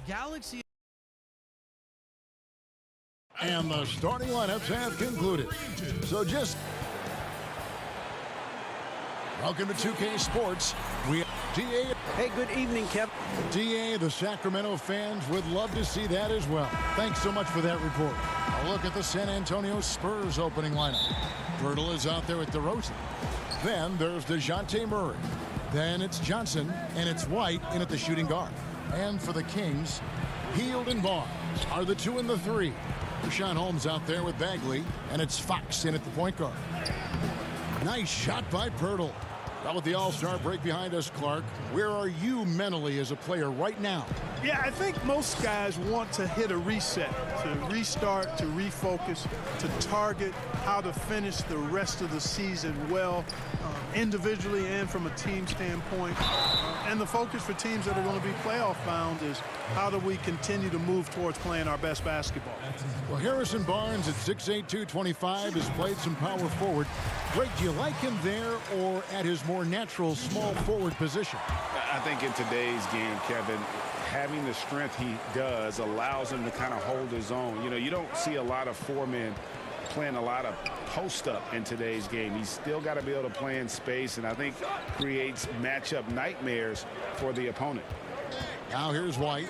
Galaxy. And the starting lineups have concluded. So just welcome to 2K Sports. We have DA. Hey, good evening, Kevin. DA, the Sacramento fans would love to see that as well. Thanks so much for that report. A look at the San Antonio Spurs opening lineup. Pirtle is out there with DeRozan. Then there's DeJounte Murray. Then it's Johnson, and it's White in at the shooting guard. And for the Kings, Hield and Barnes are the 2 and the 3. Rashawn Holmes out there with Bagley, and it's Fox in at the point guard. Nice shot by Pirtle. Well, with the All-Star break behind us, Clark, where are you mentally as a player right now? Yeah, I think most guys want to hit a reset, to restart, to refocus, to target how to finish the rest of the season well, individually and from a team standpoint. And the focus for teams that are going to be playoff bound is how do we continue to move towards playing our best basketball. Well, Harrison Barnes at 6'8", 225 has played some power forward. Greg, do you like him there or at his more natural small forward position? I think in today's game, Kevin, having the strength he does allows him to kind of hold his own. You know, you don't see a lot of four-men playing a lot of post-up in today's game. He's still got to be able to play in space, and I think creates matchup nightmares for the opponent. Now here's White,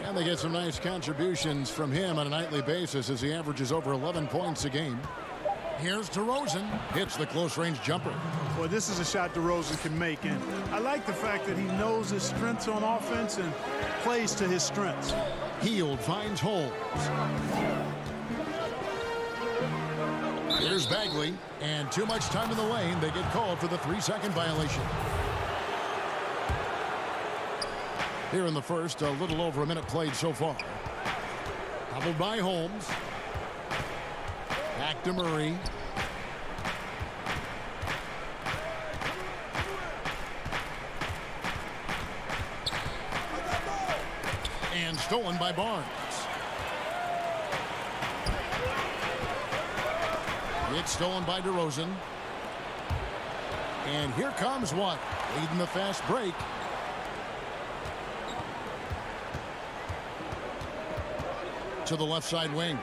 and they get some nice contributions from him on a nightly basis as he averages over 11 points a game. Here's DeRozan, hits the close-range jumper. Well, this is a shot DeRozan can make, and I like the fact that he knows his strengths on offense and plays to his strengths. Hield finds Holmes. Here's Bagley, and too much time in the lane. They get called for the 3-second violation. Here in the first, a little over a minute played so far. Doubled by Holmes. Back to Murray. And stolen by Barnes. It's stolen by DeRozan. And here comes White, leading the fast break. To the left side wing.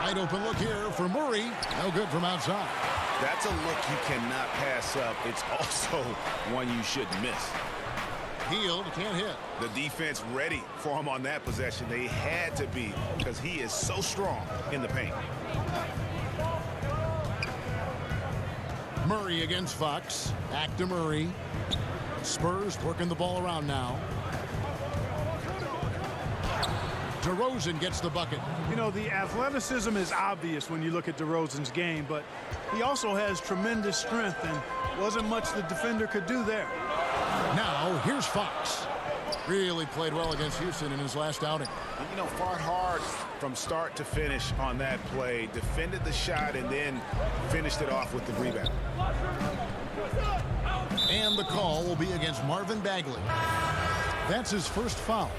Wide open look here for Murray. No good from outside. That's a look you cannot pass up. It's also one you shouldn't miss. Hield can't hit. The defense ready for him on that possession. They had to be because he is so strong in the paint. Murray against Fox. Back to Murray. Spurs working the ball around now. DeRozan gets the bucket. You know, the athleticism is obvious when you look at DeRozan's game, but he also has tremendous strength, and wasn't much the defender could do there. Now, here's Fox. Really played well against Houston in his last outing. You know, fought hard from start to finish on that play, defended the shot, and then finished it off with the rebound. And the call will be against Marvin Bagley. That's his first foul.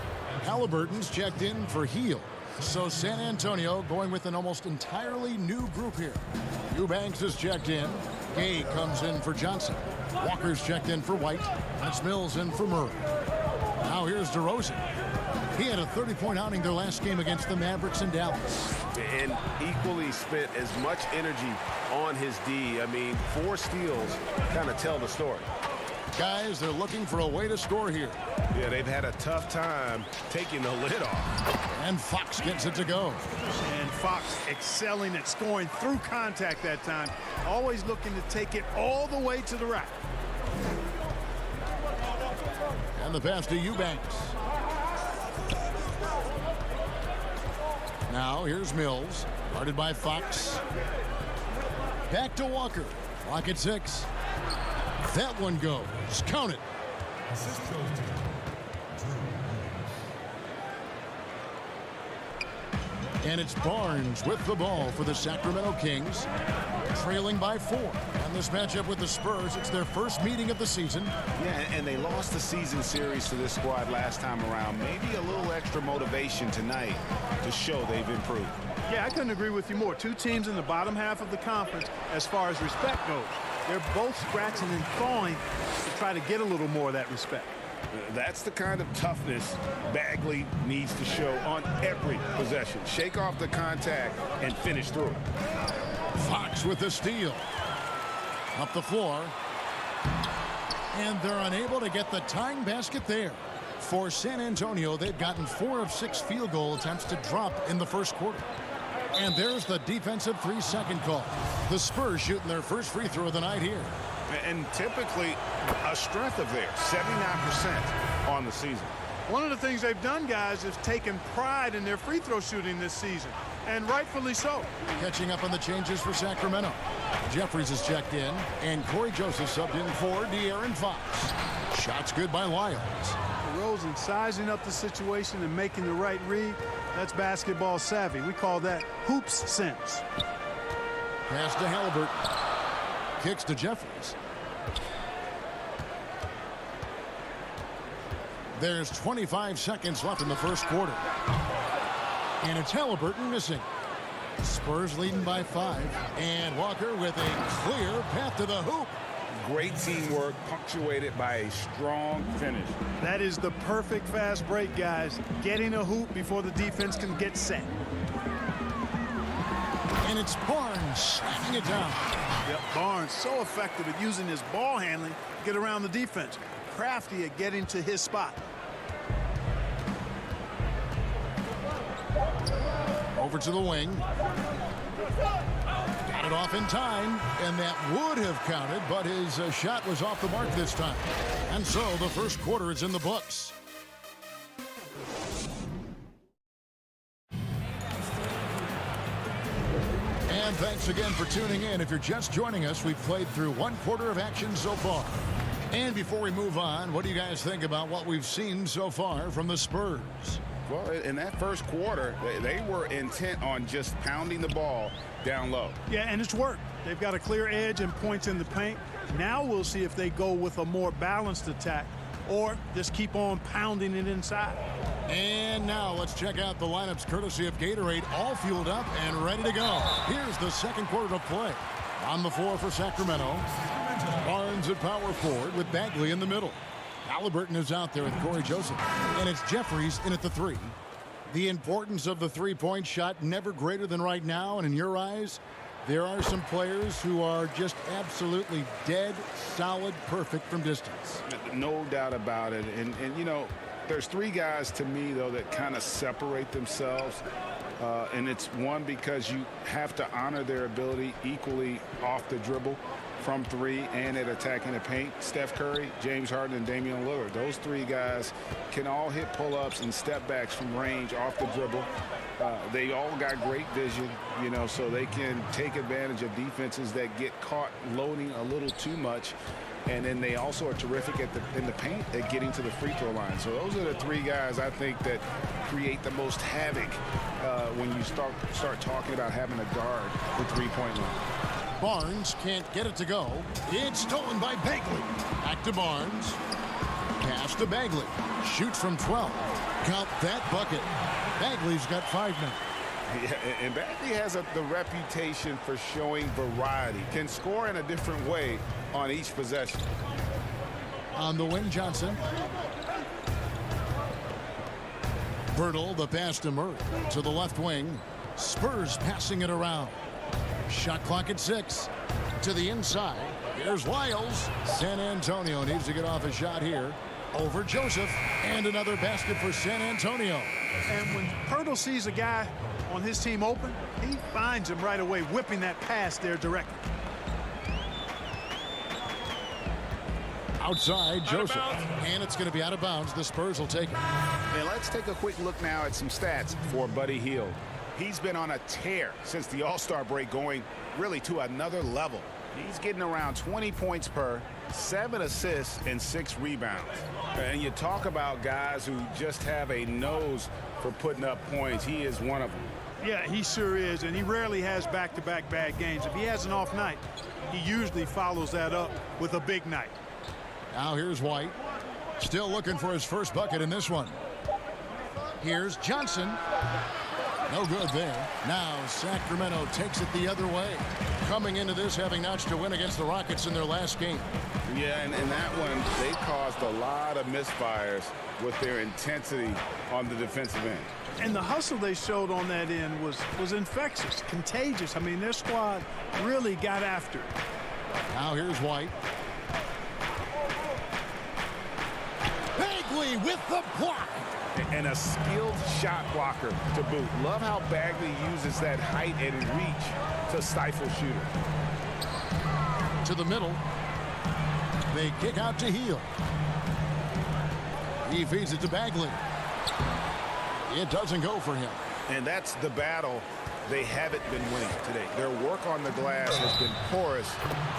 Halliburton's checked in for Hield. So San Antonio going with an almost entirely new group here. Eubanks is checked in. Gay comes in for Johnson. Walker's checked in for White. That's Mills in for Murray. Now here's DeRozan. He had a 30-point outing their last game against the Mavericks in Dallas. And equally spent as much energy on his D. I mean, 4 steals kind of tell the story. Guys, they're looking for a way to score here. Yeah, they've had a tough time taking the lid off. And Fox gets it to go. And Fox excelling at scoring through contact that time. Always looking to take it all the way to the rack. And the pass to Eubanks. Now here's Mills. Guarded by Fox. Back to Walker. Clock at 6. That one goes. Count it. And it's Barnes with the ball for the Sacramento Kings, trailing by 4. And this matchup with the Spurs, it's their first meeting of the season. Yeah, and they lost the season series to this squad last time around. Maybe a little extra motivation tonight to show they've improved. Yeah, I couldn't agree with you more. 2 teams in the bottom half of the conference as far as respect goes. They're both scratching and thawing to try to get a little more of that respect. That's the kind of toughness Bagley needs to show on every possession. Shake off the contact and finish through it. Fox with the steal. Up the floor. And they're unable to get the tying basket there. For San Antonio, they've gotten 4 of 6 field goal attempts to drop in the first quarter. And there's the defensive 3-second call. The Spurs shooting their first free throw of the night here. And typically a strength of theirs, 79% on the season. One of the things they've done, guys, is taken pride in their free throw shooting this season, and rightfully so. Catching up on the changes for Sacramento. Jeffries is checked in, and Corey Joseph subbed in for De'Aaron Fox. Shots good by Lyles. DeRozan sizing up the situation and making the right read. That's basketball savvy. We call that hoops sense. Pass to Halliburton. Kicks to Jeffries. There's 25 seconds left in the first quarter. And it's Halliburton missing. Spurs leading by 5. And Walker with a clear path to the hoop. Great teamwork punctuated by a strong finish. That is the perfect fast break, guys. Getting a hoop before the defense can get set. And it's Barnes slamming it down. Yep, Barnes so effective at using his ball handling to get around the defense. Crafty at getting to his spot. Over to the wing. Got it off in time, and that would have counted, but his shot was off the mark this time. And so the first quarter is in the books. And thanks again for tuning in. If you're just joining us, we've played through 1 quarter of action so far. And before we move on, what do you guys think about what we've seen so far from the Spurs? Well, in that first quarter, they were intent on just pounding the ball down low. Yeah, and it's worked. They've got a clear edge and points in the paint. Now we'll see if they go with a more balanced attack or just keep on pounding it inside. And now let's check out the lineups courtesy of Gatorade, all fueled up and ready to go. Here's the second quarter of play. On the floor for Sacramento, Barnes at power forward with Bagley in the middle. Halliburton is out there with Corey Joseph. And it's Jeffries in at the 3. The importance of the three-point shot never greater than right now. And in your eyes, there are some players who are just absolutely dead, solid, perfect from distance. No doubt about it. And you know, there's 3 guys to me, though, that kind of separate themselves. And it's one, because you have to honor their ability equally off the dribble, from 3, and at attacking the paint. Steph Curry, James Harden, and Damian Lillard. Those 3 guys can all hit pull-ups and step backs from range off the dribble. They all got great vision, you know, so they can take advantage of defenses that get caught loading a little too much. And then they also are terrific in the paint at getting to the free throw line. So those are the 3 guys I think that create the most havoc when you start talking about having a guard with three-point line. Barnes can't get it to go. It's stolen by Bagley. Back to Barnes. Pass to Bagley. Shoots from 12. Count that bucket. Bagley's got 5 now. Yeah, and Bagley has the reputation for showing variety. Can score in a different way on each possession. On the wing, Johnson. Bertle, the pass to Murray. To the left wing. Spurs passing it around. Shot clock at 6. To the inside. Here's Lyles. San Antonio needs to get off a shot here. Over Joseph. And another basket for San Antonio. And when Bertle sees a guy on his team open, he finds him right away, whipping that pass there directly. Outside, Joseph. And it's going to be out of bounds. The Spurs will take it. And let's take a quick look now at some stats for Buddy Hield. He's been on a tear since the All-Star break, going really to another level. He's getting around 20 points per, 7 assists, and 6 rebounds. And you talk about guys who just have a nose for putting up points. He is one of them. Yeah, he sure is, and he rarely has back-to-back bad games. If he has an off night, he usually follows that up with a big night. Now here's White. Still looking for his first bucket in this one. Here's Johnson. No good there. Now Sacramento takes it the other way. Coming into this having notched a win against the Rockets in their last game. Yeah, and in that one, they caused a lot of misfires with their intensity on the defensive end. And the hustle they showed on that end was infectious, contagious. I mean, their squad really got after it. Now here's White. Bagley with the block. And a skilled shot blocker to boot. Love how Bagley uses that height and reach to stifle shooter. To the middle. They kick out to Heel. He feeds it to Bagley. It doesn't go for him. And that's the battle they haven't been winning today. Their work on the glass has been porous,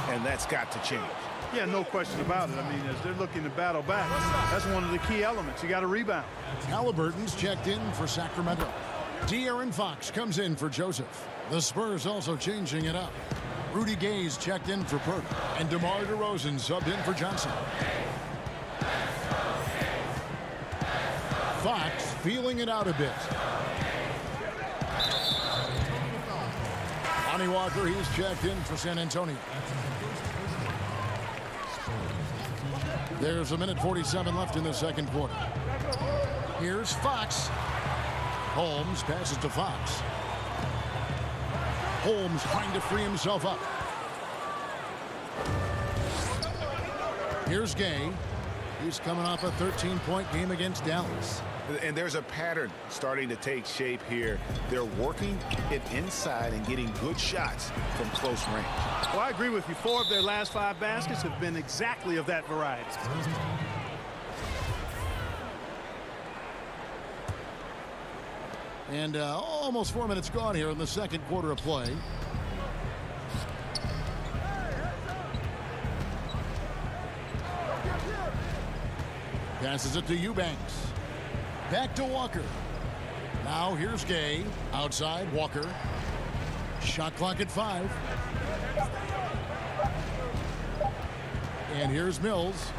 and that's got to change. Yeah, no question about it. I mean, as they're looking to battle back, that's one of the key elements. You got to rebound. Halliburton's checked in for Sacramento. De'Aaron Fox comes in for Joseph. The Spurs also changing it up. Rudy Gay's checked in for Perk. And DeMar DeRozan subbed in for Johnson. Fox feeling it out a bit. Lonnie Walker, he's checked in for San Antonio. There's 1:47 left in the second quarter. Here's Fox. Holmes passes to Fox. Holmes trying to free himself up. Here's Gay. He's coming off a 13-point game against Dallas. And there's a pattern starting to take shape here. They're working it inside and getting good shots from close range. Well, I agree with you. 4 of their last 5 baskets have been exactly of that variety. And almost 4 minutes gone here in the second quarter of play. Passes it to Eubanks. Back to Walker. Now here's Gay. Outside, Walker. Shot clock at 5. And here's Mills.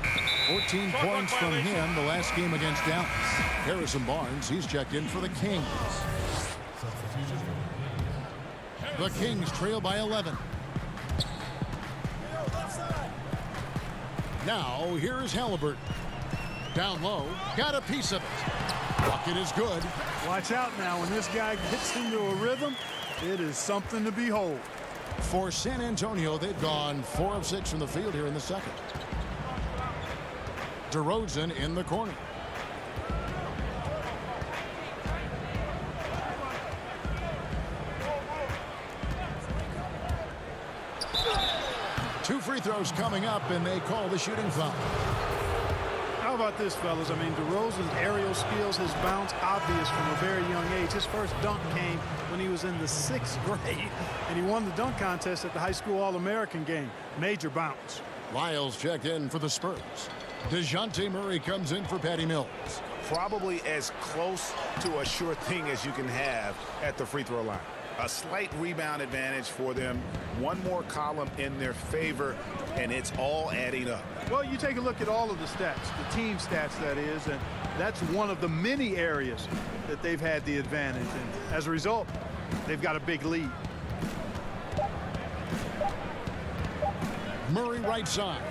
14 points from him the last game against Dallas. Harrison Barnes, he's checked in for the Kings. The Kings trail by 11. Now here's Halliburton. Down low, got a piece of it. Bucket is good. Watch out now. When this guy gets into a rhythm, it is something to behold. For San Antonio, they've gone 4 of 6 from the field here in the second. DeRozan in the corner. Two free throws coming up, and they call the shooting foul. How about this, fellas? I mean, DeRozan's aerial skills, his bounce, obvious from a very young age. His first dunk came when he was in the 6th grade, and he won the dunk contest at the high school All-American game. Major bounce. Lyles checked in for the Spurs. DeJounte Murray comes in for Patty Mills. Probably as close to a sure thing as you can have at the free throw line. A slight rebound advantage for them. One more column in their favor, and it's all adding up. Well, you take a look at all of the stats, the team stats, that is, and that's one of the many areas that they've had the advantage. And as a result, they've got a big lead. Murray right side.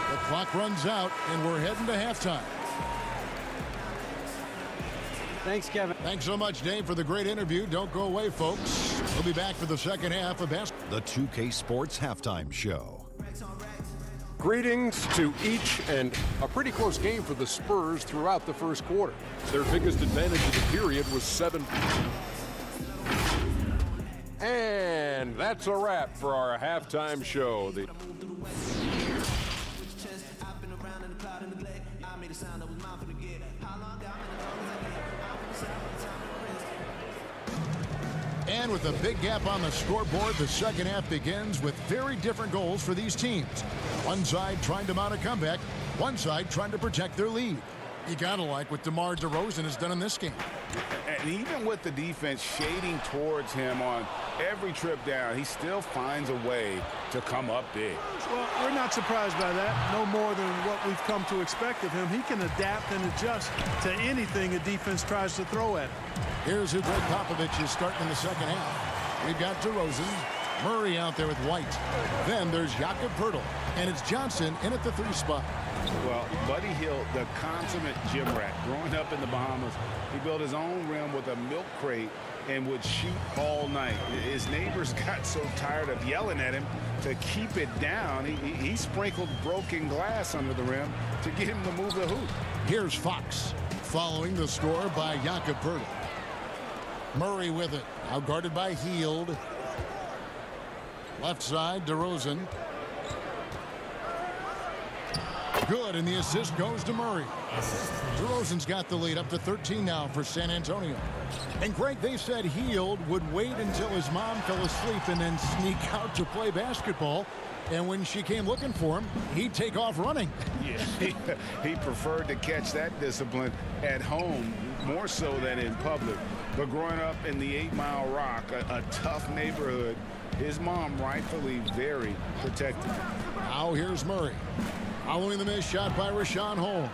The clock runs out, and we're heading to halftime. Thanks, Kevin. Thanks so much, Dave, for the great interview. Don't go away, folks. We'll be back for the second half of basketball. The 2K Sports Halftime Show. Greetings to each, and a pretty close game for the Spurs throughout the first quarter. Their biggest advantage of the period was 7. And that's a wrap for our halftime show. And with a big gap on the scoreboard, the second half begins with very different goals for these teams. One side trying to mount a comeback, one side trying to protect their lead. You got to like what DeMar DeRozan has done in this game. And even with the defense shading towards him on every trip down, he still finds a way to come up big. Well, we're not surprised by that. No more than what we've come to expect of him. He can adapt and adjust to anything a defense tries to throw at him. Here's who Greg Popovich is starting in the second half. We've got DeRozan, Murray out there with White. Then there's Jakob Poeltl, and it's Johnson in at the 3 spot. Well, Buddy Hield, the consummate gym rat, growing up in the Bahamas, he built his own rim with a milk crate and would shoot all night. His neighbors got so tired of yelling at him to keep it down. He sprinkled broken glass under the rim to get him to move the hoop. Here's Fox following the score by Jakob Poeltl. Murray with it, now guarded by Hield. Left side, DeRozan. Good, and the assist goes to Murray. DeRozan's got the lead up to 13 now for San Antonio. And Greg, they said Hield would wait until his mom fell asleep and then sneak out to play basketball. And when she came looking for him, he'd take off running. Yeah, he preferred to catch that discipline at home more so than in public. But growing up in the 8 Mile Rock, a tough neighborhood, his mom rightfully very protective. Now here's Murray. Following the missed shot by Rashawn Holmes.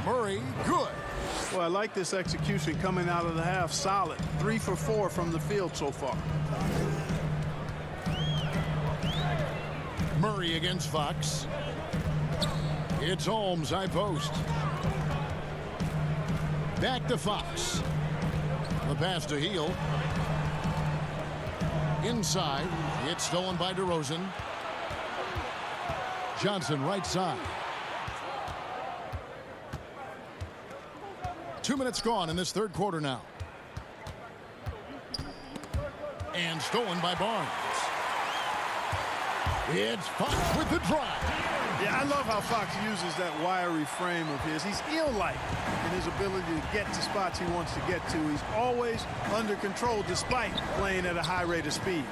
Murray, good. Well, I like this execution coming out of the half. Solid. 3 for 4 from the field so far. Murray against Fox. It's Holmes, high post. Back to Fox. The pass to Hield. Inside. It's stolen by DeRozan. Johnson right side. 2 minutes gone in this third quarter now. And stolen by Barnes. It's Fox with the drive. Yeah, I love how Fox uses that wiry frame of his. He's eel-like in his ability to get to spots he wants to get to. He's always under control despite playing at a high rate of speed.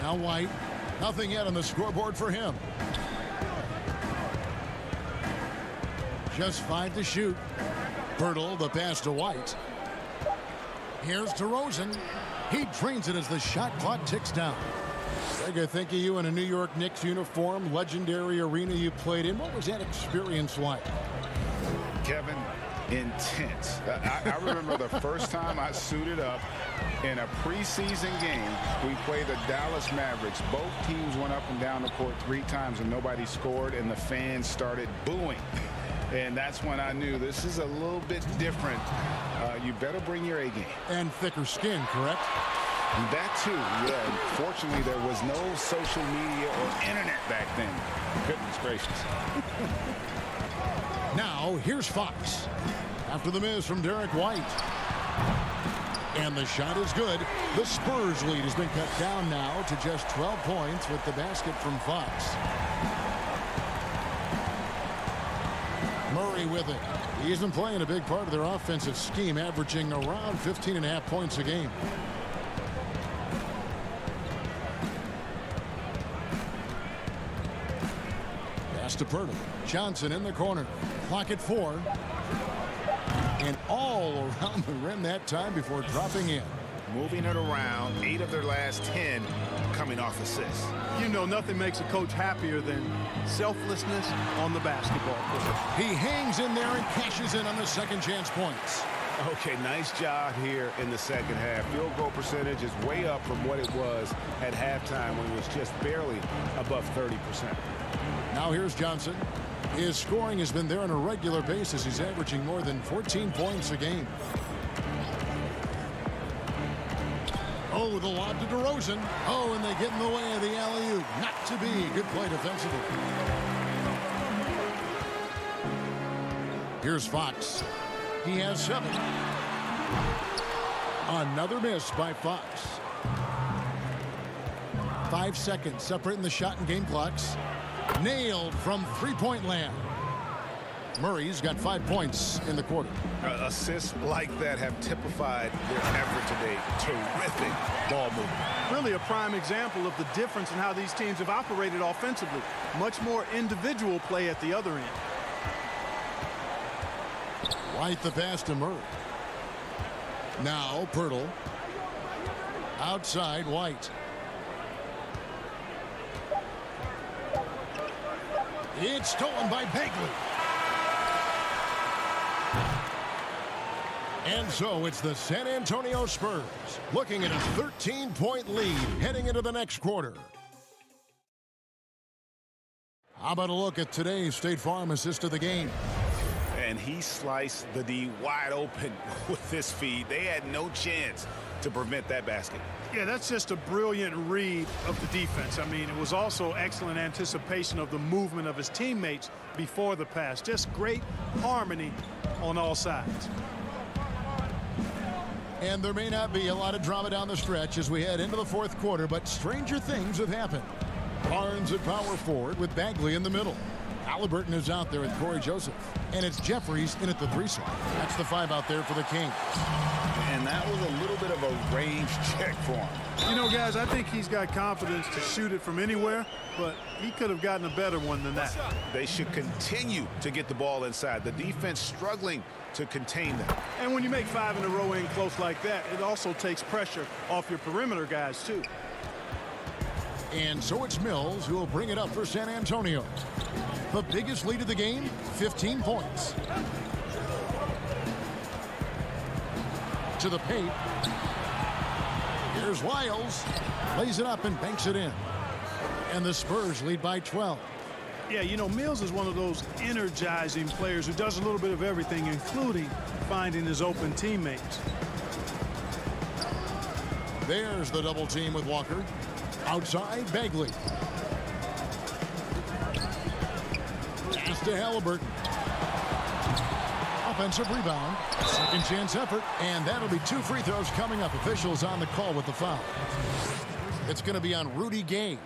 Now White, nothing yet on the scoreboard for him. Just 5 to shoot. Poeltl, the pass to White. Here's DeRozan. He drains it as the shot clock ticks down. Greg, I think of you in a New York Knicks uniform, legendary arena you played in. What was that experience like? Kevin, intense. I remember the first time I suited up in a preseason game. We played the Dallas Mavericks. Both teams went up and down the court 3 times and nobody scored, and the fans started booing. And that's when I knew this is a little bit different. You better bring your A game. And thicker skin, correct? That too, yeah. Fortunately, there was no social media or internet back then. Goodness gracious. Now, here's Fox. After the miss from Derek White. And the shot is good. The Spurs lead has been cut down now to just 12 points with the basket from Fox. Murray with it. He isn't playing a big part of their offensive scheme, averaging around 15.5 points a game. Pass to Poeltl. Johnson in the corner. Clock at 4. And all around the rim that time before dropping in. Moving it around, 8 of their last 10 coming off assists. You know, nothing makes a coach happier than selflessness on the basketball court. He hangs in there and cashes in on the second chance points. Okay, nice job here in the second half. Field goal percentage is way up from what it was at halftime when it was just barely above 30%. Now here's Johnson. His scoring has been there on a regular basis. He's averaging more than 14 points a game. Oh, the lob to DeRozan. Oh, and they get in the way of the alley-oop. Not to be. Good play defensively. Here's Fox. He has 7. Another miss by Fox. 5 seconds separating the shot and game clocks. Nailed from 3-point land. Murray's got 5 points in the quarter. Assists like that have typified their effort today. Terrific ball movement. Really a prime example of the difference in how these teams have operated offensively. Much more individual play at the other end. White the pass to Murray. Now Pirtle. Outside White. It's stolen by Bagley. And so it's the San Antonio Spurs looking at a 13-point lead heading into the next quarter. How about a look at today's State Farm assist of the game? And he sliced the D wide open with this feed. They had no chance to prevent that basket. Yeah, that's just a brilliant read of the defense. I mean, it was also excellent anticipation of the movement of his teammates before the pass. Just great harmony on all sides. And there may not be a lot of drama down the stretch as we head into the fourth quarter, but stranger things have happened. Barnes at power forward with Bagley in the middle. Halliburton is out there with Corey Joseph. And it's Jeffries in at the 3 slot. That's the 5 out there for the Kings. And that was a little bit of a range check for him. You know, guys, I think he's got confidence to shoot it from anywhere, but he could have gotten a better one than that. They should continue to get the ball inside. The defense struggling to contain them. And when you make 5 in a row in close like that, it also takes pressure off your perimeter guys, too. And so it's Mills who will bring it up for San Antonio. The biggest lead of the game, 15 points. To the paint. Here's Wiles. Lays it up and banks it in. And the Spurs lead by 12. Yeah, you know, Mills is one of those energizing players who does a little bit of everything, including finding his open teammates. There's the double team with Walker. Outside, Bagley. Pass to Halliburton. Offensive rebound. Second chance effort. And that'll be 2 free throws coming up. Officials on the call with the foul. It's going to be on Rudy Gay.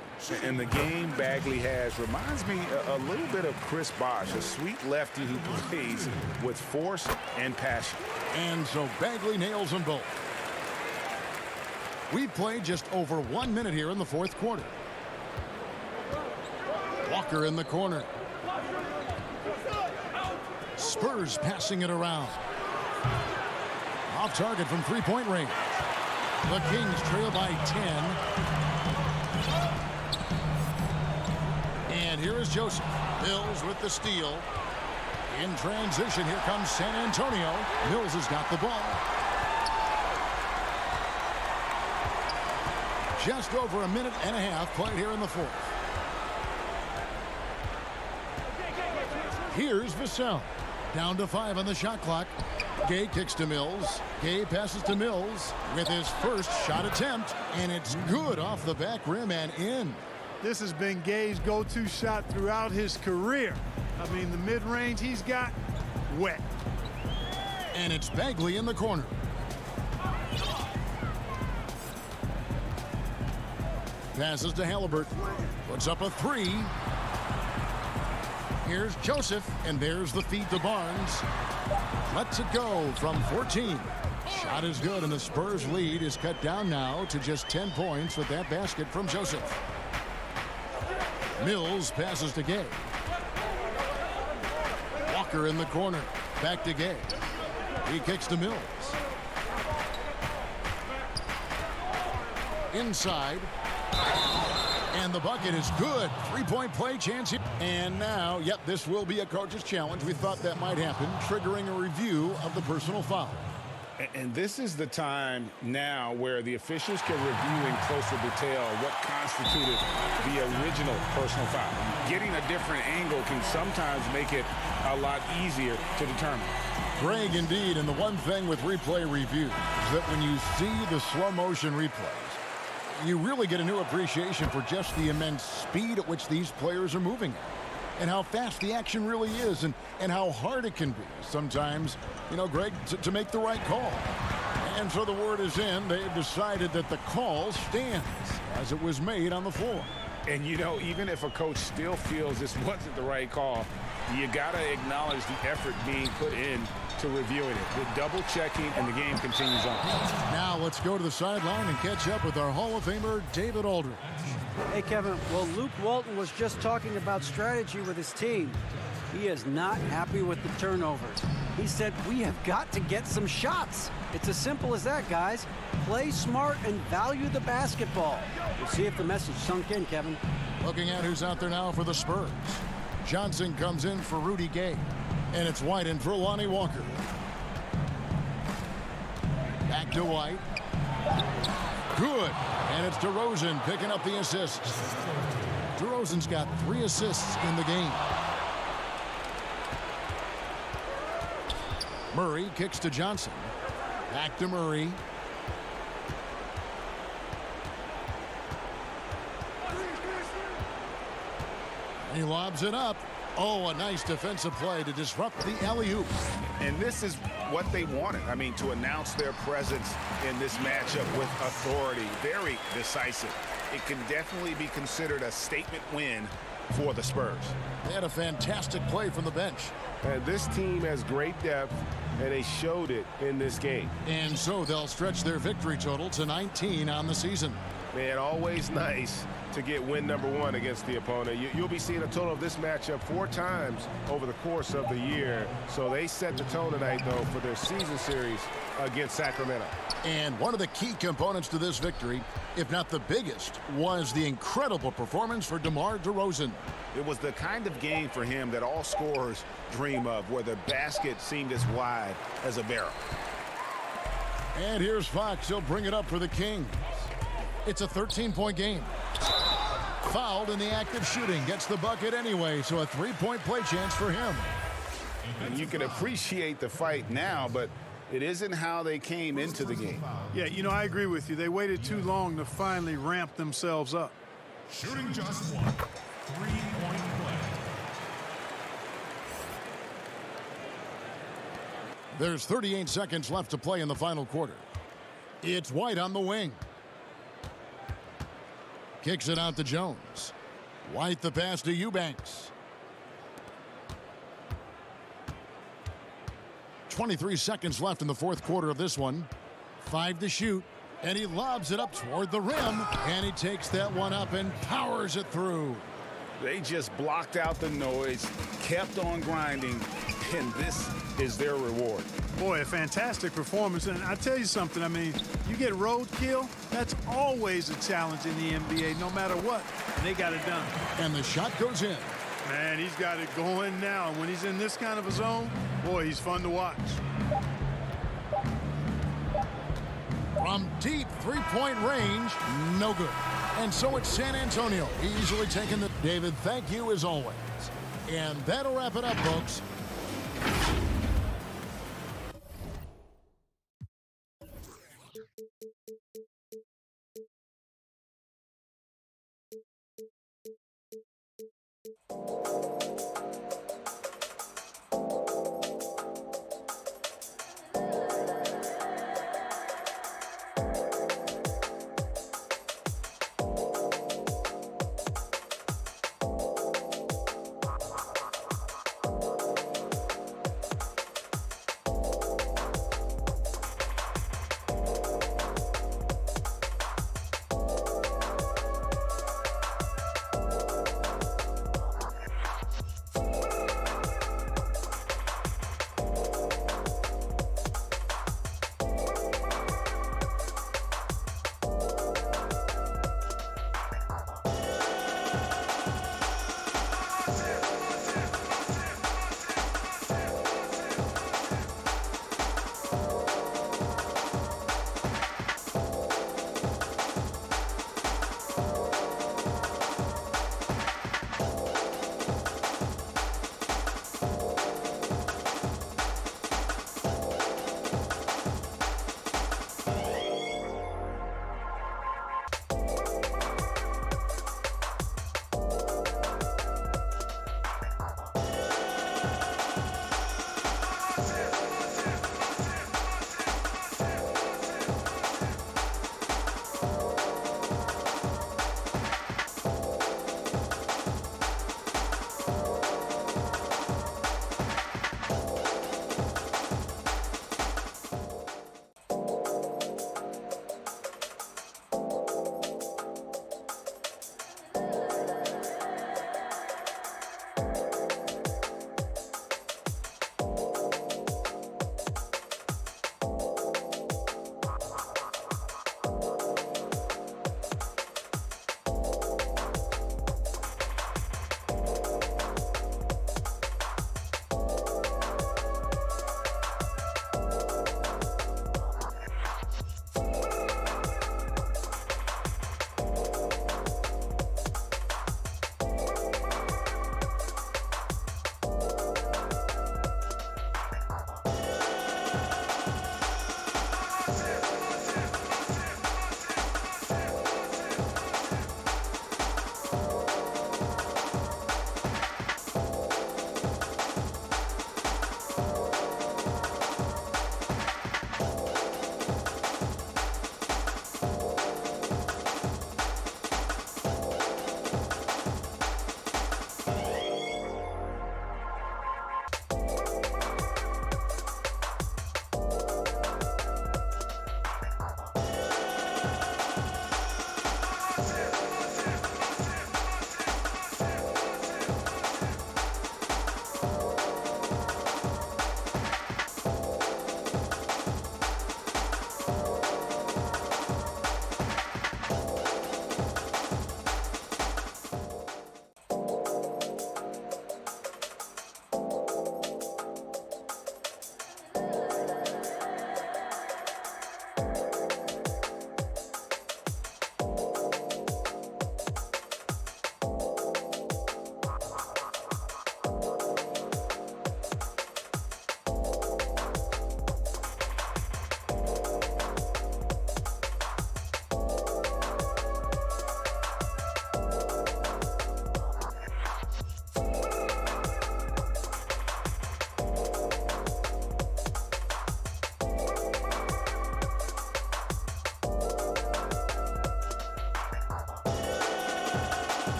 And the game Bagley has reminds me a little bit of Chris Bosh, a sweet lefty who plays with force and passion. And so Bagley nails them both. We've played just over 1 minute here in the fourth quarter. Walker in the corner. Spurs passing it around. Off target from 3-point range. The Kings trail by 10. And here is Joseph. Mills with the steal. In transition, here comes San Antonio. Mills has got the ball. Just over a minute and a half played here in the fourth. Here's Vassell. Down to 5 on the shot clock. Gay kicks to Mills. Gay passes to Mills with his first shot attempt. And it's good off the back rim and in. This has been Gay's go-to shot throughout his career. I mean, the mid-range he's got, wet. And it's Bagley in the corner. Passes to Halliburton. Puts up a 3. Here's Joseph, and there's the feed to Barnes. Lets it go from 14. Shot is good, and the Spurs lead is cut down now to just 10 points with that basket from Joseph. Mills passes to Gay. Walker in the corner. Back to Gay. He kicks to Mills. Inside. And the bucket is good. 3-point play chance here. And now, yep, this will be a coach's challenge. We thought that might happen, triggering a review of the personal foul. And this is the time now where the officials can review in closer detail what constituted the original personal foul. Getting a different angle can sometimes make it a lot easier to determine. Greg, indeed, and the one thing with replay review is that when you see the slow motion replays, you really get a new appreciation for just the immense speed at which these players are moving at, and how fast the action really is, and how hard it can be sometimes, you know, Greg, to make the right call. And so the word is in. They've decided that the call stands as it was made on the floor. And, you know, even if a coach still feels this wasn't the right call, you got to acknowledge the effort being put in to reviewing it, the double checking, and the game continues on. Now let's go to the sideline and catch up with our Hall of Famer, David Aldridge. Hey, Kevin. Well, Luke Walton was just talking about strategy with his team. He is not happy with the turnovers. He said, we have got to get some shots. It's as simple as that, guys. Play smart and value the basketball. We'll see if the message sunk in, Kevin. Looking at who's out there now for the Spurs. Johnson comes in for Rudy Gay. And it's White in for Lonnie Walker. Back to White. Good. And it's DeRozan picking up the assist. DeRozan's got 3 assists in the game. Murray kicks to Johnson. Back to Murray. He lobs it up. Oh, a nice defensive play to disrupt the alley-oop. And this is what they wanted. I mean, to announce their presence in this matchup with authority. Very decisive. It can definitely be considered a statement win for the Spurs. They had a fantastic play from the bench. And this team has great depth, and they showed it in this game. And so they'll stretch their victory total to 19 on the season. Man, always nice to get win number 1 against the opponent. You'll be seeing a total of this matchup 4 times over the course of the year. So they set the tone tonight, though, for their season series against Sacramento. And one of the key components to this victory, if not the biggest, was the incredible performance for DeMar DeRozan. It was the kind of game for him that all scorers dream of, where the basket seemed as wide as a barrel. And here's Fox. He'll bring it up for the Kings. It's a 13-point game. Fouled in the act of shooting. Gets the bucket anyway, so a 3-point play chance for him. And you can appreciate the fight now, but it isn't how they came into the game. Yeah, you know, I agree with you. They waited too long to finally ramp themselves up. Shooting just one. 3-point play. There's 38 seconds left to play in the final quarter. It's White on the wing. Kicks it out to Jones. White the pass to Eubanks. 23 seconds left in the fourth quarter of this one. 5 to shoot. And he lobs it up toward the rim. And he takes that one up and powers it through. They just blocked out the noise, kept on grinding, and this is their reward. Boy, a fantastic performance. And I tell you something, I mean, you get roadkill, that's always a challenge in the NBA, no matter what. And they got it done. And the shot goes in. Man, he's got it going now. When he's in this kind of a zone, boy, he's fun to watch. From deep 3-point range, no good. And so it's San Antonio easily taking the... David, thank you as always. And that'll wrap it up, folks.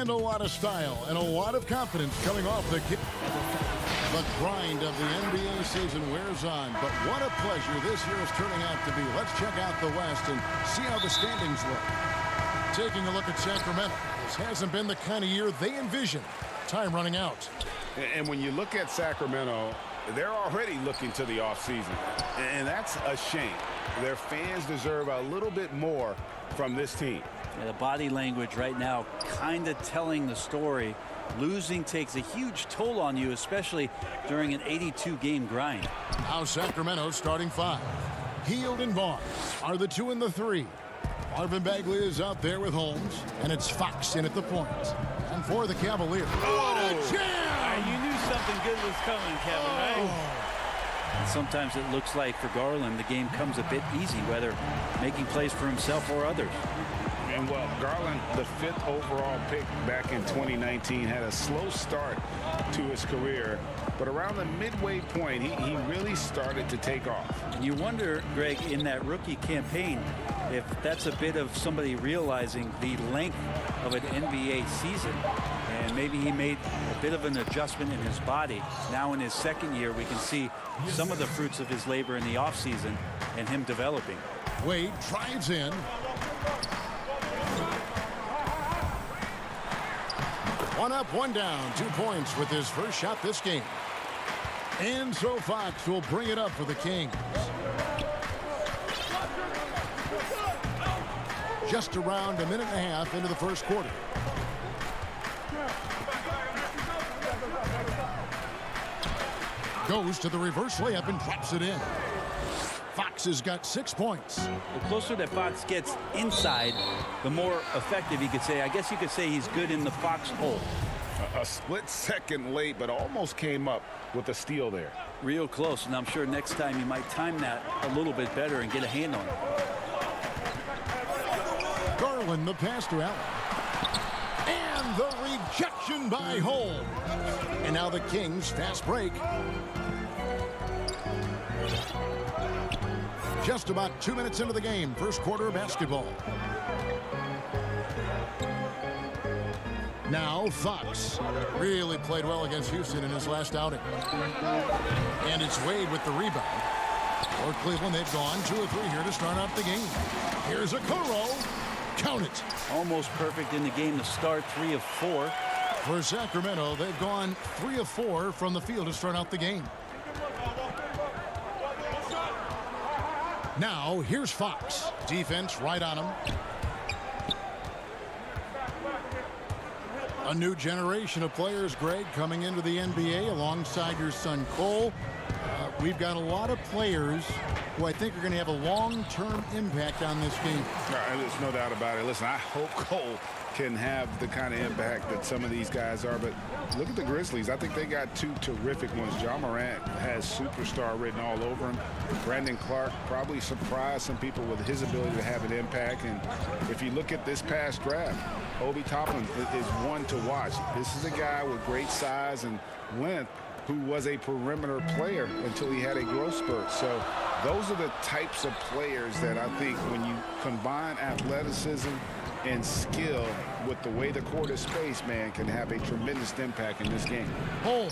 And a lot of style and a lot of confidence coming off the kick. The grind of the NBA season wears on, but what a pleasure this year is turning out to be. Let's check out the West and see how the standings look. Taking a look at Sacramento, this hasn't been the kind of year they envisioned. Time running out. And when you look at Sacramento, they're already looking to the offseason, and that's a shame. Their fans deserve a little bit more from this team. Yeah, the body language right now kind of telling the story. Losing takes a huge toll on you, especially during an 82-game grind. Now Sacramento starting 5. Hield and Vaughn are the 2 and the 3. Marvin Bagley is out there with Holmes, and it's Fox in at the point. And for the Cavaliers. What a jam! You knew something good was coming, Kevin, right? And sometimes it looks like for Garland, the game comes a bit easy, whether making plays for himself or others. And well, Garland, the 5th overall pick back in 2019, had a slow start to his career, but around the midway point, he really started to take off. And you wonder, Greg, in that rookie campaign, if that's a bit of somebody realizing the length of an NBA season. And maybe he made a bit of an adjustment in his body. Now in his second year, we can see some of the fruits of his labor in the offseason and him developing. Wade drives in. One up, one down, 2 points with his first shot this game. And so Fox will bring it up for the Kings. Just around a minute and a half into the first quarter. Goes to the reverse layup and drops it in. Fox has got 6 points. The closer that Fox gets inside, the more effective he could say. I guess you could say he's good in the Fox hole. A split second late, but almost came up with a steal there. Real close, and I'm sure next time you might time that a little bit better and get a hand on it. Garland the pass to Allen. And the rejection by Holmes. And now the Kings fast break. Just about 2 minutes into the game, first quarter of basketball. Now Fox really played well against Houston in his last outing. And it's Wade with the rebound. For Cleveland, they've gone 2 or 3 here to start out the game. Here's a Okoro. Count it. Almost perfect in the game to start, 3 of 4. For Sacramento, they've gone 3 of 4 from the field to start out the game. Now, here's Fox. Defense right on him. A new generation of players, Greg, coming into the NBA alongside your son Cole. We've got a lot of players who I think are going to have a long-term impact on this game. There's no doubt about it. Listen, I hope Cole can have the kind of impact that some of these guys are. But look at the Grizzlies. I think they got 2 terrific ones. Ja Morant has superstar written all over him. Brandon Clark probably surprised some people with his ability to have an impact. And if you look at this past draft, Obi Toppin is one to watch. This is a guy with great size and length who was a perimeter player until he had a growth spurt. So those are the types of players that I think when you combine athleticism and skill with the way the court is spaced, man, can have a tremendous impact in this game. Oh,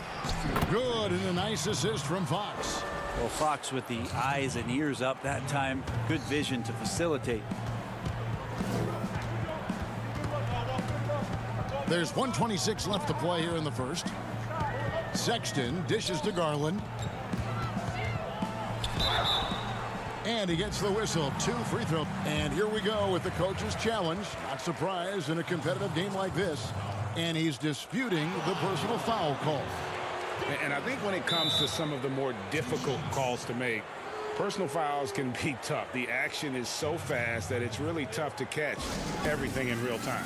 good, and a nice assist from Fox. Well, Fox with the eyes and ears up that time. Good vision to facilitate. There's 1:26 left to play here in the first. Sexton dishes to Garland. And he gets the whistle. 2 free throws. And here we go with the coach's challenge. Not surprised in a competitive game like this. And he's disputing the personal foul call. And I think when it comes to some of the more difficult calls to make, personal fouls can be tough. The action is so fast that it's really tough to catch everything in real time.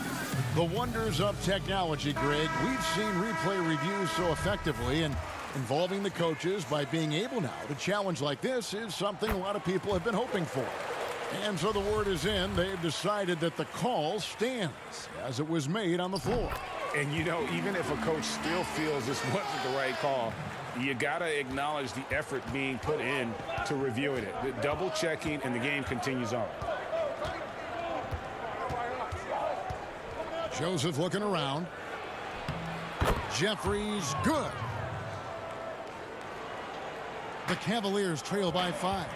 The wonders of technology, Greg. We've seen replay reviews so effectively, and involving the coaches by being able now to challenge like this is something a lot of people have been hoping for. And so the word is in. They've decided that the call stands as it was made on the floor. And, you know, even if a coach still feels this wasn't the right call, you got to acknowledge the effort being put in to reviewing it. The double checking, and the game continues on. Joseph looking around. Jeffries, good. The Cavaliers trail by 5.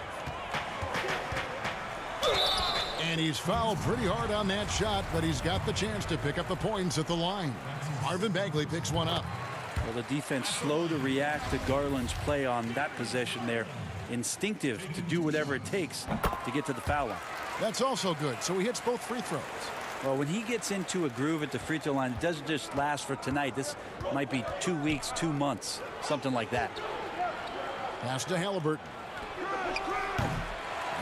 And he's fouled pretty hard on that shot, but he's got the chance to pick up the points at the line. Marvin Bagley picks one up. Well, the defense slow to react to Garland's play on that possession there. Instinctive to do whatever it takes to get to the foul line. That's also good. So he hits both free throws. Well, when he gets into a groove at the free throw line, it doesn't just last for tonight. This might be 2 weeks, 2 months, something like that. Pass to Halliburton.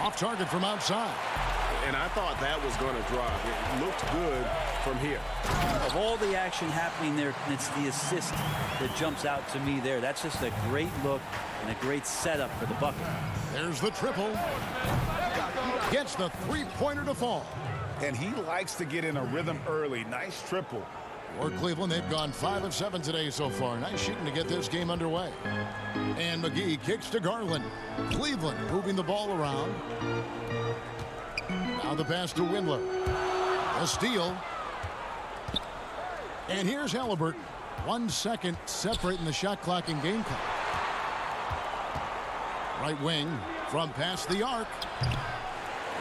Off target from outside. And I thought that was going to drop. It looked good from here. Of all the action happening there, it's the assist that jumps out to me there. That's just a great look and a great setup for the bucket. There's the triple. Gets the three-pointer to fall. And he likes to get in a rhythm early. Nice triple. For Cleveland, they've gone 5 of 7 today so far. Nice shooting to get this game underway. And McGee kicks to Garland. Cleveland moving the ball around. Now the pass to Windler. A steal. And here's Halliburton. 1 second separating the shot clock and game clock. Right wing from past the arc.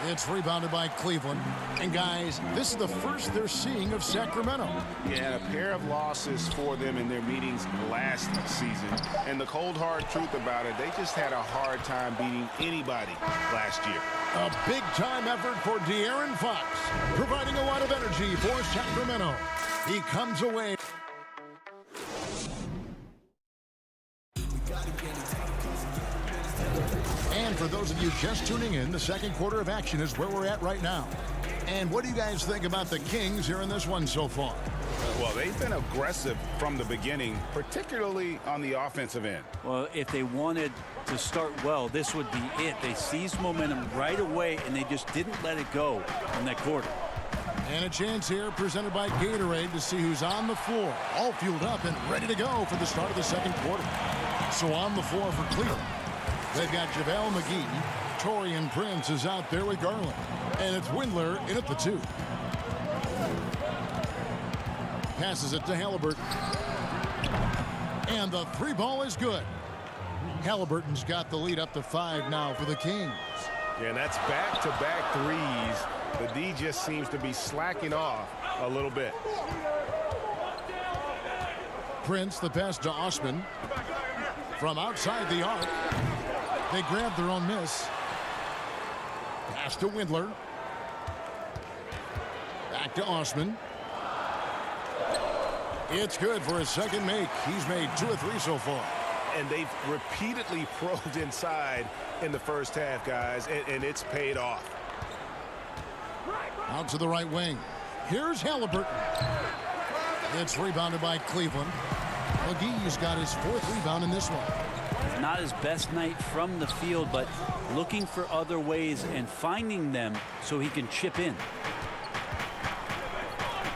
It's rebounded by Cleveland. And guys, this is the first they're seeing of Sacramento. Yeah, a pair of losses for them in their meetings last season. And the cold hard truth about it, they just had a hard time beating anybody last year. A big-time effort for De'Aaron Fox, providing a lot of energy for Sacramento. He comes away. And for those of you just tuning in, the second quarter of action is where we're at right now. And what do you guys think about the Kings here in this one so far? Well, they've been aggressive from the beginning, particularly on the offensive end. Well, if they wanted to start well, this would be it. They seized momentum right away, and they just didn't let it go in that quarter. And a chance here presented by Gatorade to see who's on the floor, all fueled up and ready to go for the start of the second quarter. So on the floor for Cleveland, they've got JaVale McGee. Taurean Prince is out there with Garland. And it's Windler in at the 2. Passes it to Halliburton. And the 3 ball is good. Halliburton's got the lead up to 5 now for the Kings. Yeah, and that's back-to-back threes. The D just seems to be slacking off a little bit. Prince, the pass to Osman. From outside the arc. They grab their own miss. Pass to Windler. Back to Osman. It's good for his second make. He's made 2 of 3 so far. And they've repeatedly probed inside in the first half, guys, and it's paid off. Out to the right wing. Here's Halliburton. It's rebounded by Cleveland. McGee's got his 4th rebound in this one. Not his best night from the field, but looking for other ways and finding them so he can chip in.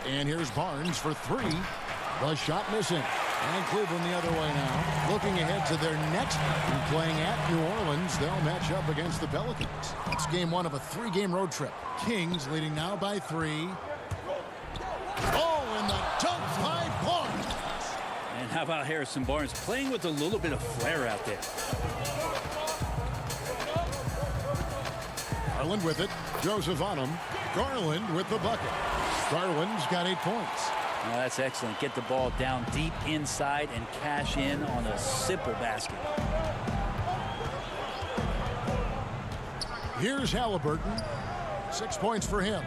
And here's Barnes for 3. The shot missing. And Cleveland the other way now. Looking ahead to their next game, playing at New Orleans. They'll match up against the Pelicans. It's game 1 of a 3-game road trip. Kings leading now by 3. Oh, and the dunk by Barnes. And how about Harrison Barnes playing with a little bit of flair out there. Garland with it. Joseph on him. Garland with the bucket. Garland's got 8 points. Well, that's excellent. Get the ball down deep inside and cash in on a simple basket. Here's Halliburton. 6 points for him.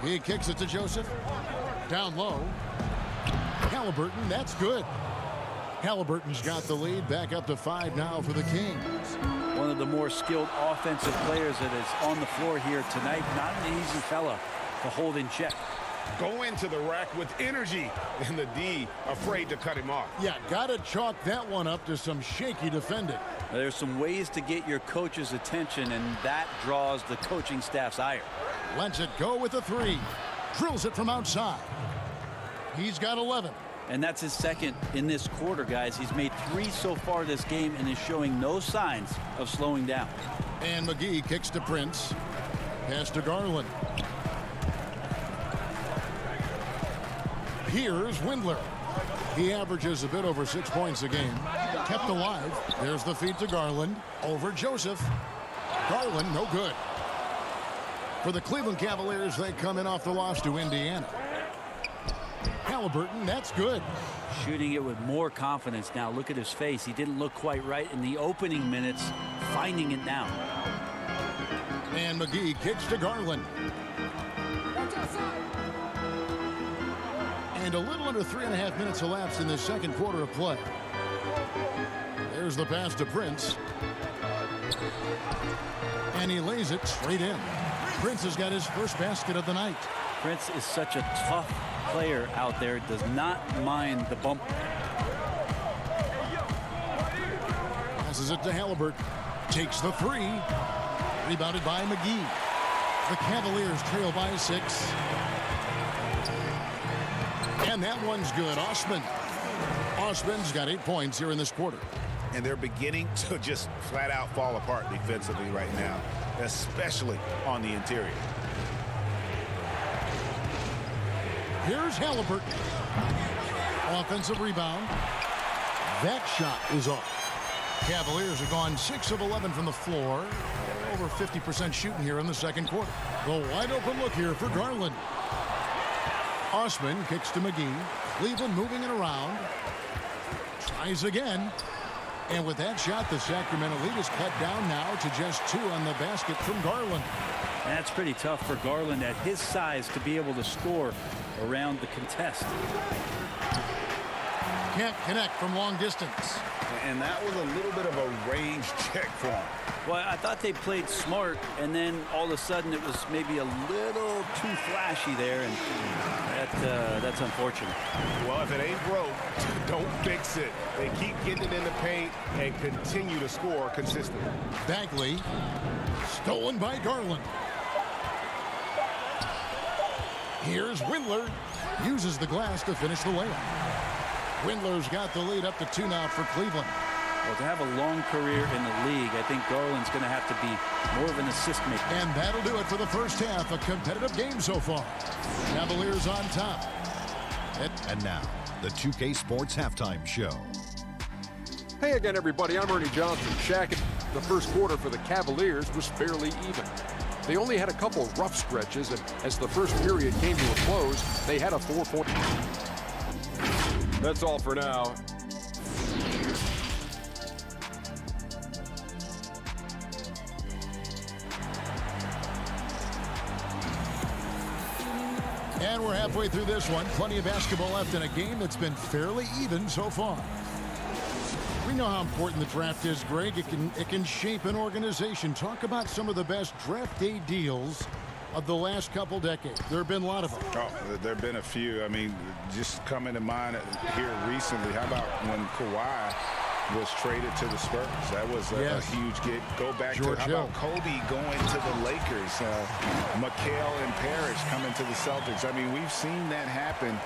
He kicks it to Joseph. Down low. Halliburton, that's good. Halliburton's got the lead. Back up to 5 now for the Kings. One of the more skilled offensive players that is on the floor here tonight. Not an easy fella to hold in check. Go into the rack with energy, and the D afraid to cut him off. Yeah, got to chalk that one up to some shaky defending. There's some ways to get your coach's attention, and that draws the coaching staff's ire. Lets it go with a 3. Drills it from outside. He's got 11. And that's his second in this quarter, guys. He's made 3 so far this game and is showing no signs of slowing down. And McGee kicks to Prince. Pass to Garland. Here's Windler. He averages a bit over 6 points a game. Kept alive. There's the feed to Garland. Over Joseph. Garland, no good. For the Cleveland Cavaliers, they come in off the loss to Indiana. Halliburton, that's good. Shooting it with more confidence now. Look at his face. He didn't look quite right in the opening minutes. Finding it now. And McGee kicks to Garland. And a little under 3.5 minutes elapsed in the second quarter of play. There's the pass to Prince. And he lays it straight in. Prince has got his first basket of the night. Prince is such a tough player out there. Does not mind the bump. Passes it to Halliburton. Takes the three. Rebounded by McGee. The Cavaliers trail by 6. And that one's good. Osman's got 8 points here in this quarter. And they're beginning to just flat out fall apart defensively right now, especially on the interior. Here's Halliburton. Offensive rebound. That shot is off. Cavaliers have gone 6 of 11 from the floor. Over 50% shooting here in the second quarter. The wide open look here for Garland. Osman kicks to McGee. Cleveland moving it around. Tries again. And with that shot, the Sacramento lead is cut down now to just 2 on the basket from Garland. That's pretty tough for Garland at his size to be able to score around the contest. Can't connect from long distance. And that was a little bit of a range check for him. Well, I thought they played smart, and then all of a sudden it was maybe a little too flashy there, and that's unfortunate. Well, if it ain't broke, don't fix it. They keep getting it in the paint and continue to score consistently. Bagley, stolen by Garland. Here's Windler. Uses the glass to finish the layup. Windler's got the lead up to 2 now for Cleveland. Well, to have a long career in the league, I think Garland's going to have to be more of an assist maker. And that'll do it for the first half. A competitive game so far. Cavaliers on top. And now, the 2K Sports Halftime Show. Hey again, everybody. I'm Ernie Johnson. Shaq, the first quarter for the Cavaliers was fairly even. They only had a couple rough stretches, and as the first period came to a close, they had a 4-point. That's all for now. And we're halfway through this one. Plenty of basketball left in a game that's been fairly even so far. We know how important the draft is, Greg. It can shape an organization. Talk about some of the best draft day deals of the last couple decades. There have been a lot of them. Oh, there have been a few. I mean, just coming to mind here recently. How about when Kawhi was traded to the Spurs? That was a huge get. Go back George to, how about Kobe going to the Lakers? McHale and Parrish coming to the Celtics. I mean, we've seen that happen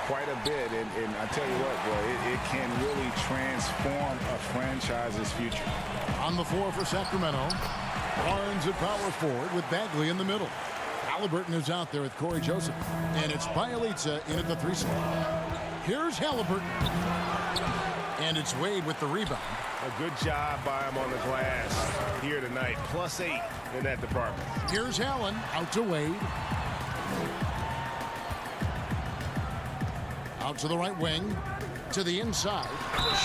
quite a bit. And I tell you what, boy, it can really transform a franchise's future. On the floor for Sacramento, Barnes at power forward with Bagley in the middle. Halliburton is out there with Corey Joseph. And it's Bielitsa in at the 3 slot. Here's Halliburton. And it's Wade with the rebound. A good job by him on the glass here tonight. +8 in that department. Here's Allen out to Wade. Out to the right wing. To the inside.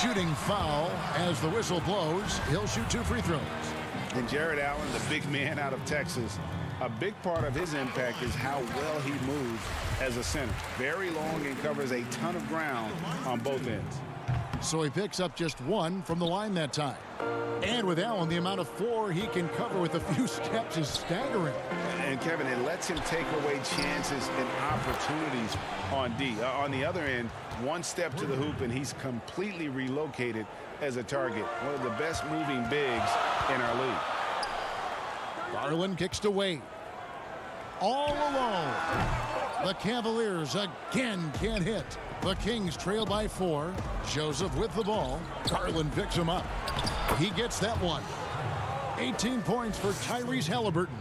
Shooting foul as the whistle blows. He'll shoot 2 free throws. And Jared Allen, the big man out of Texas, a big part of his impact is how well he moves as a center. Very long and covers a ton of ground on both ends. So he picks up just 1 from the line that time. And with Allen, the amount of floor he can cover with a few steps is staggering. And Kevin, it lets him take away chances and opportunities on D. On the other end, 1 step to the hoop and he's completely relocated as a target. One of the best moving bigs in our league. Garland kicks to Wade. All alone. The Cavaliers again can't hit. The Kings trail by 4. Joseph with the ball. Garland picks him up. He gets that one. 18 points for Tyrese Halliburton.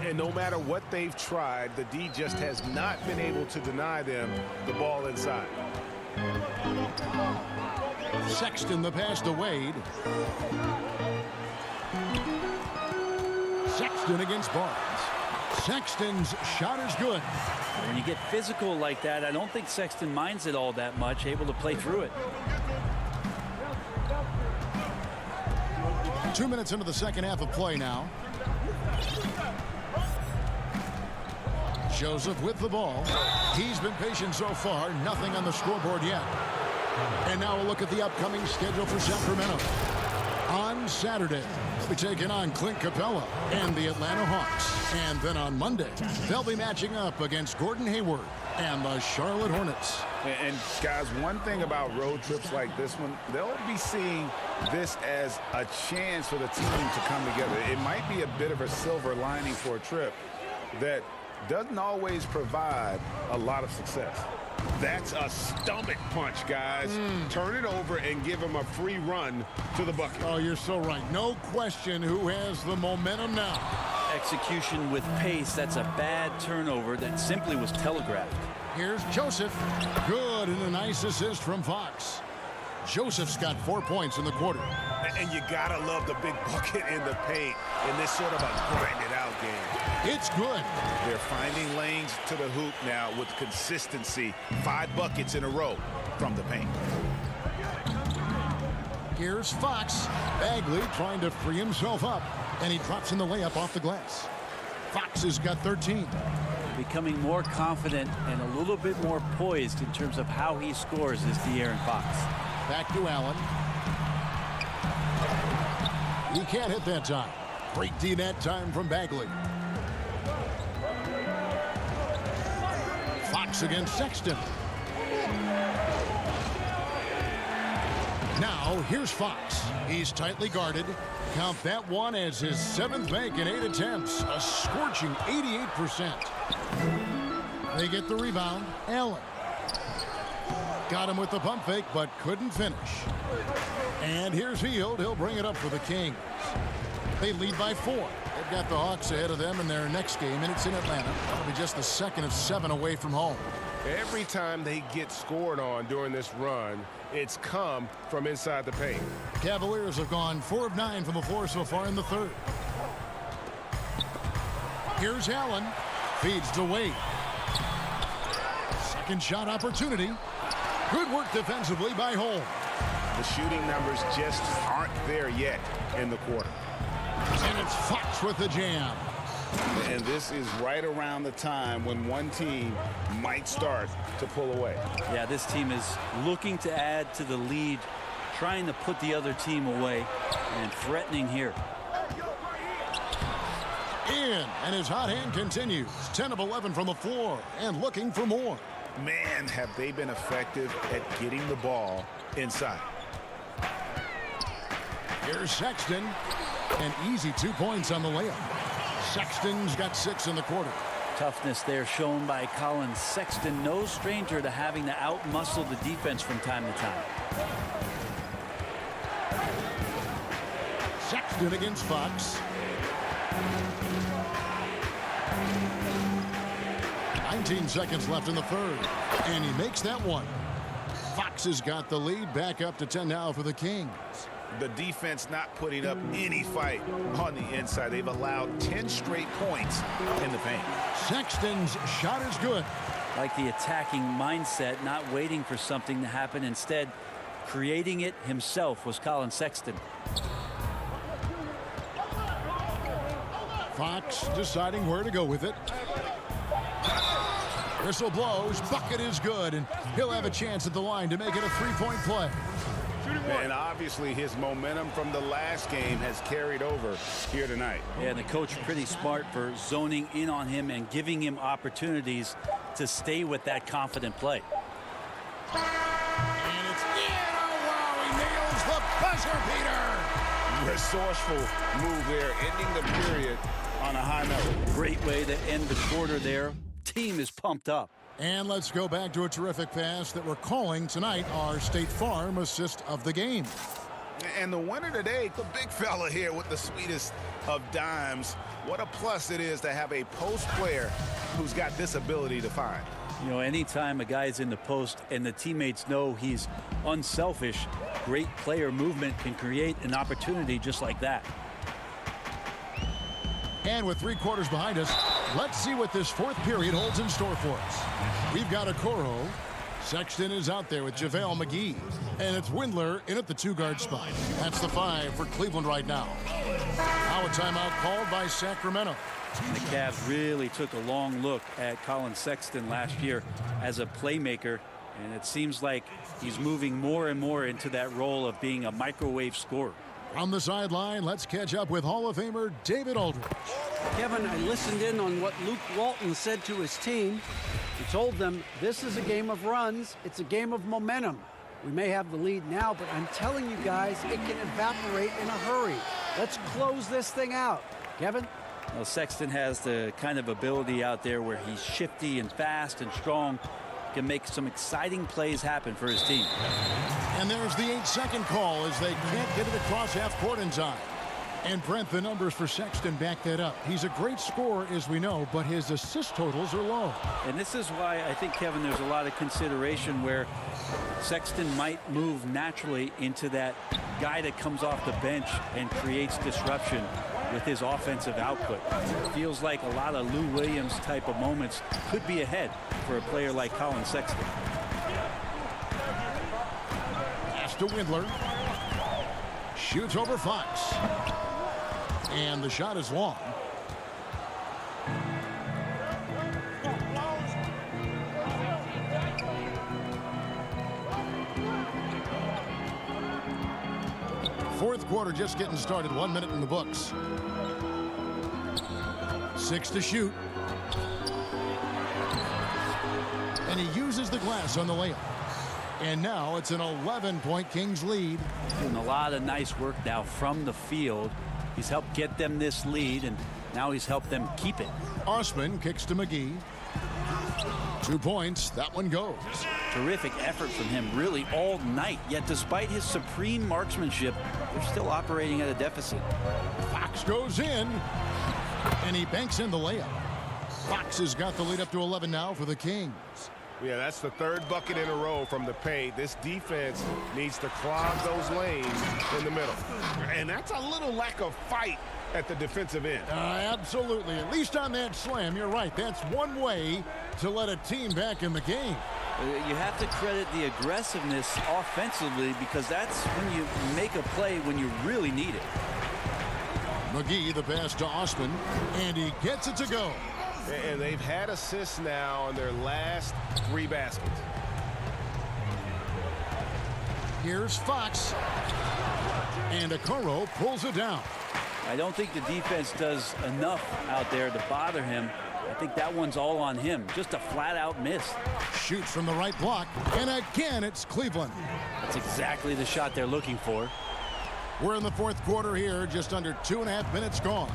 And no matter what they've tried, the D just has not been able to deny them the ball inside. Sexton the pass to Wade. Sexton against Barnes. Sexton's shot is good. When you get physical like that, I don't think Sexton minds it all that much, able to play through it. 2 minutes into the second half of play now. Joseph with the ball. He's been patient so far. Nothing on the scoreboard yet. And now a look at the upcoming schedule for Sacramento. On Saturday, they'll be taking on Clint Capella and the Atlanta Hawks. And then on Monday, they'll be matching up against Gordon Hayward and the Charlotte Hornets. And guys, one thing about road trips like this one, they'll be seeing this as a chance for the team to come together. It might be a bit of a silver lining for a trip that doesn't always provide a lot of success. That's a stomach punch, guys. Turn it over and give him a free run to the bucket. Oh, you're so right. No question who has the momentum now. Execution with pace. That's a bad turnover that simply was telegraphed. Here's Joseph. Good, and a nice assist from Fox. Joseph's got 4 points in the quarter. And you gotta love the big bucket in the paint in this sort of a grind-it-out game. It's good. They're finding lanes to the hoop now with consistency. 5 buckets in a row from the paint. Here's Fox. Bagley trying to free himself up, and he drops in the layup off the glass. Fox has got 13. Becoming more confident and a little bit more poised in terms of how he scores is De'Aaron Fox. Back to Allen. He can't hit that time. Great D that time from Bagley. Fox against Sexton. Now here's Fox. He's tightly guarded. Count that one as his 7th make in 8 attempts. A scorching 88%. They get the rebound. Allen. Got him with the pump fake, but couldn't finish. And here's Hield. He'll bring it up for the Kings. They lead by 4. They've got the Hawks ahead of them in their next game, and it's in Atlanta. That'll be just the second of 7 away from home. Every time they get scored on during this run, it's come from inside the paint. Cavaliers have gone 4 of 9 from the floor so far in the third. Here's Allen. Feeds to Wade. Second shot opportunity. Good work defensively by Holmes. The shooting numbers just aren't there yet in the quarter. And it's Fox with the jam. And this is right around the time when one team might start to pull away. Yeah, this team is looking to add to the lead, trying to put the other team away, and threatening here. And his hot hand continues. 10 of 11 from the floor and looking for more. Man, have they been effective at getting the ball inside. Here's Sexton. An easy 2 points on the layup. Sexton's got 6 in the quarter. Toughness there shown by Colin Sexton. No stranger to having to out-muscle the defense from time to time. Sexton against Fox. 19 seconds left in the third. And he makes that one. Fox has got the lead. Back up to 10 now for the Kings. The defense not putting up any fight on the inside. They've allowed 10 straight points in the paint. Sexton's shot is good. Like the attacking mindset, not waiting for something to happen. Instead, creating it himself was Colin Sexton. Fox deciding where to go with it. Whistle blows. Bucket is good, and he'll have a chance at the line to make it a 3-point play. And obviously his momentum from the last game has carried over here tonight. Yeah, and the coach pretty smart for zoning in on him and giving him opportunities to stay with that confident play. And it's in. Oh, wow, he nails the buzzer beater. Resourceful move there, ending the period on a high note. Great way to end the quarter there. Team is pumped up. And let's go back to a terrific pass that we're calling tonight our State Farm assist of the game. And the winner today, the big fella here with the sweetest of dimes. What a plus it is to have a post player who's got this ability to find. You know, anytime a guy's in the post and the teammates know he's unselfish, great player movement can create an opportunity just like that. And with 3 quarters behind us, let's see what this 4th period holds in store for us. We've got Okoro. Sexton is out there with JaVale McGee. And it's Windler in at the 2-guard spot. That's the 5 for Cleveland right now. Now a timeout called by Sacramento. The Cavs really took a long look at Colin Sexton last year as a playmaker. And it seems like he's moving more and more into that role of being a microwave scorer. On the sideline, let's catch up with Hall of Famer David Aldridge. Kevin, I listened in on what Luke Walton said to his team. He told them this is a game of runs. It's a game of momentum. We may have the lead now, but I'm telling you guys, it can evaporate in a hurry. Let's close this thing out. Kevin? Well, Sexton has the kind of ability out there where he's shifty and fast and strong. Can make some exciting plays happen for his team. And there's the 8-second call as they can't get it across half court in time. And Brent, the numbers for Sexton back that up. He's a great scorer, as we know, but his assist totals are low. And this is why I think, Kevin, there's a lot of consideration where Sexton might move naturally into that guy that comes off the bench and creates disruption with his offensive output. It feels like a lot of Lou Williams type of moments could be ahead for a player like Colin Sexton. Pass to Windler. Shoots over Fox. And the shot is long. Fourth quarter just getting started. 1 minute in the books. 6 to shoot. And he uses the glass on the layup. And now it's an 11-point Kings lead. Doing a lot of nice work now from the field. He's helped get them this lead, and now he's helped them keep it. Osman kicks to McGee. 2 points. That one goes. Terrific effort from him really all night. Yet despite his supreme marksmanship, they're still operating at a deficit. Fox goes in. And he banks in the layup. Fox has got the lead up to 11 now for the Kings. Yeah, that's the 3rd bucket in a row from the paint. This defense needs to clog those lanes in the middle. And that's a little lack of fight at the defensive end. Absolutely. At least on that slam, you're right. That's one way to let a team back in the game. You have to credit the aggressiveness offensively, because that's when you make a play when you really need it. McGee, the pass to Osman, and he gets it to go. And they've had assists now on their last 3 baskets. Here's Fox. And Okoro pulls it down. I don't think the defense does enough out there to bother him. I think that one's all on him. Just a flat-out miss. Shoots from the right block. And again, it's Cleveland. That's exactly the shot they're looking for. We're in the 4th quarter here. Just under 2.5 minutes gone.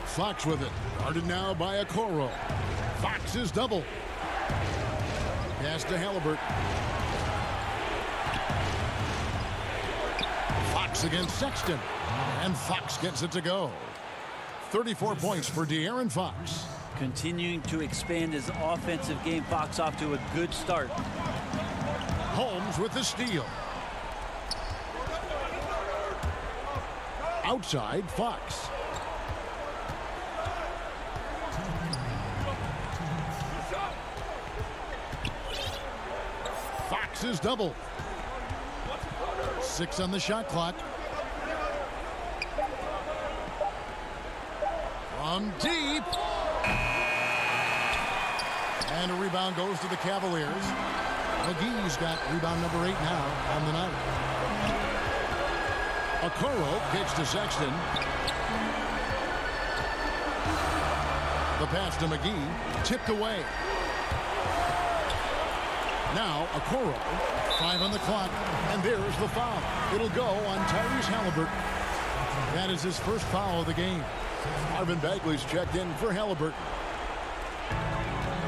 Fox with it. Guarded now by Okoro. Fox is double. Pass to Halliburton. Fox against Sexton. And Fox gets it to go. 34 points for De'Aaron Fox. Continuing to expand his offensive game. Fox off to a good start. Holmes with the steal. Outside, Fox. Fox is double. 6 on the shot clock. From deep. And a rebound goes to the Cavaliers. McGee's got rebound number 8 now on the night. Okoro kicks to Sexton. The pass to McGee, tipped away. Now Okoro, 5 on the clock, and there's the foul. It'll go on Tyrese Halliburton. That is his first foul of the game. Marvin Bagley's checked in for Halliburton.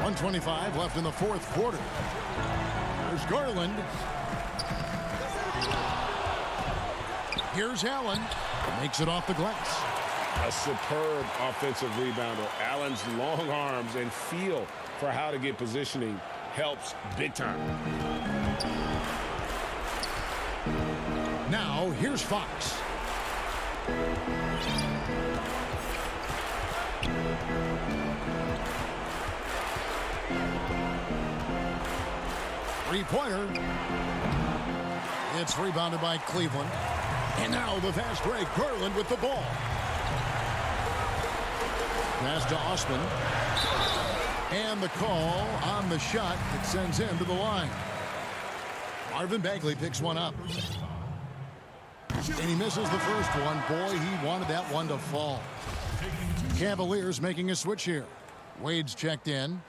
1:25 left in the 4th quarter. There's Garland. Here's Allen. Makes it off the glass. A superb offensive rebounder. Allen's long arms and feel for how to get positioning helps big time. Now, here's Fox. Three-pointer. It's rebounded by Cleveland. And now the fast break. Garland with the ball. Pass to Osman. And the call on the shot that sends him to the line. Marvin Bagley picks one up. And he misses the first one. Boy, he wanted that one to fall. Cavaliers making a switch here. Wade's checked in.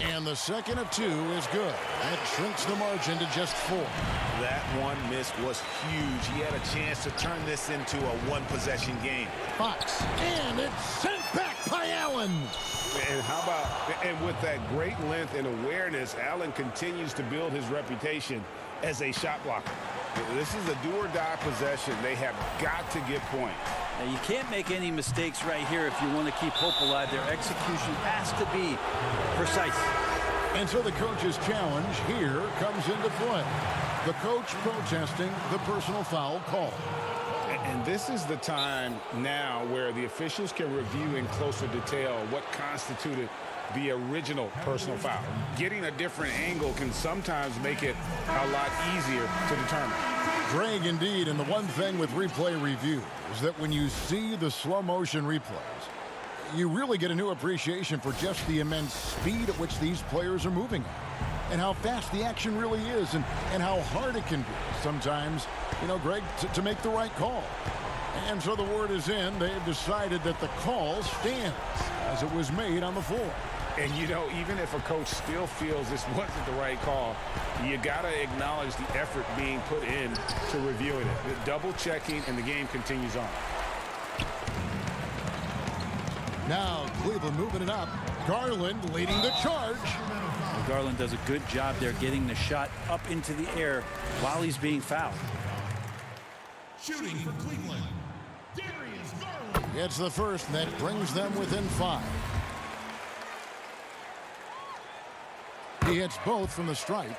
And the second of two is good. That shrinks the margin to just 4. That one miss was huge. He had a chance to turn this into a one-possession game. Fox. And it's sent back by Allen. And how about, and with that great length and awareness, Allen continues to build his reputation as a shot blocker. This is a do-or-die possession. They have got to get points. Now, you can't make any mistakes right here if you want to keep hope alive. Their execution has to be precise. And so the coach's challenge here comes into play. The coach protesting the personal foul call. And this is the time now where the officials can review in closer detail what constituted the original personal foul. Getting a different angle can sometimes make it a lot easier to determine. Greg, indeed, and the one thing with replay review is that when you see the slow motion replays, you really get a new appreciation for just the immense speed at which these players are moving at, and how fast the action really is, and how hard it can be sometimes, you know, Greg, to make the right call. And so the word is in. They've decided that the call stands as it was made on the floor. And, you know, even if a coach still feels this wasn't the right call, you got to acknowledge the effort being put in to reviewing it. The double checking, and the game continues on. Now Cleveland moving it up. Garland leading the charge. Well, Garland does a good job there getting the shot up into the air while he's being fouled. Shooting for Cleveland, Darius Garland. It's the first that brings them within 5. He hits both from the stripe.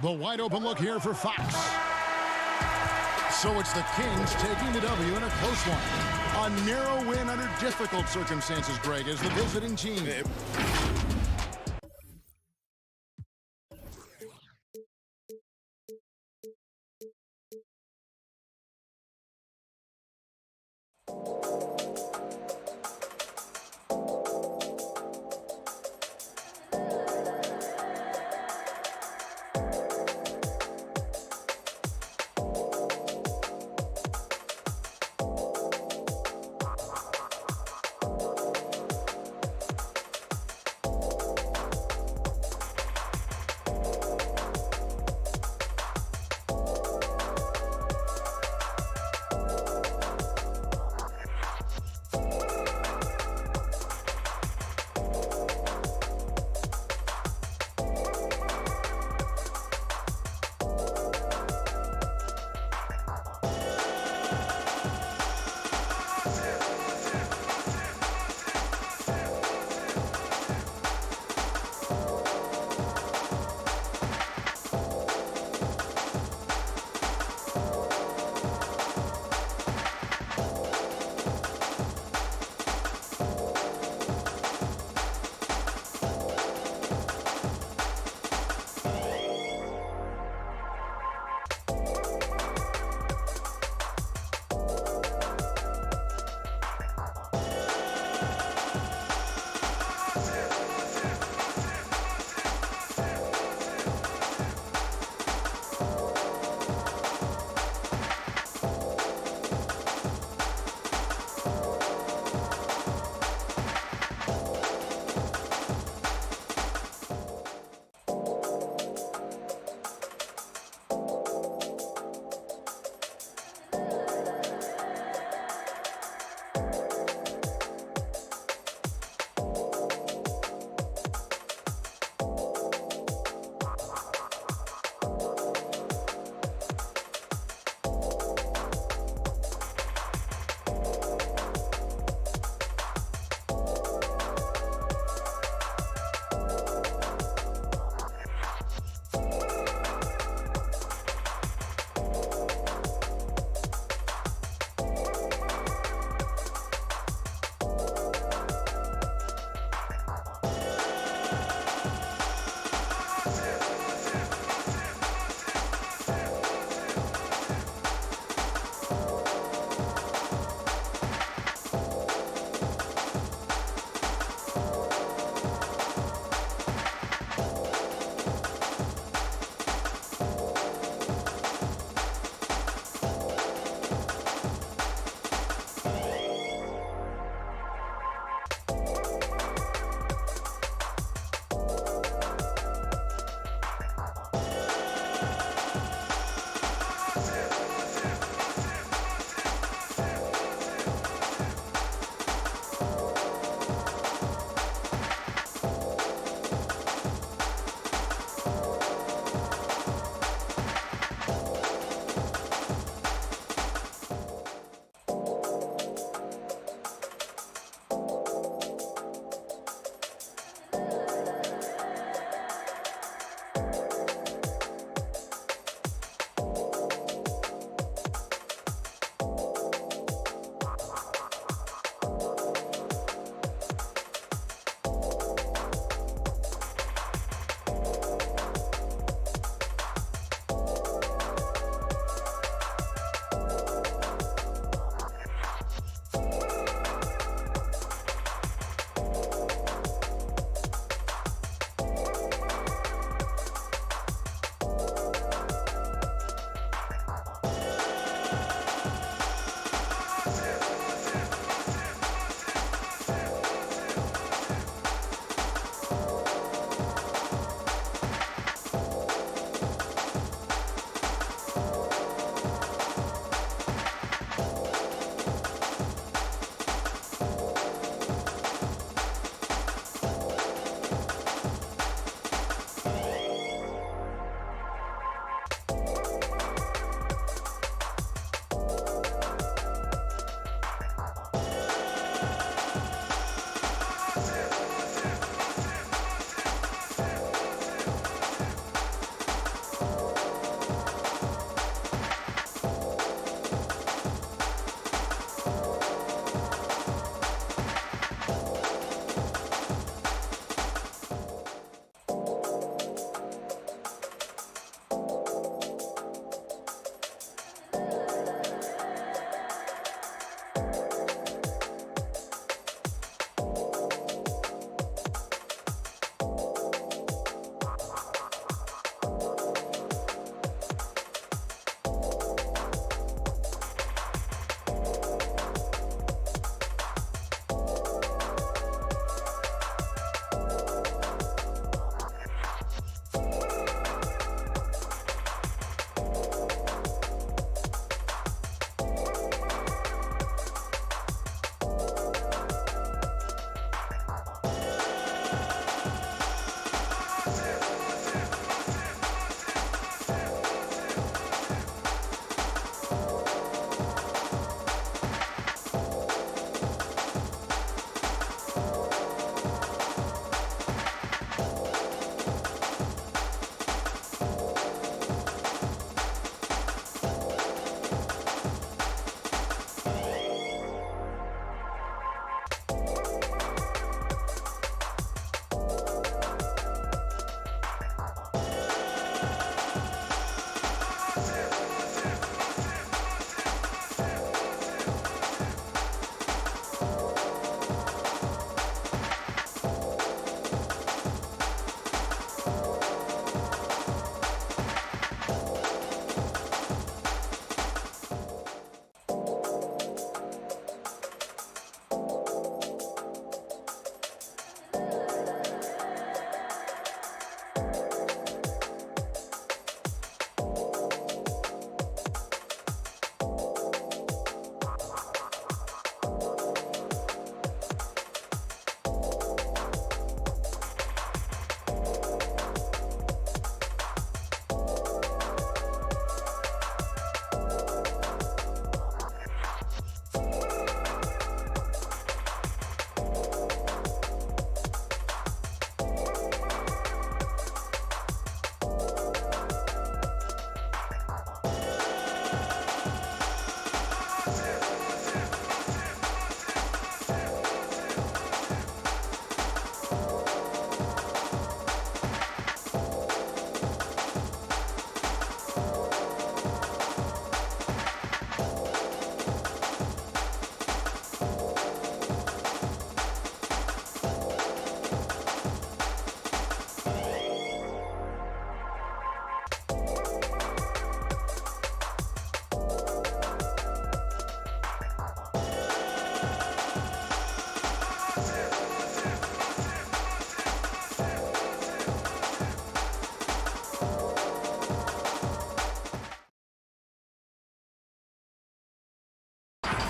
The wide open look here for Fox. So it's the Kings taking the W in a close one. A narrow win under difficult circumstances, Greg, as the visiting team.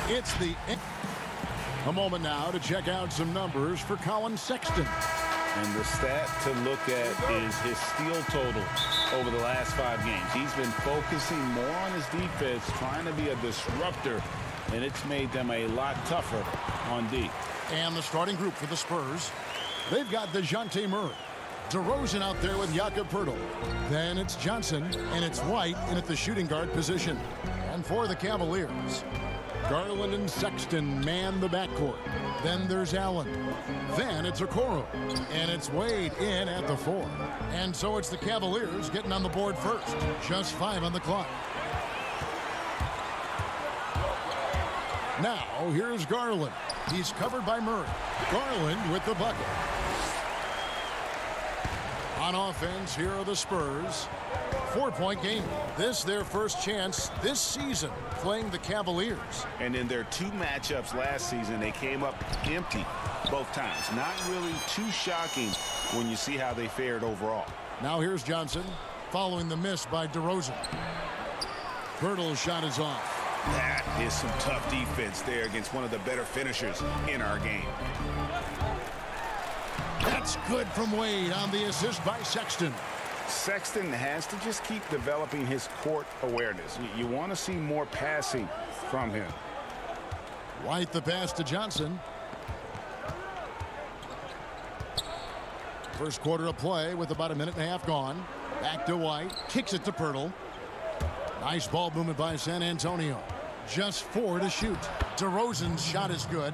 It's a moment now to check out some numbers for Colin Sexton. And the stat to look at is his steal total over the last 5 games. He's been focusing more on his defense, trying to be a disruptor, and it's made them a lot tougher on D. And the starting group for the Spurs, they've got DeJounte Murray, DeRozan out there with Jakob Poeltl. Then it's Johnson, and it's White in at the shooting guard position. And for the Cavaliers, Garland and Sexton man the backcourt. Then there's Allen. Then it's Okoro. And it's Wade in at the 4. And so it's the Cavaliers getting on the board first. Just 5 on the clock. Now here's Garland. He's covered by Murray. Garland with the bucket. On offense, here are the Spurs. 4-point game. This their first chance this season playing the Cavaliers. And in their 2 matchups last season, they came up empty both times. Not really too shocking when you see how they fared overall. Now here's Johnson following the miss by DeRozan. Poeltl's shot is off. That is some tough defense there against one of the better finishers in our game. That's good from Wade on the assist by Sexton. Sexton has to just keep developing his court awareness. You want to see more passing from him. White the pass to Johnson. First quarter of play with about 1.5 minutes gone. Back to White. Kicks it to Poeltl. Nice ball movement by San Antonio. Just 4 to shoot. DeRozan's shot is good.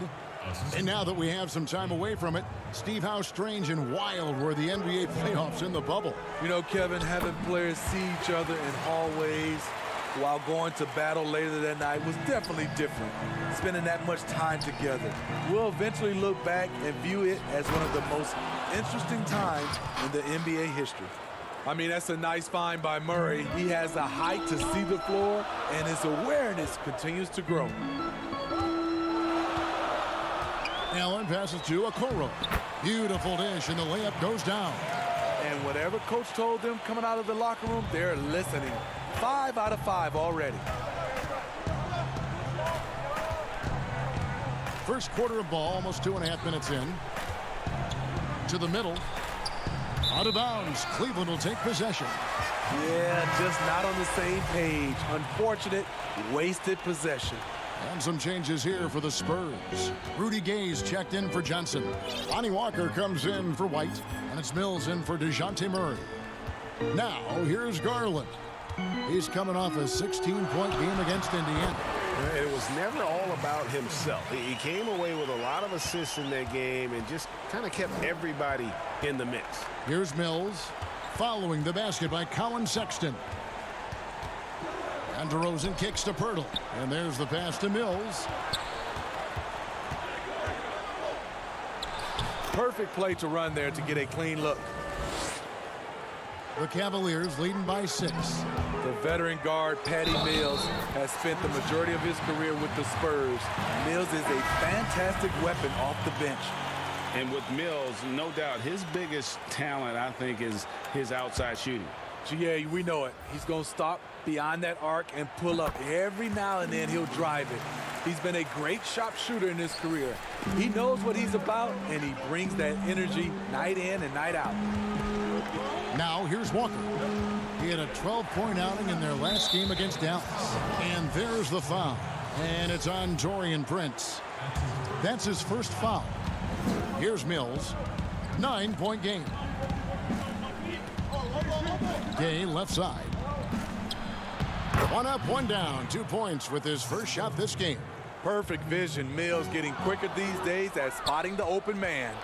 And now that we have some time away from it, Steve, how strange and wild were the NBA playoffs in the bubble? You know, Kevin, having players see each other in hallways while going to battle later that night was definitely different. Spending that much time together. We'll eventually look back and view it as one of the most interesting times in the NBA history. I mean, that's a nice find by Murray. He has the height to see the floor, and his awareness continues to grow. Allen passes to Okoro. Beautiful dish, and the layup goes down. And whatever coach told them coming out of the locker room, they're listening. 5 out of 5 already. First quarter of ball, almost 2.5 minutes in. To the middle. Out of bounds. Cleveland will take possession. Yeah, just not on the same page. Unfortunate, wasted possession. And some changes here for the Spurs. Rudy Gay's checked in for Johnson. Lonnie Walker comes in for White. And it's Mills in for DeJounte Murray. Now, here's Garland. He's coming off a 16-point game against Indiana. It was never all about himself. He came away with a lot of assists in that game and just kind of kept everybody in the mix. Here's Mills following the basket by Colin Sexton. And DeRozan kicks to Poeltl. And there's the pass to Mills. Perfect play to run there to get a clean look. The Cavaliers leading by 6. The veteran guard, Patty Mills, has spent the majority of his career with the Spurs. Mills is a fantastic weapon off the bench. And with Mills, no doubt, his biggest talent, I think, is his outside shooting. Yeah, we know it. He's going to stop beyond that arc and pull up. Every now and then, he'll drive it. He's been a great shot shooter in his career. He knows what he's about, and he brings that energy night in and night out. Now, here's Walker. He had a 12-point outing in their last game against Dallas. And there's the foul. And it's on Taurean Prince. That's his first foul. Here's Mills. 9-point game. Gay left side. 1 up, 1 down. 2 points with his first shot this game. Perfect vision. Mills getting quicker these days at spotting the open man.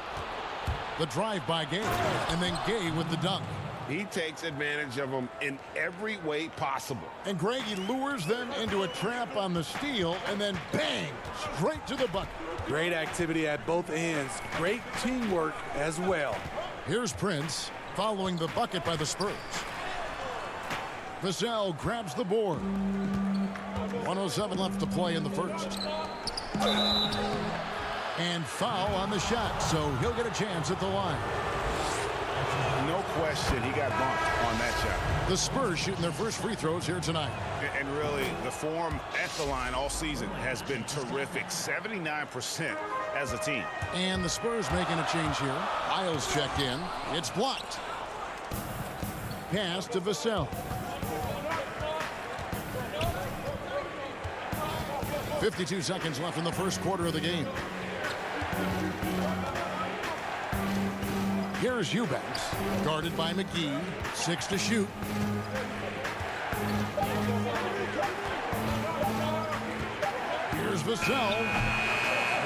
The drive by Gay. And then Gay with the dunk. He takes advantage of them in every way possible. And Greg, he lures them into a trap on the steal, and then bang, straight to the bucket. Great activity at both ends. Great teamwork as well. Here's Prince following the bucket by the Spurs. Vassell grabs the board. 1:07 left to play in the first. And foul on the shot, so he'll get a chance at the line. No question he got bumped on that shot. The Spurs shooting their first free throws here tonight. And really, the form at the line all season has been terrific. 79% as a team. And the Spurs making a change here. Isles checked in. It's blocked. Pass to Vassell. 52 seconds left in the first quarter of the game. Here's Eubanks, guarded by McGee. 6 to shoot. Here's Vassell.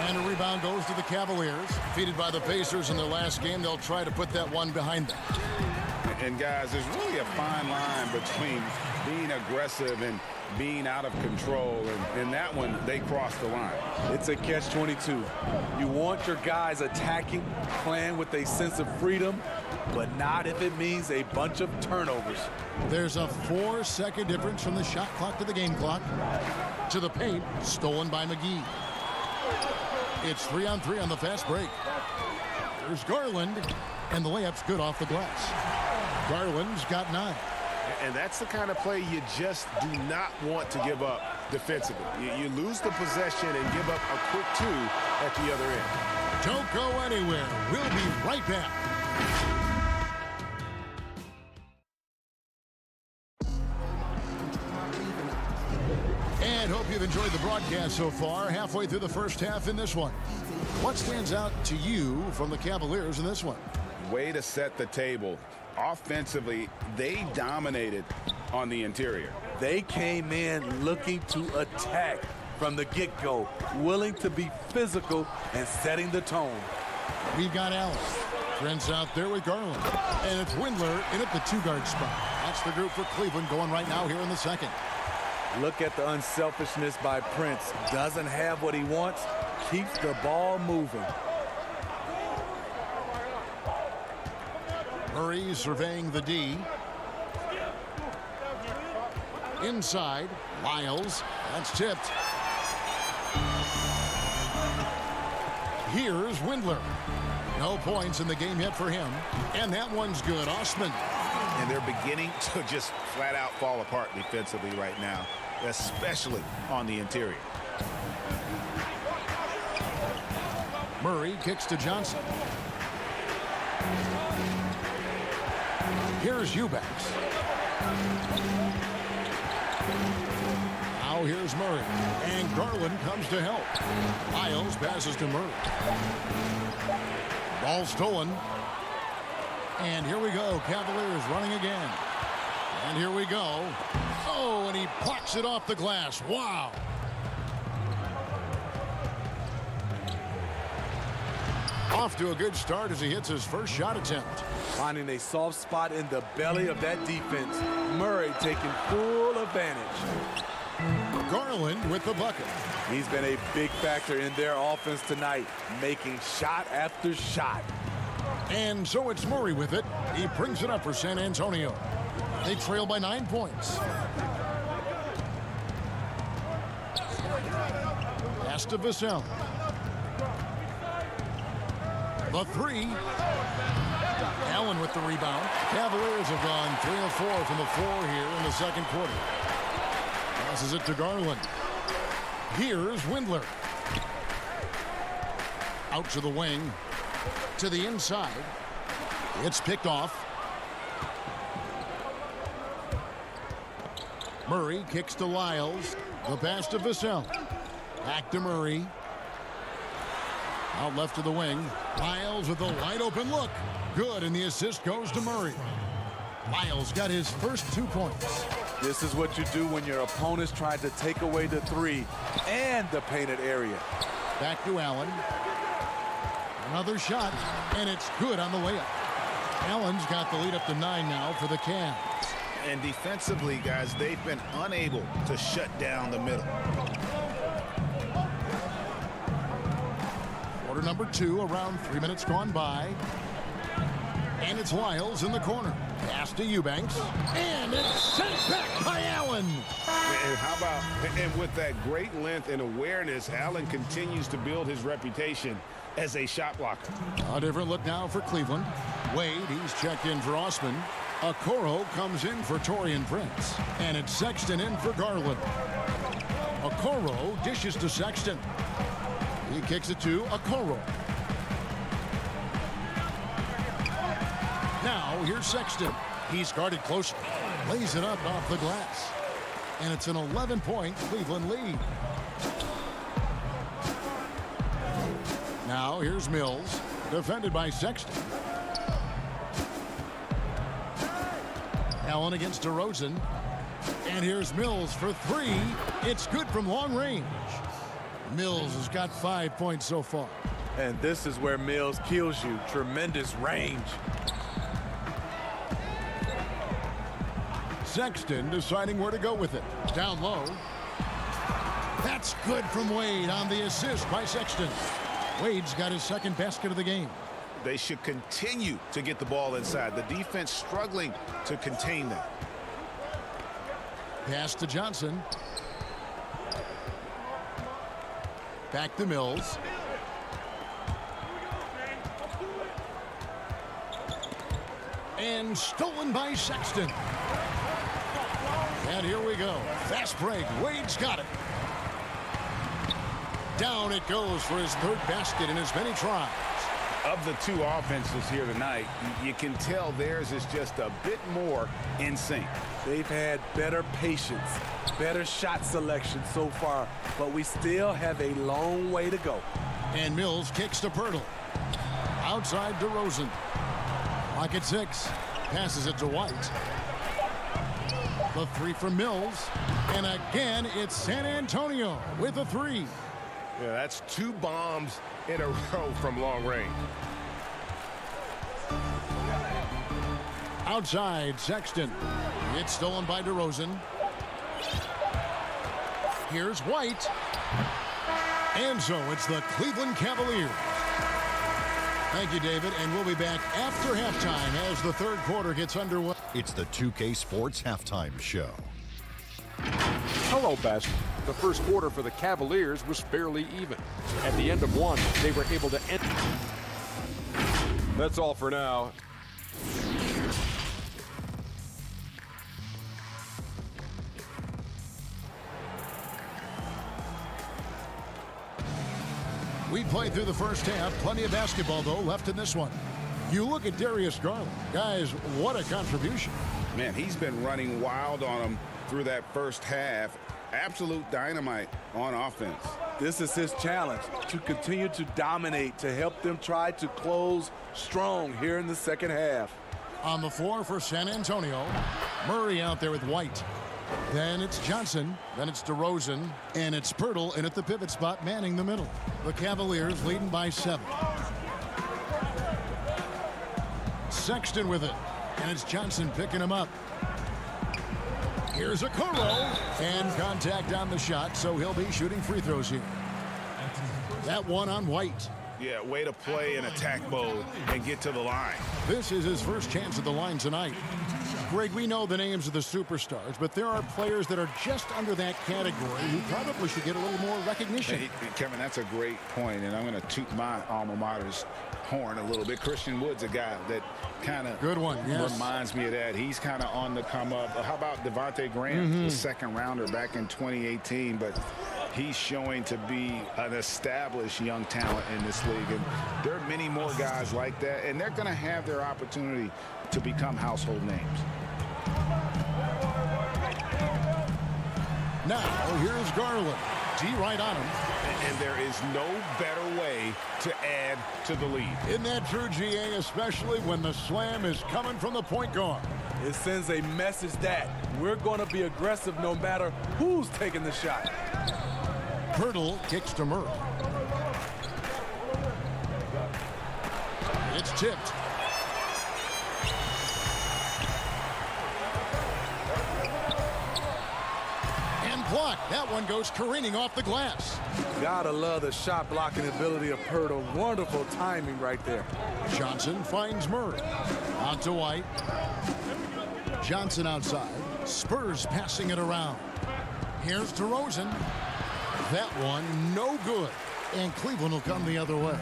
And a rebound goes to the Cavaliers. Defeated by the Pacers in their last game, they'll try to put that one behind them. And guys, there's really a fine line between being aggressive and being out of control, and in that one they crossed the line. It's a catch-22. You want your guys attacking, playing with a sense of freedom, but not if it means a bunch of turnovers. There's a 4-second difference from the shot clock to the game clock. To the paint, stolen by McGee. It's 3-on-3 on the fast break. There's Garland, and the layup's good off the glass. Garland's got 9. And that's the kind of play you just do not want to give up defensively. You lose the possession and give up a quick 2 at the other end. Don't go anywhere. We'll be right back. And hope you've enjoyed the broadcast so far. Halfway through the first half in this one. What stands out to you from the Cavaliers in this one? Way to set the table. Offensively, they dominated on the interior. They came in looking to attack from the get-go, willing to be physical and setting the tone. We've got Allen. Trent's out there with Garland. And it's Windler in at the 2-guard spot. That's the group for Cleveland going right now here in the second. Look at the unselfishness by Prince. Doesn't have what he wants, keeps the ball moving. Murray surveying the D. Inside, Lyles. That's tipped. Here's Windler. No points in the game yet for him. And that one's good. Osman. And they're beginning to just flat out fall apart defensively right now, especially on the interior. Murray kicks to Johnson. Here's Eubanks. Now here's Murray. And Garland comes to help. Lyles passes to Murray. Ball stolen. And here we go. Cavaliers running again. And here we go. Oh, and he plucks it off the glass. Wow. Off to a good start as he hits his first shot attempt. Finding a soft spot in the belly of that defense. Murray taking full advantage. Garland with the bucket. He's been a big factor in their offense tonight, making shot after shot. And so it's Murray with it. He brings it up for San Antonio. They trail by 9 points. Pass to Vassell. The 3. Allen with the rebound. Cavaliers have gone 3 of 4 from the floor here in the second quarter. Passes it to Garland. Here's Windler. Out to the wing. To the inside. It's picked off. Murray kicks to Lyles. The pass to Vassell. Back to Murray. Out left to the wing. Lyles with a wide open look. Good, and the assist goes to Murray. Lyles got his first 2 points. This is what you do when your opponents try to take away the 3 and the painted area. Back to Allen. Another shot, and it's good on the layup. Allen's got the lead up to 9 now for the Cavs. And defensively, guys, they've been unable to shut down the middle. Quarter number 2, around 3 minutes gone by. And it's Lyles in the corner. Pass to Eubanks. And it's sent back by Allen. And how about, and with that great length and awareness, Allen continues to build his reputation as a shot blocker. A different look now for Cleveland. Wade, he's checked in for Osman. Okoro comes in for Torian Prince. And it's Sexton in for Garland. Okoro dishes to Sexton. He kicks it to Okoro. Now here's Sexton. He's guarded closely. Lays it up off the glass. And it's an 11-point Cleveland lead. Now here's Mills. Defended by Sexton. Allen against DeRozan. And here's Mills for three. It's good from long range. Mills has got 5 points so far. And this is where Mills kills you. Tremendous range. Sexton deciding where to go with it. Down low. That's good from Wade on the assist by Sexton. Wade's got his second basket of the game. They should continue to get the ball inside. The defense struggling to contain them. Pass to Johnson. Back to Mills. And stolen by Sexton. And here we go. Fast break. Wade's got it. Down it goes for his third basket in as many tries. Of the two offenses here tonight, you can tell theirs is just a bit more in sync. They've had better patience, better shot selection so far, but we still have a long way to go. And Mills kicks to Pirtle. Outside DeRozan. Clock at 6. Passes it to White. The three from Mills. And again, it's San Antonio with a three. Yeah, that's 2 bombs in a row from long range. Outside, Sexton. It's stolen by DeRozan. Here's White. And so it's the Cleveland Cavaliers. Thank you, David, and we'll be back after halftime as the third quarter gets underway. It's the 2K Sports Halftime Show. Hello, Best. The first quarter for the Cavaliers was fairly even. At the end of one, they were able to end. That's all for now. We played through the first half. Plenty of basketball, though, left in this one. You look at Darius Garland. Guys, what a contribution. Man, he's been running wild on them through that first half. Absolute dynamite on offense. This is his challenge, to continue to dominate, to help them try to close strong here in the second half. On the floor for San Antonio, Murray out there with White. Then it's Johnson, then it's DeRozan, and it's Pirtle in at the pivot spot, manning the middle. The Cavaliers leading by 7. Sexton with it, and it's Johnson picking him up. Here's Okoro, and contact on the shot, so he'll be shooting free throws here. That one on White. Yeah, way to play in attack mode and get to the line. This is his first chance at the line tonight. Greg, we know the names of the superstars, but there are players that are just under that category who probably should get a little more recognition. Hey, Kevin, that's a great point, and I'm going to toot my alma mater's horn a little bit. Christian Wood's a guy that kind of reminds me of that. He's kind of on the come up. How about Devontae Graham, the second rounder back in 2018, but he's showing to be an established young talent in this league, and there are many more guys like that, and they're going to have their opportunity to become household names. Now, here's Garland. D right on him. And there is no better way to add to the lead. Isn't that true, GA, especially when the slam is coming from the point guard? It sends a message that we're going to be aggressive no matter who's taking the shot. Pirtle kicks to Murray. It's tipped. Block. That one goes careening off the glass. Gotta love the shot blocking ability of Pirtle. Wonderful timing right there. Johnson finds Murray. On to White. Johnson outside. Spurs passing it around. Here's DeRozan. That one no good. and Cleveland will come the other way.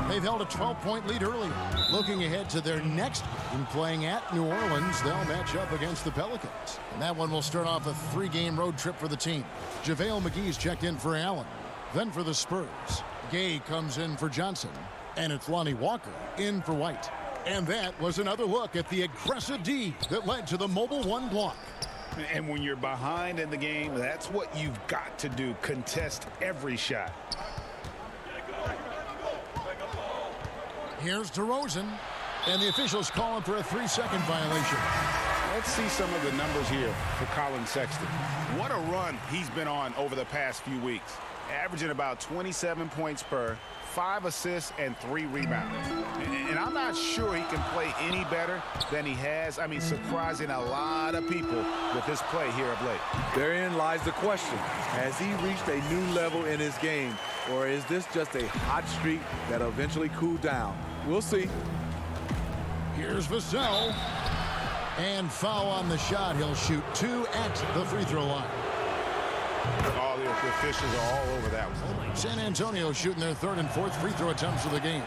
They've held a 12-point lead earlier. Looking ahead to their next game, playing at New Orleans, they'll match up against the Pelicans. And that one will start off a 3-game road trip for the team. JaVale McGee's checked in for Allen. Then for the Spurs, Gay comes in for Johnson. And it's Lonnie Walker in for White. And that was another look at the aggressive D that led to the mobile 1 block. And when you're behind in the game, that's what you've got to do. Contest every shot. Here's DeRozan. And the officials calling for a 3-second violation. Let's see some of the numbers here for Colin Sexton. What a run he's been on over the past few weeks. Averaging about 27 points per, 5 assists, and 3 rebounds. And I'm not sure he can play any better than he has. I mean, surprising a lot of people with this play here of late. Therein lies the question. Has he reached a new level in his game, or is this just a hot streak that'll eventually cool down? We'll see. Here's Vassell. And foul on the shot. He'll shoot 2 at the free throw line. All the officials are all over that one. San Antonio shooting their 3rd and 4th free throw attempts of the game.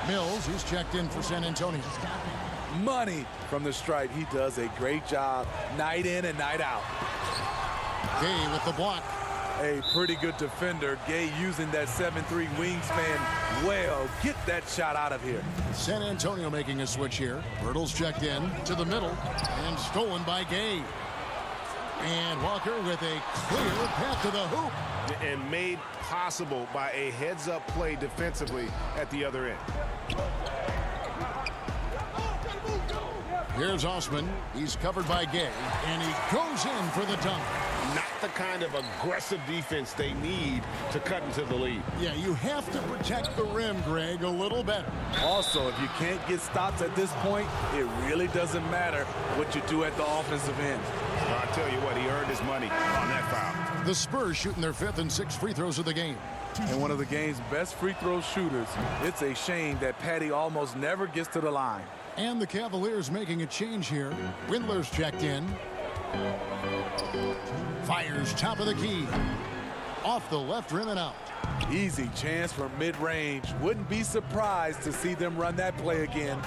Mills, he's checked in for San Antonio. Money from the stripe. He does a great job night in and night out. Gay with the block. A pretty good defender. Gay using that 7'3" wingspan well. Get that shot out of here. San Antonio making a switch here. Bertles checked in to the middle and stolen by Gay. And Walker with a clear path to the hoop. And made possible by a heads-up play defensively at the other end. Here's Osman. He's covered by Gay. And he goes in for the dunk. Not the kind of aggressive defense they need to cut into the lead. Yeah, you have to protect the rim, Greg, a little better. Also, if you can't get stops at this point, it really doesn't matter what you do at the offensive end. I'll tell you what, he earned his money on that foul. The Spurs shooting their 5th and 6th free throws of the game. And one of the game's best free throw shooters. It's a shame that Patty almost never gets to the line. And the Cavaliers making a change here. Windler's checked in. Fires top of the key. Off the left rim and out. Easy chance for mid-range. Wouldn't be surprised to see them run that play again.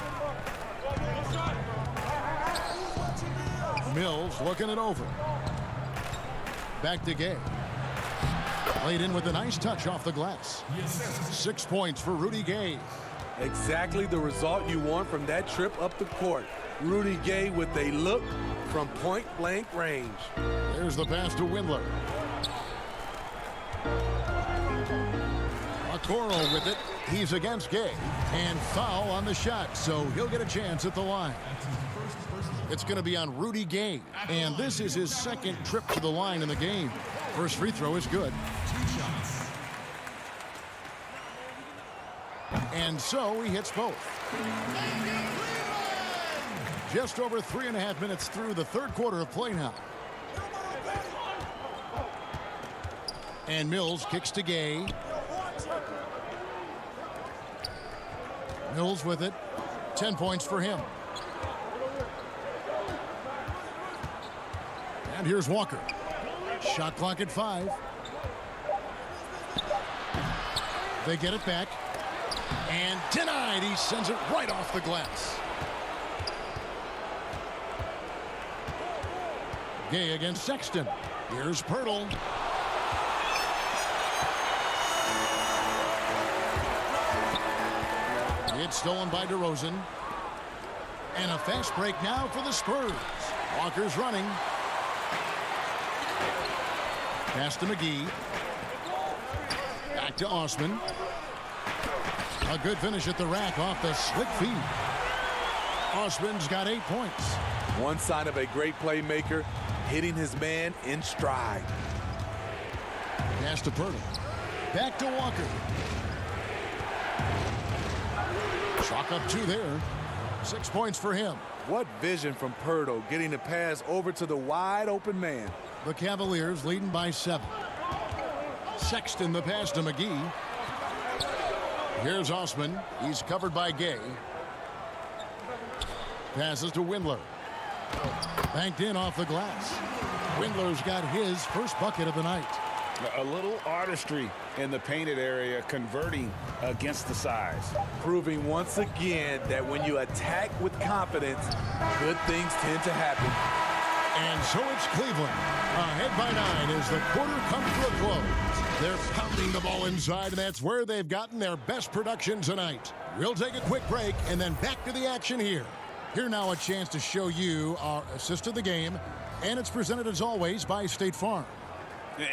Mills looking it over. Back to Gay. Played in with a nice touch off the glass. 6 points for Rudy Gay. Exactly the result you want from that trip up the court. Rudy Gay with a look from point-blank range. There's the pass to Windler. Okoro with it. He's against Gay. And foul on the shot, so he'll get a chance at the line. It's going to be on Rudy Gay. And this is his 2nd trip to the line in the game. First free throw is good. And so he hits both. Just over 3.5 minutes through the 3rd quarter of play now. And Mills kicks to Gay. Mills with it. 10 points for him. And here's Walker. Shot clock at 5. They get it back. And denied. He sends it right off the glass. Gay against Sexton. Here's Pirtle. It's stolen by DeRozan. And a fast break now for the Spurs. Walker's running. Pass to McGee. Back to Osman. A good finish at the rack off the slick feed. Osman's got 8 points. One sign of a great playmaker, hitting his man in stride. Pass to Pirtle. Back to Walker. Chalk up 2 there. 6 points for him. What vision from Pirtle, getting the pass over to the wide open man. The Cavaliers leading by 7. Sexton the pass to McGee. Here's Osman. He's covered by Gay. Passes to Windler. Banked in off the glass. Windler's got his first bucket of the night. A little artistry in the painted area, converting against the size. Proving once again that when you attack with confidence, good things tend to happen. And so it's Cleveland, ahead by 9 as the quarter comes to a close. They're pounding the ball inside, and that's where they've gotten their best production tonight. We'll take a quick break and then back to the action here. Here now a chance to show you our assist of the game, and it's presented as always by State Farm.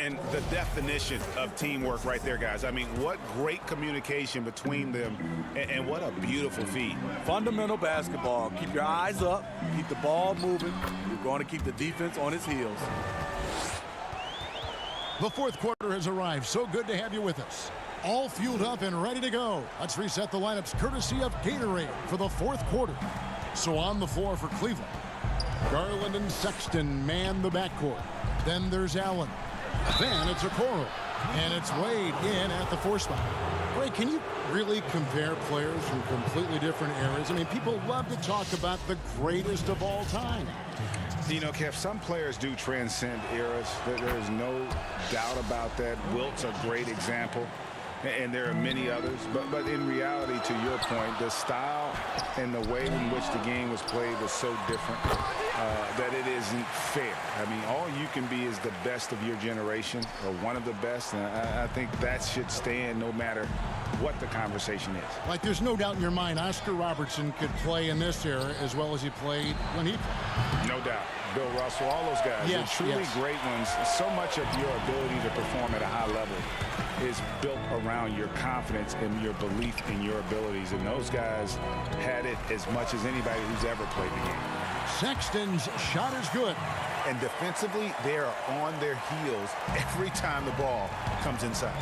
And the definition of teamwork right there, guys. I mean, what great communication between them, and what a beautiful feed. Fundamental basketball. Keep your eyes up. Keep the ball moving. You're going to keep the defense on its heels. The fourth quarter has arrived. So good to have you with us. All fueled up and ready to go. Let's reset the lineups courtesy of Gatorade for the fourth quarter. So on the floor for Cleveland, Garland and Sexton man the backcourt. Then there's Allen. Then it's Okoro, and it's Wade in at the 4 spot. Ray, can you really compare players from completely different eras? I mean, people love to talk about the greatest of all time. You know, Kev, some players do transcend eras. There's no doubt about that. Wilt's a great example, and there are many others. But in reality, to your point, the style and the way in which the game was played was so different that it isn't fair. I mean, all you can be is the best of your generation, or one of the best, and I think that should stand no matter what the conversation is. Like, there's no doubt in your mind Oscar Robertson could play in this era as well as he played when he played. No doubt. Bill Russell, all those guys, yes, they're truly great ones. So much of your ability to perform at a high level is built around your confidence and your belief in your abilities. And those guys had it as much as anybody who's ever played the game. Sexton's shot is good. And defensively, they are on their heels every time the ball comes inside.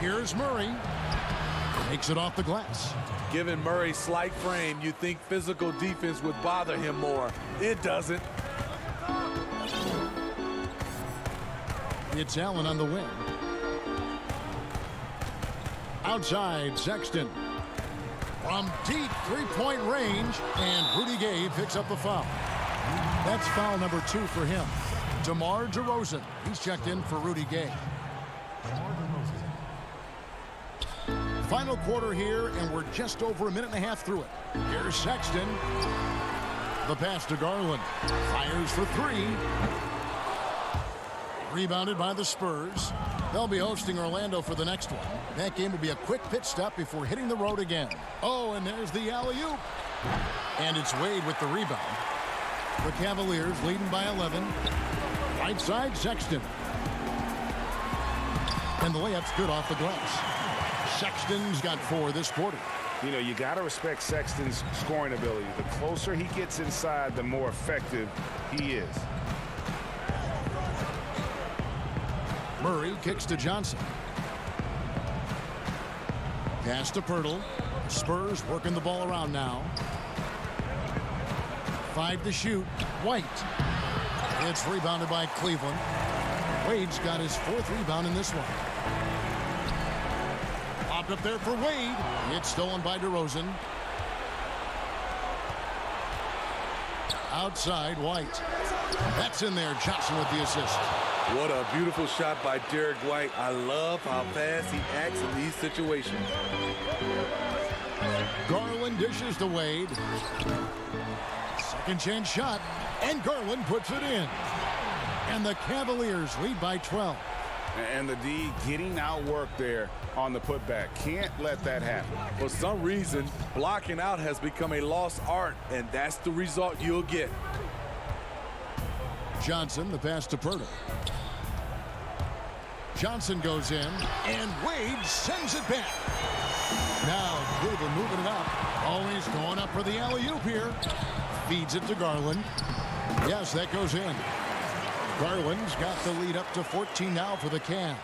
Here's Murray. Takes it off the glass. Given Murray's slight frame, you'd think physical defense would bother him more. It doesn't. It's Allen on the wing. Outside, Sexton. From deep three-point range, and Rudy Gay picks up the foul. That's foul number 2 for him. DeMar DeRozan. He's checked in for Rudy Gay. Final quarter here, and we're just over a minute and a half through it. Here's Sexton. The pass to Garland. Fires for 3. Rebounded by the Spurs. They'll be hosting Orlando for the next one. That game will be a quick pit stop before hitting the road again. Oh, and there's the alley-oop. And it's Wade with the rebound. The Cavaliers leading by 11. Right side, Sexton. And the layup's good off the glass. Sexton's got 4 this quarter. You know, you got to respect Sexton's scoring ability. The closer he gets inside, the more effective he is. Murray kicks to Johnson. Pass to Pirtle. Spurs working the ball around now. 5 to shoot. White. It's rebounded by Cleveland. Wade's got his 4th rebound in this one. Popped up there for Wade. It's stolen by DeRozan. Outside, White. That's in there. Johnson with the assist. What a beautiful shot by Derek White. I love how fast he acts in these situations. Garland dishes to Wade. Second chance shot, and Garland puts it in. And the Cavaliers lead by 12. And the D getting outworked there on the putback. Can't let that happen. For some reason, blocking out has become a lost art, and that's the result you'll get. Johnson, the pass to Pirtle. Johnson goes in, and Wade sends it back. Now Cleveland moving it up. Always going up for the alley-oop here. Feeds it to Garland. Yes, that goes in. Garland's got the lead up to 14 now for the Cavs.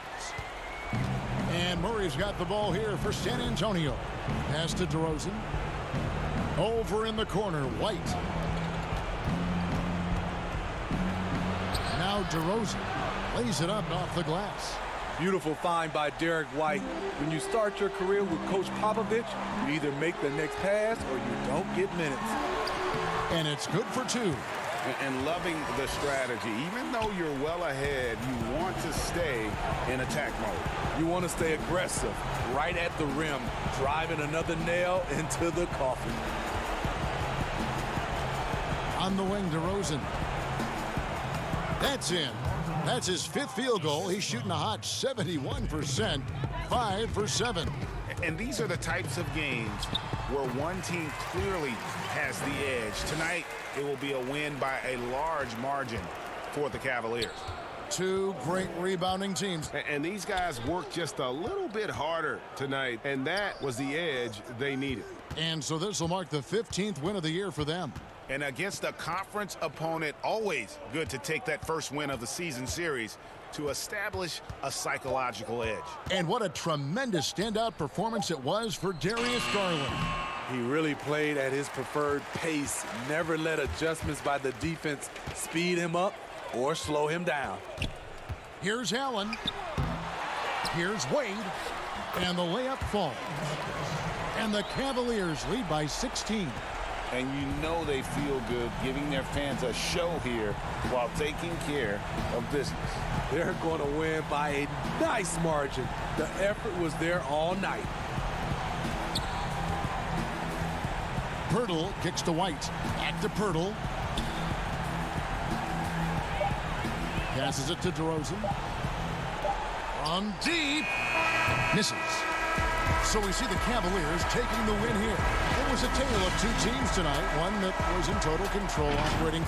And Murray's got the ball here for San Antonio. Pass to DeRozan. Over in the corner, White. Now DeRozan lays it up off the glass. Beautiful find by Derek White. When you start your career with Coach Popovich, you either make the next pass or you don't get minutes. And it's good for 2. and loving the strategy. Even though you're well ahead, you want to stay in attack mode. You want to stay aggressive, right at the rim, driving another nail into the coffin. On the wing, DeRozan. That's in. That's his 5th field goal. He's shooting a hot 71%, 5 for 7. And these are the types of games where one team clearly has the edge. Tonight, it will be a win by a large margin for the Cavaliers. 2 great rebounding teams. And these guys worked just a little bit harder tonight, and that was the edge they needed. And so this will mark the 15th win of the year for them. And against a conference opponent, always good to take that first win of the season series to establish a psychological edge. And what a tremendous standout performance it was for Darius Garland. He really played at his preferred pace, never let adjustments by the defense speed him up or slow him down. Here's Allen. Here's Wade. And the layup falls. And the Cavaliers lead by 16. And you know they feel good giving their fans a show here while taking care of business. They're going to win by a nice margin. The effort was there all night. Pirtle kicks to White. Back to Pirtle. Passes it to DeRozan. From deep. Misses. So we see the Cavaliers taking the win here. It was a tale of 2 teams tonight. One that was in total control, operating.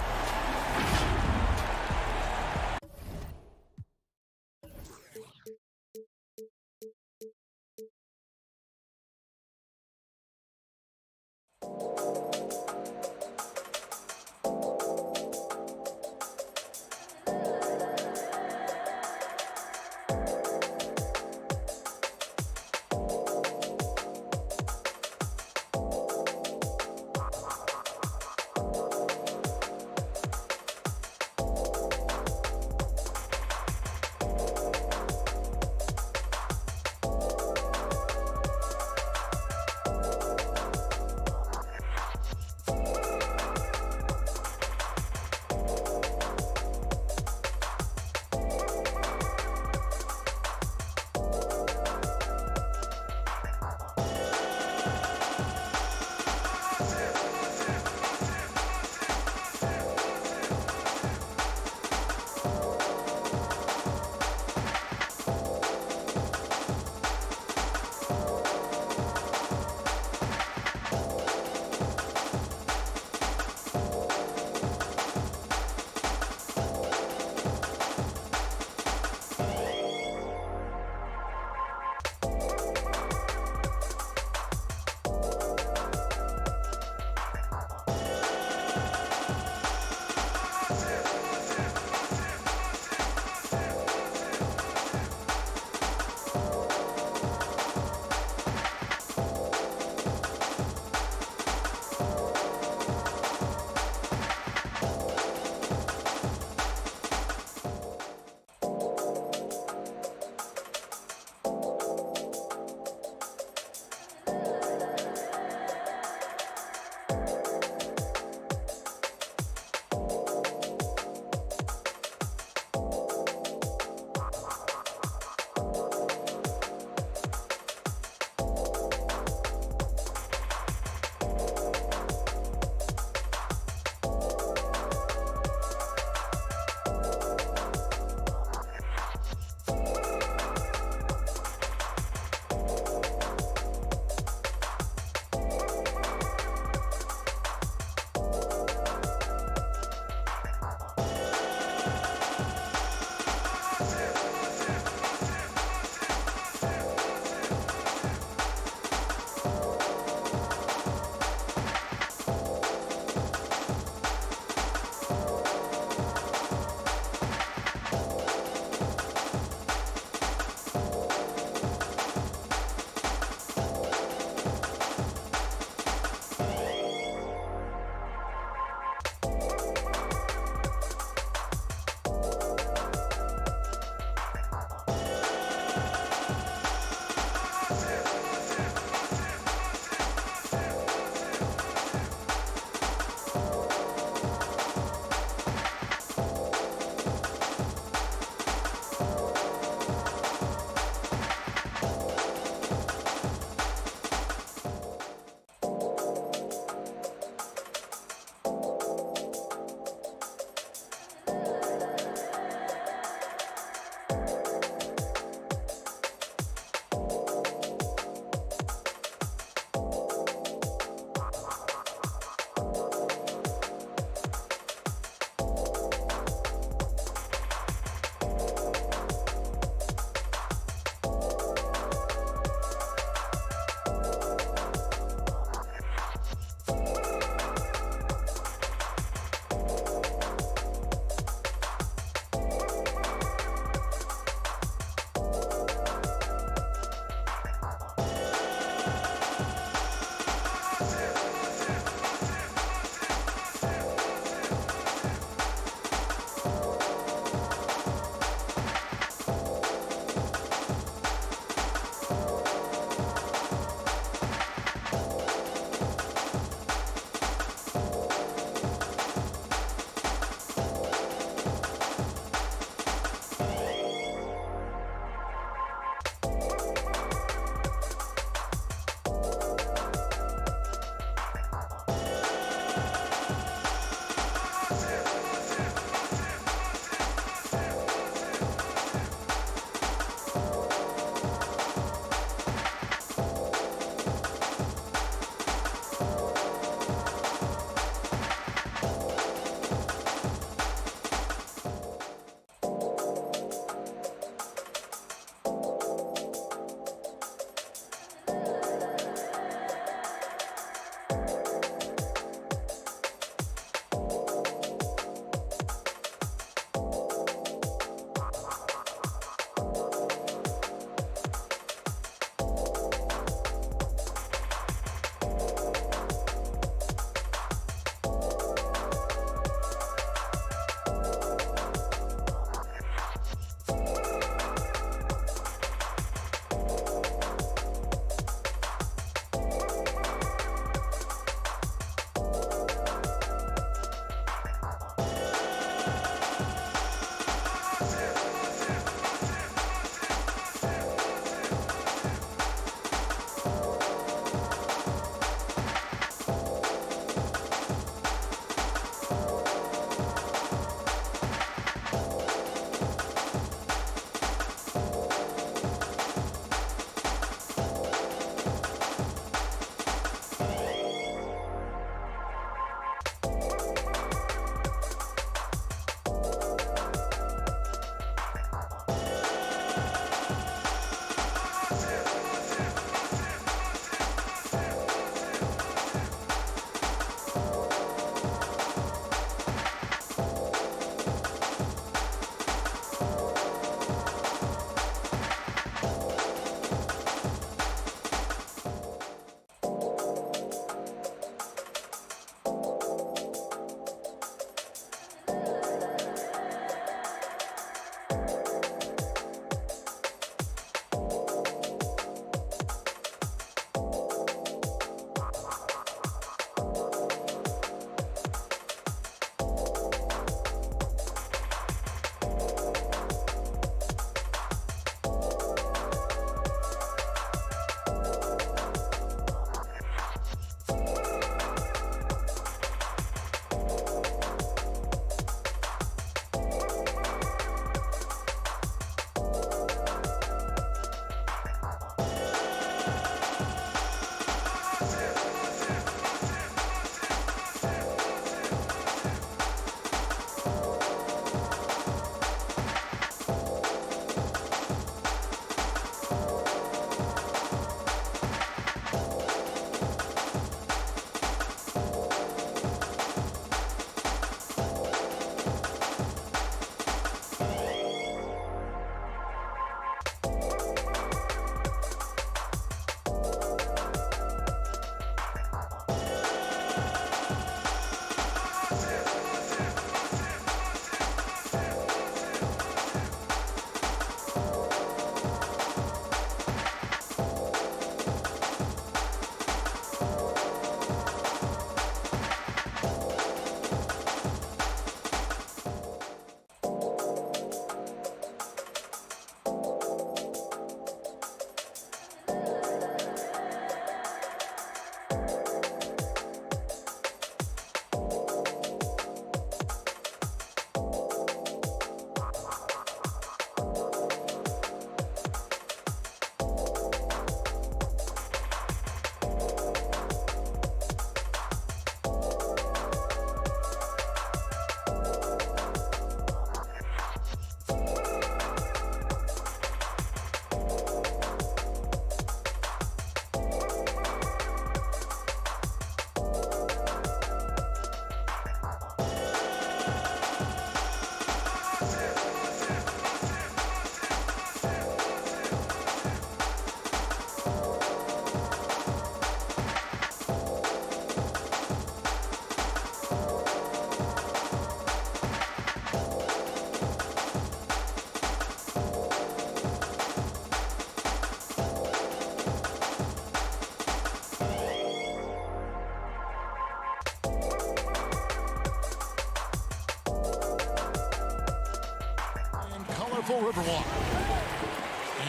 beautiful Riverwalk.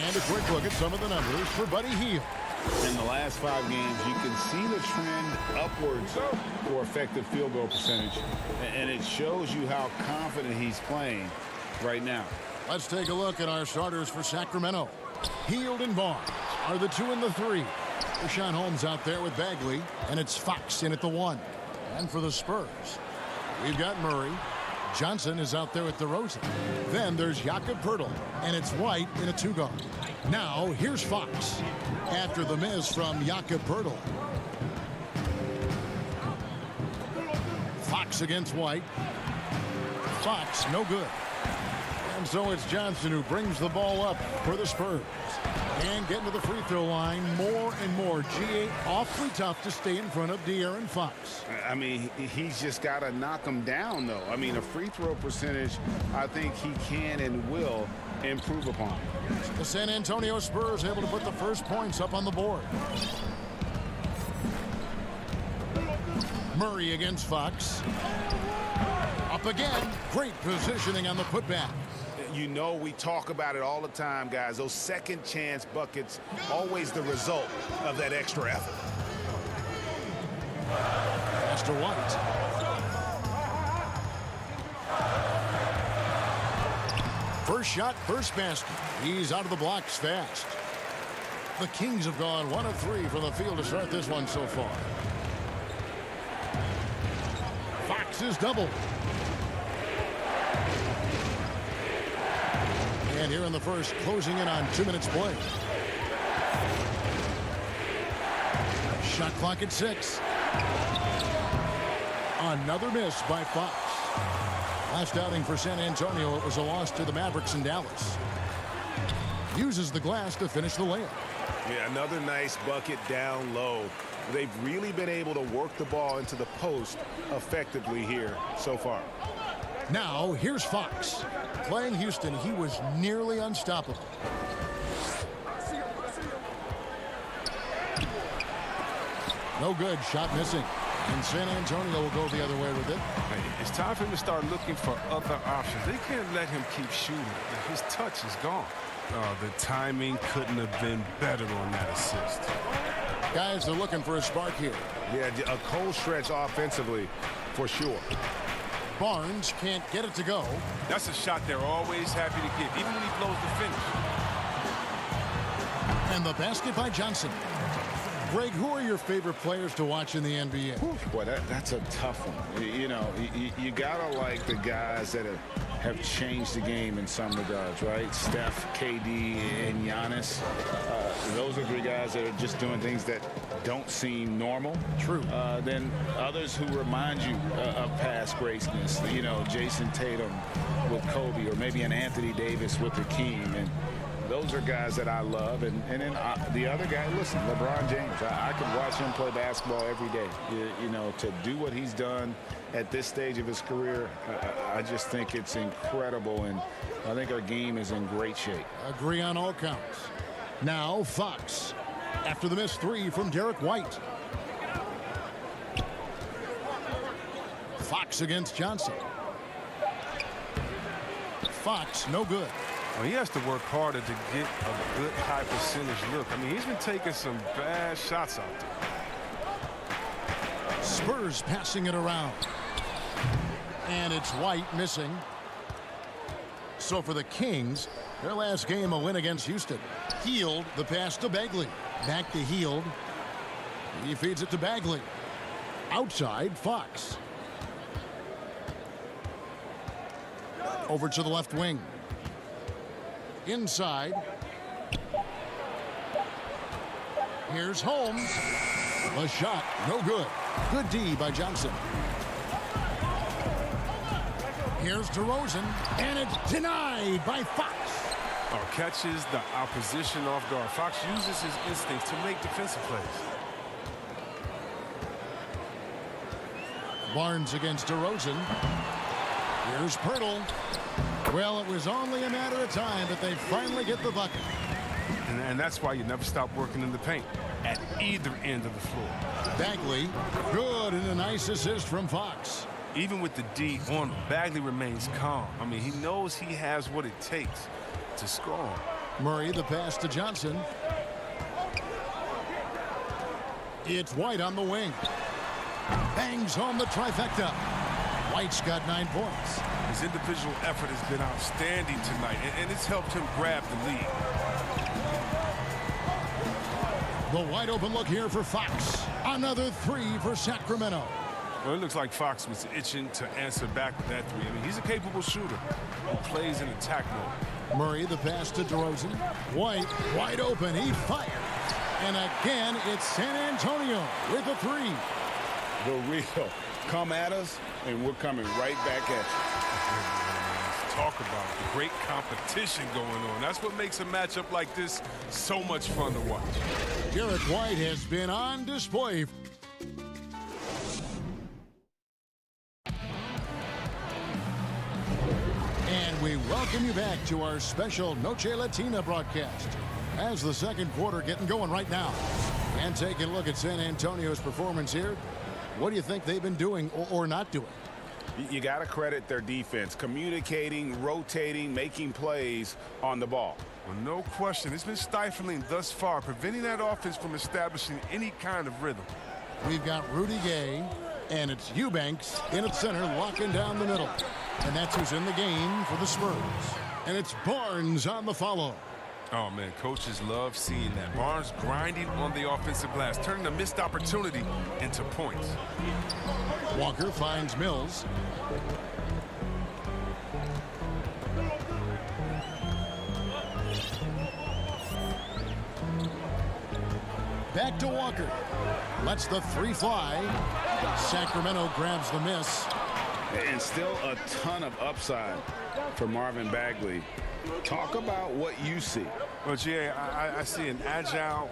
And a quick look at some of the numbers for Buddy Hield. In the last 5 games, you can see the trend upwards for effective field goal percentage. And it shows you how confident he's playing right now. Let's take a look at our starters for Sacramento. Hield and Barnes are the 2 and the 3. Rashawn Holmes out there with Bagley, and it's Fox in at the 1. And for the Spurs, we've got Murray. Johnson is out there with DeRozan. Then there's Jakob Poeltl, and it's White in a 2-guard. Now, here's Fox. After the miss from Jakob Poeltl. Fox against White. Fox, no good. And so it's Johnson who brings the ball up for the Spurs. And getting to the free throw line more and more. G.A. awfully tough to stay in front of De'Aaron Fox. I mean, he's just got to knock him down, though. I mean, a free throw percentage, I think he can and will improve upon. The San Antonio Spurs able to put the first points up on the board. Murray against Fox. Up again. Great positioning on the putback. You know, we talk about it all the time, guys. Those second chance buckets, always the result of that extra effort. Master White. First shot, first basket. He's out of the blocks fast. The Kings have gone 1 of 3 from the field to start this one so far. Fox is doubled. And here in the first, closing in on 2 minutes play. Shot clock at 6. Another miss by Fox. Last outing for San Antonio, it was a loss to the Mavericks in Dallas. Uses the glass to finish the layup. Yeah, another nice bucket down low. They've really been able to work the ball into the post effectively here so far. Now, here's Fox. Playing Houston, he was nearly unstoppable. No good. Shot missing. And San Antonio will go the other way with it. It's time for him to start looking for other options. They can't let him keep shooting. His touch is gone. The timing couldn't have been better on that assist. Guys are looking for a spark here. Yeah, a cold stretch offensively for sure. Barnes can't get it to go. That's a shot they're always happy to give, even when he blows the finish. And the basket by Johnson. Greg, who are your favorite players to watch in the NBA? Boy, that's a tough one. You know, you gotta like the guys that have changed the game in some regards, right? Steph, KD, and Giannis. Those are 3 guys that are just doing things that don't seem normal. True. Then others who remind you of past greatness. You know, Jason Tatum with Kobe, or maybe an Anthony Davis with Hakeem. And those are guys that I love. And then the other guy, listen, LeBron James. I could watch him play basketball every day. You know, to do what he's done at this stage of his career, I just think it's incredible. And I think our game is in great shape. Agree on all counts. Now Fox. After the missed 3 from Derek White. Fox against Johnson. Fox, no good. Well, he has to work harder to get a good high percentage look. I mean, he's been taking some bad shots out there. Spurs passing it around. And it's White missing. So for the Kings, their last game a win against Houston. Hield, the pass to Bagley. Back to Hield. He feeds it to Bagley. Outside, Fox. Over to the left wing. Inside. Here's Holmes. The shot, no good. Good D by Johnson. Here's DeRozan, and it's denied by Fox. Oh, catches the opposition off guard. Fox uses his instincts to make defensive plays. Barnes against DeRozan. Here's Poeltl. Well, it was only a matter of time that they finally get the bucket. And that's why you never stop working in the paint at either end of the floor. Bagley, good, and a nice assist from Fox. Even with the D on him, Bagley remains calm. I mean, he knows he has what it takes to score. Murray, the pass to Johnson. It's White on the wing. Bangs home the trifecta. White's got 9 points. His individual effort has been outstanding tonight, and it's helped him grab the lead. The wide open look here for Fox. Another 3 for Sacramento. Well, it looks like Fox was itching to answer back with that 3. I mean, he's a capable shooter who plays in attack mode. Murray, the pass to DeRozan. White, wide open. He fires. And again, it's San Antonio with a 3. The real. Come at us, and we're coming right back at you. Talk about the great competition going on. That's what makes a matchup like this so much fun to watch. Derek White has been on display. And we welcome you back to our special Noche Latina broadcast. As the second quarter getting going right now. And taking a look at San Antonio's performance here. What do you think they've been doing or not doing? You got to credit their defense. Communicating, rotating, making plays on the ball. Well, no question. It's been stifling thus far, preventing that offense from establishing any kind of rhythm. We've got Rudy Gay, and it's Eubanks in at center, locking down the middle. And that's who's in the game for the Spurs. And it's Barnes on the follow. Oh, man, coaches love seeing that. Barnes grinding on the offensive glass, turning a missed opportunity into points. Walker finds Mills. Back to Walker. Lets the 3 fly. Sacramento grabs the miss. And still a ton of upside for Marvin Bagley. Talk about what you see. Well, Jay, I see an agile,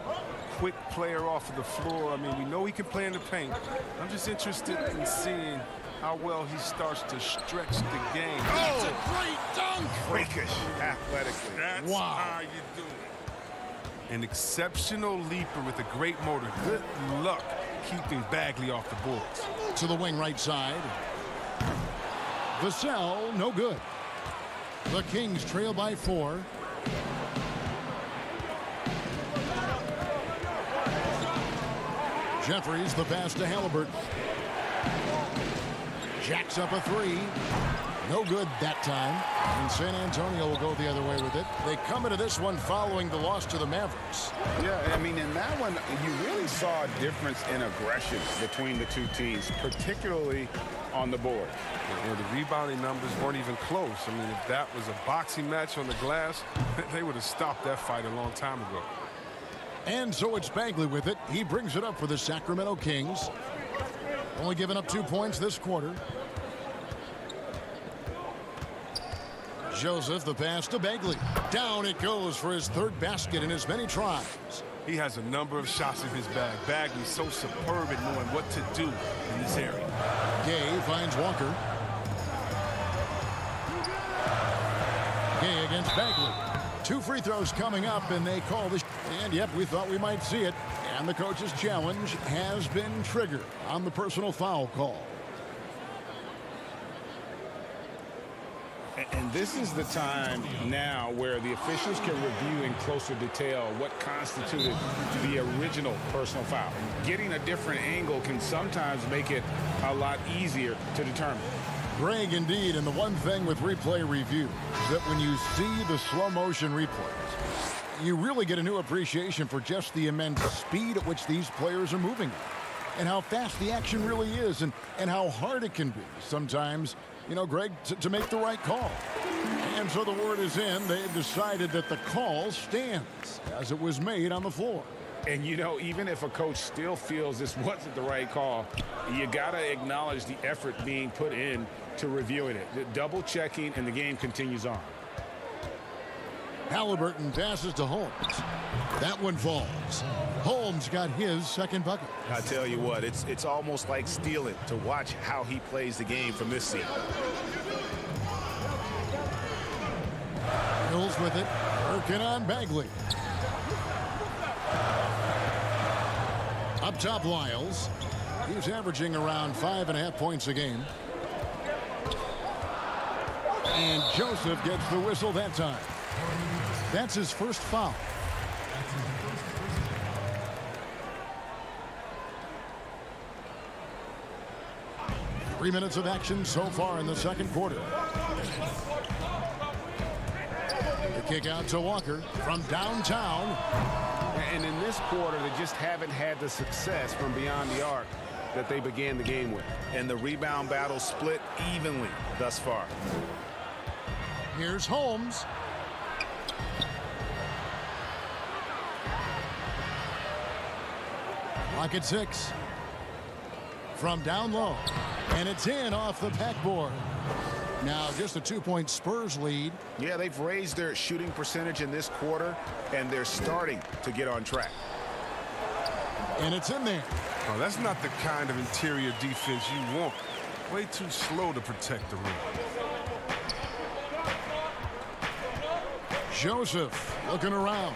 quick player off of the floor. I mean, we know he can play in the paint. I'm just interested in seeing how well he starts to stretch the game. That's a great dunk! Freakish athletically. That's how you do it. An exceptional leaper with a great motor. Good luck keeping Bagley off the boards. To the wing right side. Vassell, no good. The Kings trail by 4. Jeffries, the pass to Halliburton. Jacks up a 3. No good that time. And San Antonio will go the other way with it. They come into this one following the loss to the Mavericks. Yeah, I mean, in that one, you really saw a difference in aggression between the two teams, particularly on the board. You know, the rebounding numbers weren't even close. I mean, if that was a boxing match on the glass, they would have stopped that fight a long time ago. And so it's Bagley with it. He brings it up for the Sacramento Kings. Only giving up 2 points this quarter. Joseph, the pass to Bagley. Down it goes for his 3rd basket in as many tries. He has a number of shots in his bag. Bagley's so superb at knowing what to do in this area. Gay finds Walker. Gay against Bagley. 2 free throws coming up, and they call this. And yep, we thought we might see it. And the coach's challenge has been triggered on the personal foul call. And this is the time now where the officials can review in closer detail what constituted the original personal foul. Getting a different angle can sometimes make it a lot easier to determine. Greg, indeed, and the one thing with replay review is that when you see the slow motion replays, you really get a new appreciation for just the immense speed at which these players are moving and how fast the action really is and how hard it can be sometimes, you know, Greg, to make the right call. And so the word is in. They've decided that the call stands as it was made on the floor. And, you know, even if a coach still feels this wasn't the right call, you got to acknowledge the effort being put in to reviewing it. The double checking, and the game continues on. Halliburton passes to Holmes. That one falls. Holmes got his 2nd bucket. I tell you what, it's almost like stealing to watch how he plays the game from this seat. Mills with it, working on Bagley. Up top, Lyles. He's averaging around 5.5 points a game. And Joseph gets the whistle that time. That's his first foul. Three minutes of action so far in the second quarter. The kick out to Walker from downtown. And in this quarter, they just haven't had the success from beyond the arc that they began the game with. And the rebound battle split evenly thus far. Here's Holmes. Clock at 6. From down low. And it's in off the backboard. Now just a 2-point Spurs lead. Yeah, they've raised their shooting percentage in this quarter, and they're starting to get on track. And it's in there. Oh, that's not the kind of interior defense you want. Way too slow to protect the rim. Joseph looking around.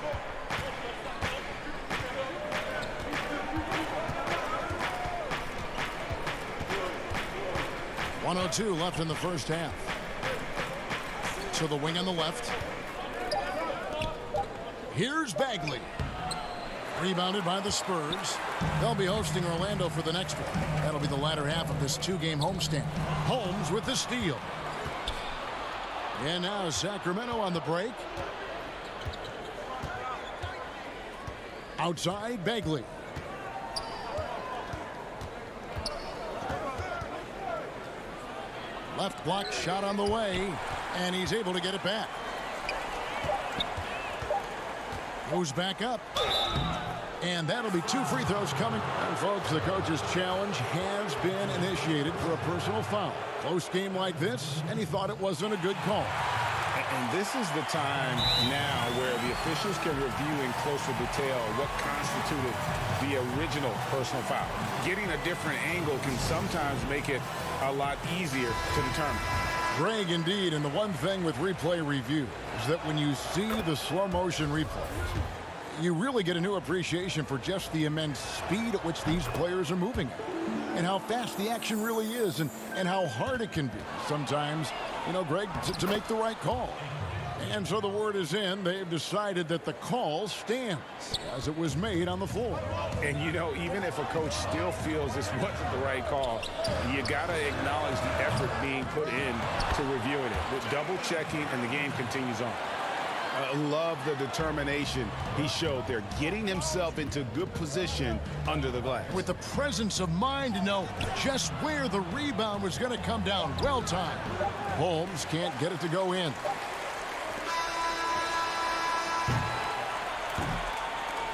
.102 left in the first half. To the wing on the left. Here's Bagley. Rebounded by the Spurs. They'll be hosting Orlando for the next one. That'll be the latter half of this two-game homestand. Holmes with the steal. And now Sacramento on the break. Outside, Bagley. Left block shot on the way, and he's able to get it back. Goes back up. And that'll be 2 free throws coming. And folks, the coach's challenge has been initiated for a personal foul. Close game like this, and he thought it wasn't a good call. And this is the time now where the officials can review in closer detail what constituted the original personal foul. Getting a different angle can sometimes make it a lot easier to determine. Greg, indeed, and the one thing with replay review is that when you see the slow motion replay, you really get a new appreciation for just the immense speed at which these players are moving and how fast the action really is and how hard it can be sometimes, you know, Greg, to make the right call. And so the word is in. They've decided that the call stands as it was made on the floor. And, you know, even if a coach still feels this wasn't the right call, you got to acknowledge the effort being put in to reviewing it with double checking, and the game continues on. I love the determination he showed there, getting himself into good position under the glass. With the presence of mind to know just where the rebound was going to come down. Well timed. Holmes can't get it to go in.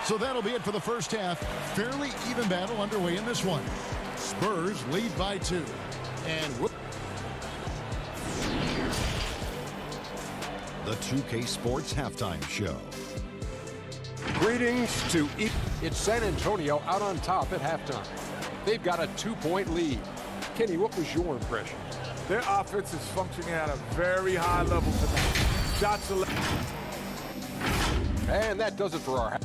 So that'll be it for the first half. Fairly even battle underway in this one. Spurs lead by 2. And the 2K Sports Halftime Show. Greetings to it's San Antonio out on top at halftime. They've got a 2-point lead. Kenny, what was your impression? Their offense is functioning at a very high level tonight. Shots are... And that does it for our...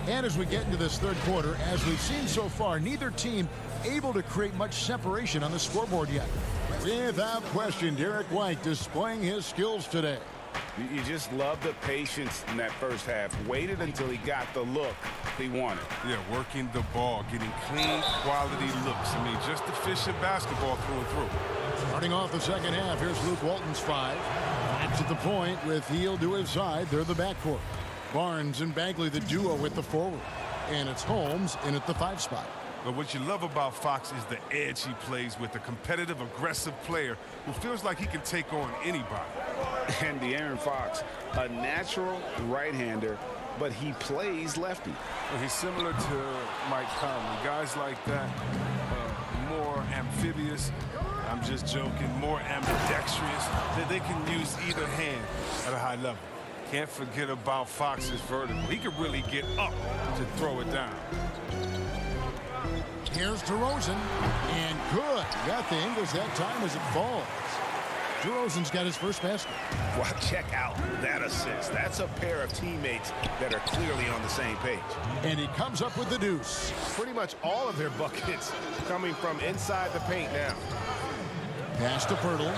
And as we get into this third quarter, as we've seen so far, neither team able to create much separation on the scoreboard yet. Without question, Derek White displaying his skills today. You just love the patience in that first half. Waited until he got the look he wanted. Yeah, working the ball, getting clean, quality looks. I mean, just efficient basketball through and through. Starting off the second half, here's Luke Walton's 5. That's at the point with Heel to his side. They're the backcourt. Barnes and Bagley, the duo with the forward. And it's Holmes in at the 5 spot. But what you love about Fox is the edge he plays with, a competitive, aggressive player who feels like he can take on anybody. And De'Aaron Fox, a natural right-hander, but he plays lefty. Well, he's similar to Mike Conley. Guys like that, more amphibious, I'm just joking, more ambidextrous, that they can use either hand at a high level. Can't forget about Fox's vertical. He can really get up to throw it down. Here's DeRozan, and good. Got the Ingles that time as it falls. DeRozan's got his first basket. Well, check out that assist. That's a pair of teammates that are clearly on the same page. And he comes up with the deuce. Pretty much all of their buckets coming from inside the paint now. Pass to Pirtle.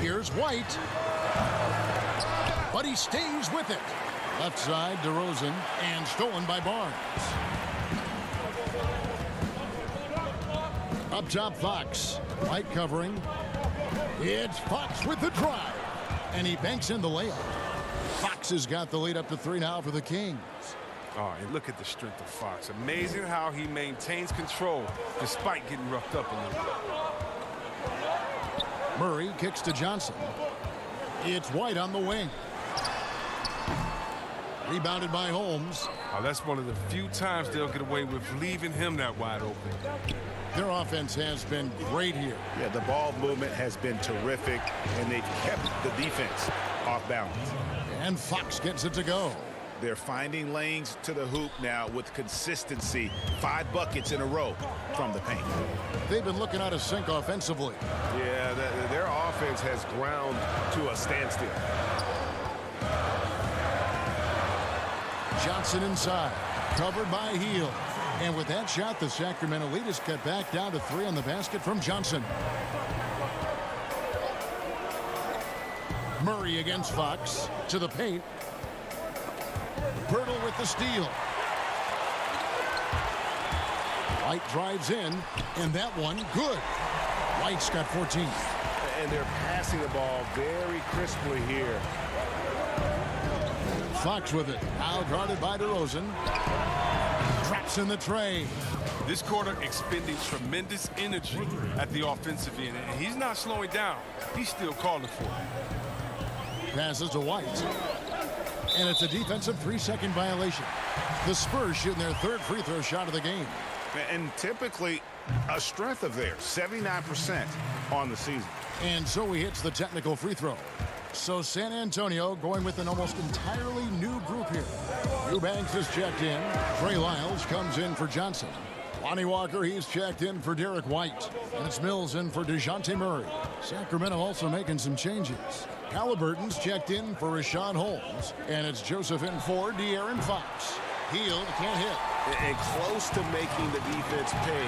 Here's White. But he stays with it. Left side, DeRozan, and stolen by Barnes. Up top, Fox. White covering. It's Fox with the drive. And he banks in the layup. Fox has got the lead up to 3 now for the Kings. Oh, and look at the strength of Fox. Amazing how he maintains control despite getting roughed up a little bit. Murray kicks to Johnson. It's White on the wing. Rebounded by Holmes. Oh, that's one of the few times they'll get away with leaving him that wide open. Their offense has been great here. Yeah, the ball movement has been terrific, and they've kept the defense off balance. And Fox gets it to go. They're finding lanes to the hoop now with consistency. 5 buckets in a row from the paint. They've been looking out of sync offensively. Yeah, their offense has ground to a standstill. Johnson inside, covered by Heel. And with that shot, the Sacramento lead is cut back down to 3 on the basket from Johnson. Murray against Fox to the paint. Pirtle with the steal. White drives in, and that one good. White's got 14. And they're passing the ball very crisply here. Fox with it. Now guarded by DeRozan. Traps in the tray. This quarter expending tremendous energy at the offensive end, and he's not slowing down. He's still calling for it. Passes to White. And it's a defensive 3-second violation. The Spurs shooting their 3rd free throw shot of the game. And typically a strength of theirs, 79% on the season. And so he hits the technical free throw. So San Antonio going with an almost entirely new group here. Eubanks is checked in. Trey Lyles comes in for Johnson. Lonnie Walker, he's checked in for Derek White. And it's Mills in for DeJounte Murray. Sacramento also making some changes. Halliburton's checked in for Rashawn Holmes. And it's Joseph in for De'Aaron Fox. Heel can't hit. And close to making the defense pay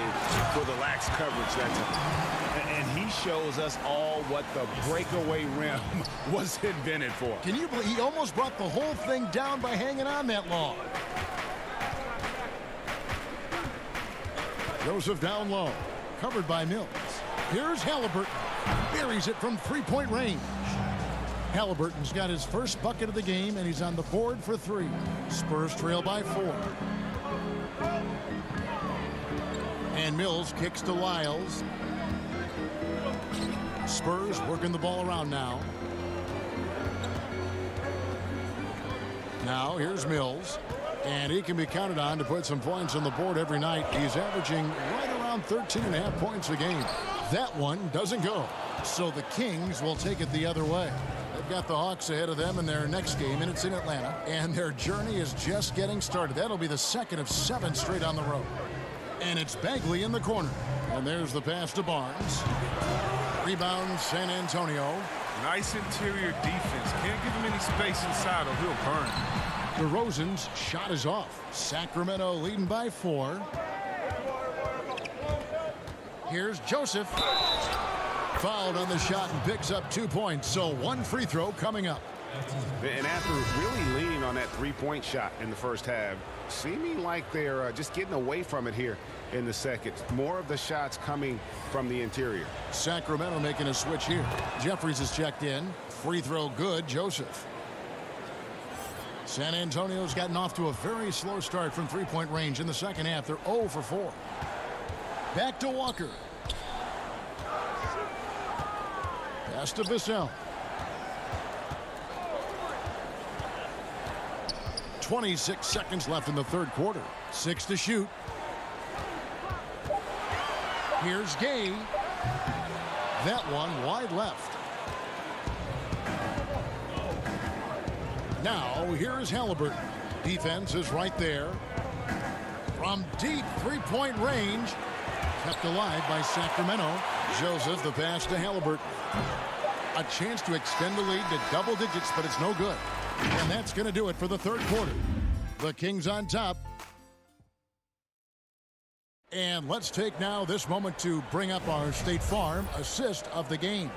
for the lax coverage that time. And he shows us all what the breakaway rim was invented for. Can you believe he almost brought the whole thing down by hanging on that long? Joseph down low, covered by Mills. Here's Halliburton. Buries it from 3-point range. Halliburton's got his first bucket of the game, and he's on the board for 3. Spurs trail by 4. And Mills kicks to Lyles. Spurs working the ball around now. Now here's Mills. And he can be counted on to put some points on the board every night. He's averaging right around 13.5 points a game. That one doesn't go. So the Kings will take it the other way. They've got the Hawks ahead of them in their next game, and it's in Atlanta. And their journey is just getting started. That'll be the 2nd of 7 straight on the road. And it's Bagley in the corner. And there's the pass to Barnes. Rebound, San Antonio. Nice interior defense. Can't give him any space inside or he'll burn. DeRozan's shot is off. Sacramento leading by 4. Here's Joseph. Fouled on the shot and picks up 2 points. So 1 free throw coming up. And after really leaning on that 3-point shot in the first half, seeming like they're just getting away from it here in the second. More of the shots coming from the interior. Sacramento making a switch here. Jeffries is checked in. Free throw good. Joseph. San Antonio's gotten off to a very slow start from 3-point range in the second half. They're 0 for 4. Back to Walker. Pass to Vassell. 26 seconds left in the 3rd quarter. 6 to shoot. Here's Gay. That one wide left. Now here's Halliburton. Defense is right there. From deep 3-point range. Kept alive by Sacramento. Joseph, the pass to Halliburton. A chance to extend the lead to double digits, but it's no good. And that's going to do it for the third quarter. The Kings on top. And let's take now this moment to bring up our State Farm assist of the game.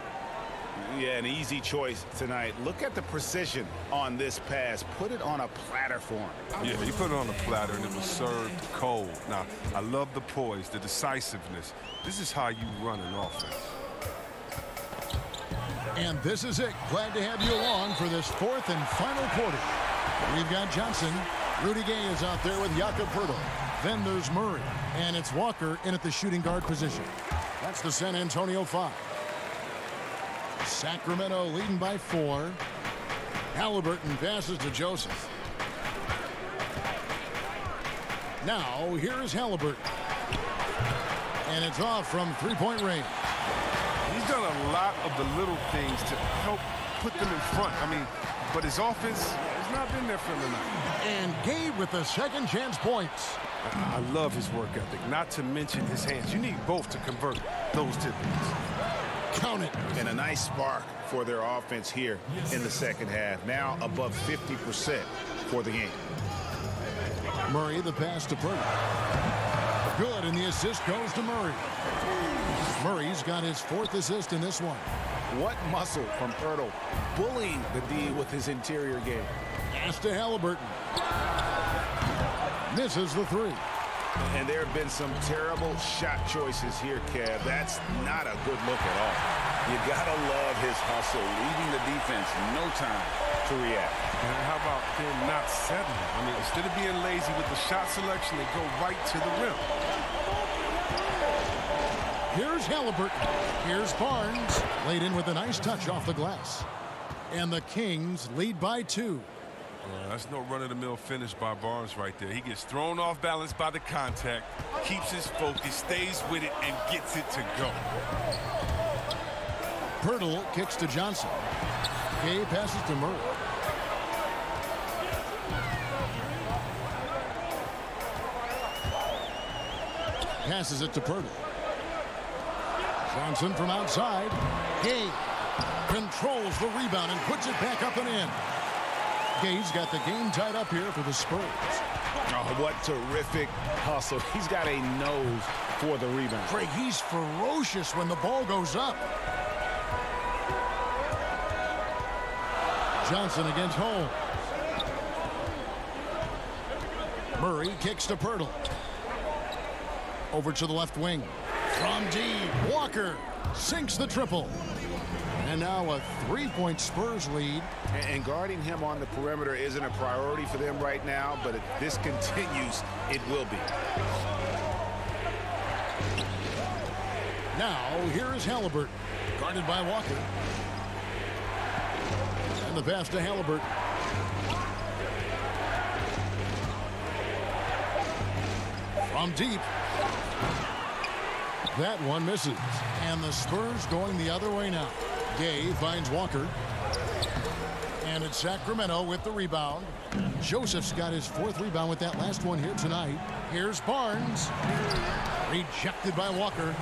Yeah, an easy choice tonight. Look at the precision on this pass. Put it on a platter for him. Yeah, he put it on a platter and it was served cold. Now, I love the poise, the decisiveness. This is how you run an offense. And this is it. Glad to have you along for this fourth and final quarter. We've got Johnson. Rudy Gay is out there with Jakob Poeltl. Then there's Murray. And it's Walker in at the shooting guard position. That's the San Antonio 5. Sacramento leading by 4. Halliburton passes to Joseph. Now, here is Halliburton. And it's off from three-point range. He's done a lot of the little things to help put them in front. I mean, but his offense has not been there for him tonight. And Gabe with the second chance points. I love his work ethic, not to mention his hands. You need both to convert those tip-ins. Count it. And a nice spark for their offense here in the second half. Now above 50% for the game. Murray, the pass to Poeltl. Good, and the assist goes to Murray. Murray's got his 4th assist in this one. What muscle from Poeltl, bullying the D with his interior game. Pass to Halliburton. Misses the 3. And there have been some terrible shot choices here, Kev. That's not a good look at all. You gotta love his hustle, leaving the defense no time to react. And how about them not settling? I mean, instead of being lazy with the shot selection, they go right to the rim. Here's Halliburton. Here's Barnes. Laid in with a nice touch off the glass. And the Kings lead by 2. That's no run-of-the-mill finish by Barnes right there. He gets thrown off balance by the contact, keeps his focus, stays with it, and gets it to go. Poeltl kicks to Johnson. Gay passes to Murray. Passes it to Poeltl. Johnson from outside. Gay controls the rebound and puts it back up and in. Gay's got the game tied up here for the Spurs. Oh, what terrific hustle. He's got a nose for the rebound. Craig, he's ferocious when the ball goes up. Johnson against Holmes. Murray kicks to Poeltl. Over to the left wing. From deep, Walker sinks the triple. And now a 3-point Spurs lead. And guarding him on the perimeter isn't a priority for them right now, but if this continues, it will be. Now, here is Halliburton, guarded by Walker. And the pass to Halliburton. From deep. That one misses. And the Spurs going the other way now. Gay finds Walker. And it's Sacramento with the rebound. Joseph's got his 4th rebound with that last one here tonight. Here's Barnes. Rejected by Walker.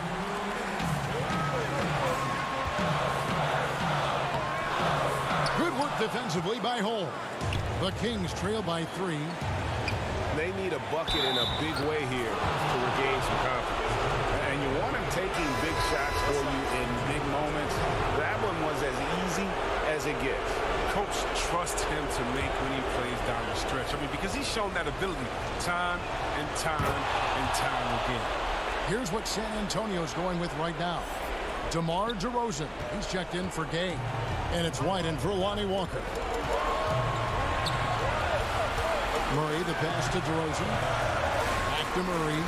Good work defensively by Holmes. The Kings trail by 3. They need a bucket in a big way here to regain some confidence. And you want him taking big shots for you in big moments. That one was as easy as it gets. Coach trusts him to make when he plays down the stretch. I mean, because he's shown that ability time and time and time again. Here's what San Antonio's going with right now. DeMar DeRozan. He's checked in for Gay. And it's White in for Lonnie Walker. Murray, the pass to DeRozan. Back to Murray.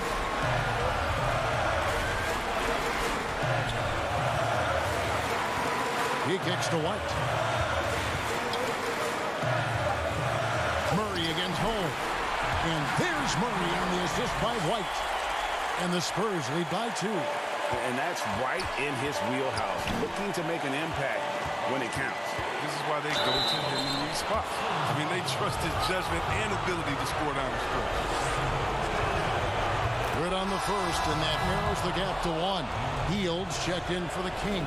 He kicks to White. Murray against Holmes. And there's Murray on the assist by White. And the Spurs lead by 2. And that's right in his wheelhouse, looking to make an impact when it counts. This is why they go to him in these spots. I mean, they trust his judgment and ability to score down the stretch. Good on the first, and that narrows the gap to 1. Fields checked in for the Kings.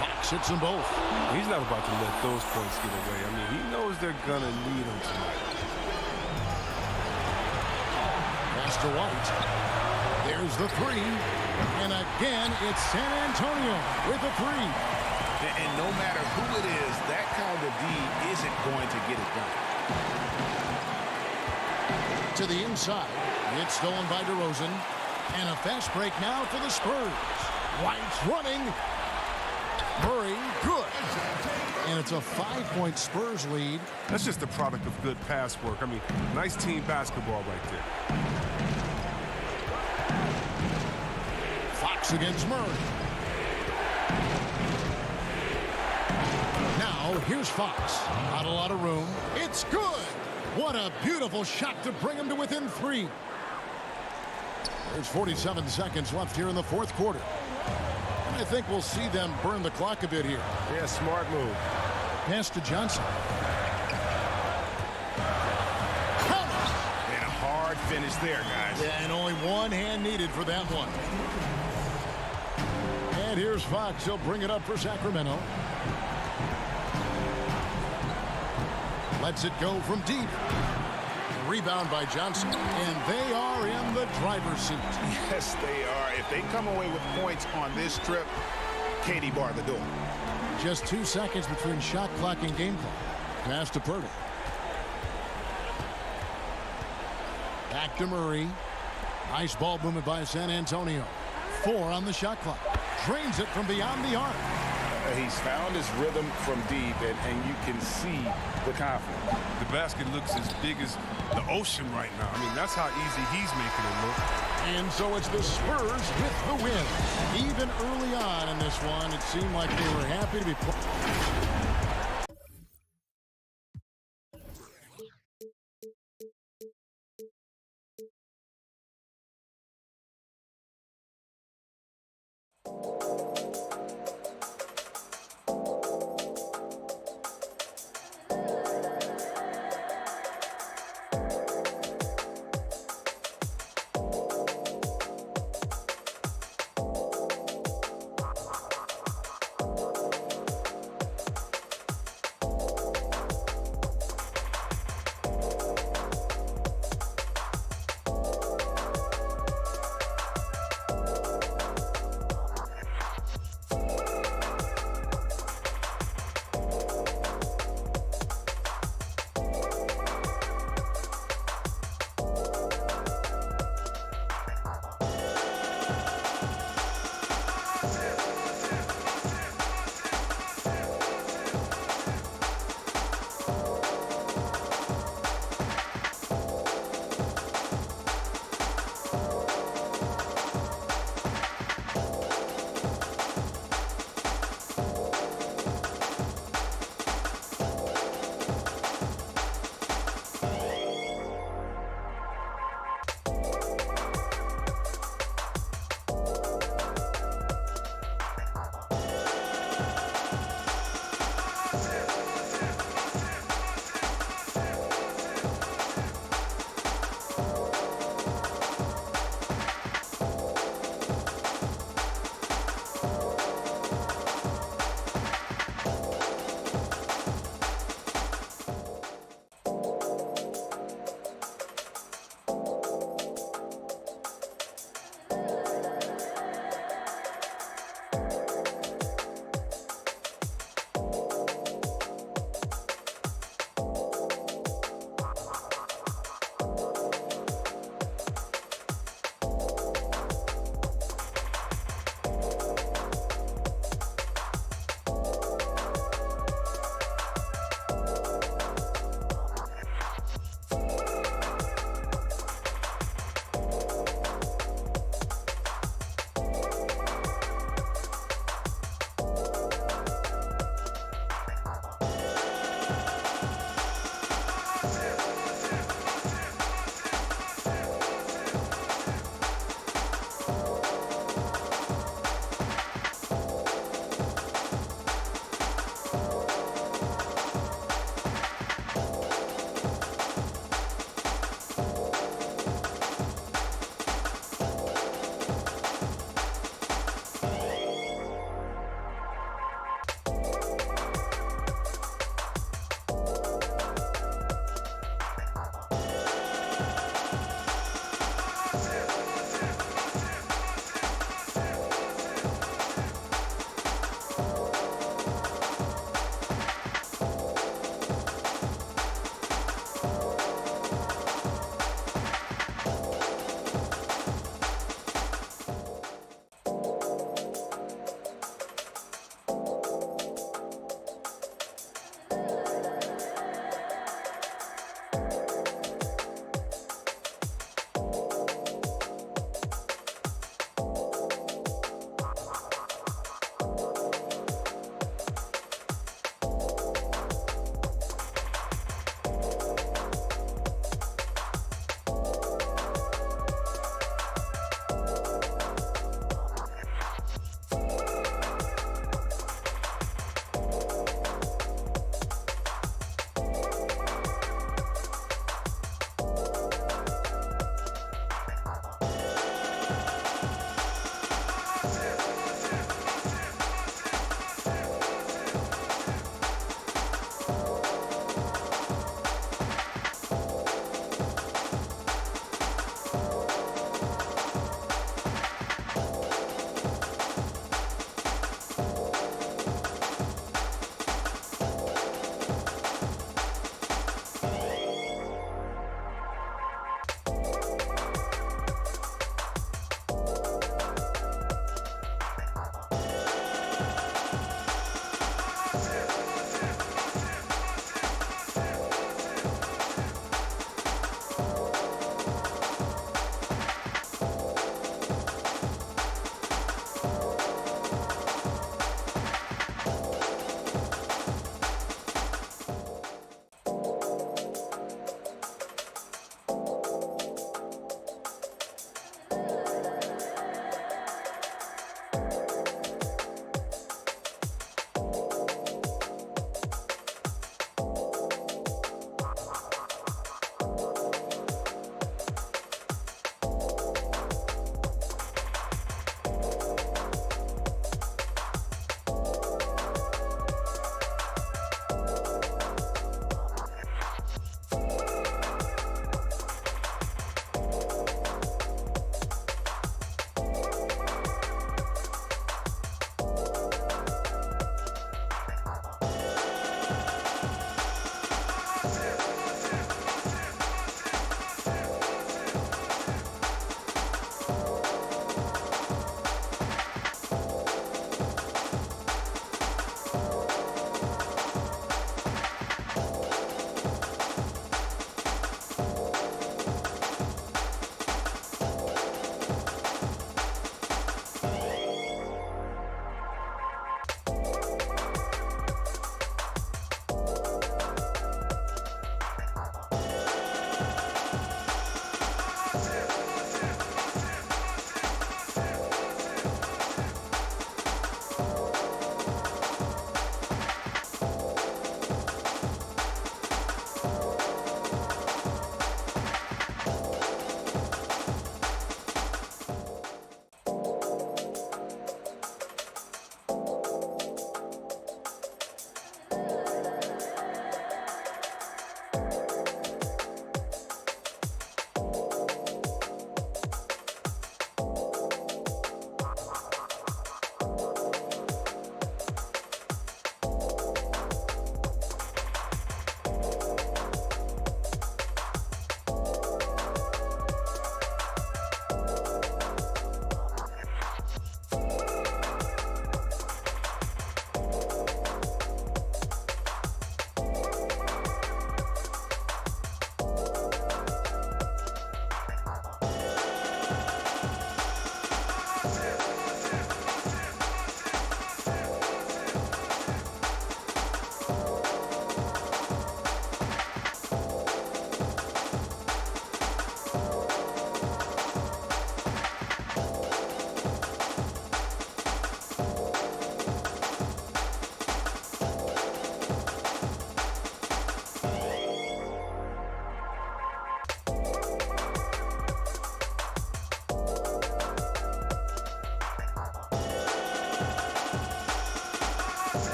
Fox hits them both. He's not about to let those points get away. I mean, he knows they're going to need him tonight. Pass to White. There's the 3. And again, it's San Antonio with a 3. And no matter who it is, that kind of D isn't going to get it done. To the inside. It's stolen by DeRozan. And a fast break now for the Spurs. White's running. Murray, good. And it's a 5-point Spurs lead. That's just the product of good pass work. I mean, nice team basketball right there. Fox against Murray. Now, here's Fox. Not a lot of room. It's good. What a beautiful shot to bring him to within 3. There's 47 seconds left here in the fourth quarter. And I think we'll see them burn the clock a bit here. Yeah, smart move. Pass to Johnson. And a hard finish there, guys. Yeah, and only one hand needed for that one. And here's Fox. He'll bring it up for Sacramento. Lets it go from deep. Rebound by Johnson. And they are in the driver's seat. Yes, they are. If they come away with points on this trip, Katie bar the door. Just 2 seconds between shot clock and game clock. Pass to Purdy. Back to Murray. Nice ball movement by San Antonio. 4 on the shot clock. Drains it from beyond the arc. He's found his rhythm from deep, and you can see the confidence. The basket looks as big as the ocean right now. I mean, that's how easy he's making it look. And so it's the Spurs with the win. Even early on in this one, it seemed like they were happy to be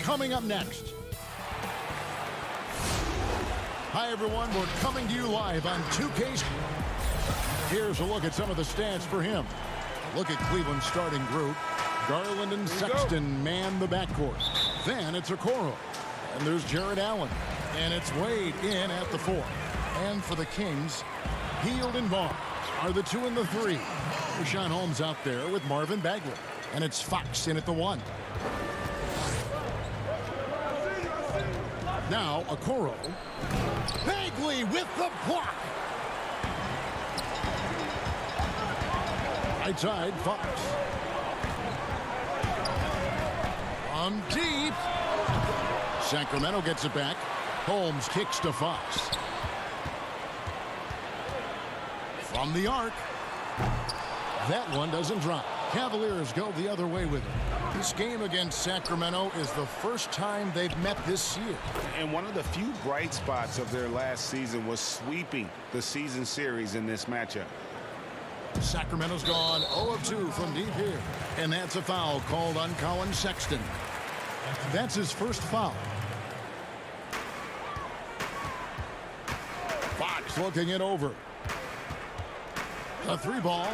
coming up next. Hi, everyone. We're coming to you live on 2K. Here's a look at some of the stats for him. Look at Cleveland's starting group. Garland and Sexton man the backcourt. Then it's Okoro. And there's Jared Allen. And it's Wade in at the 4. And for the Kings, Hield and Barnes are the 2 and the 3. Rashawn Holmes out there with Marvin Bagley. And it's Fox in at the 1. Now Okoro. Bagley with the block. Right side, Fox. From deep. Sacramento gets it back. Holmes kicks to Fox. From the arc. That one doesn't drop. Cavaliers go the other way with it. This game against Sacramento is the first time they've met this year. And one of the few bright spots of their last season was sweeping the season series in this matchup. Sacramento's gone 0 of 2 from deep here. And that's a foul called on Colin Sexton. That's his first foul. Fox looking it over. A 3 ball.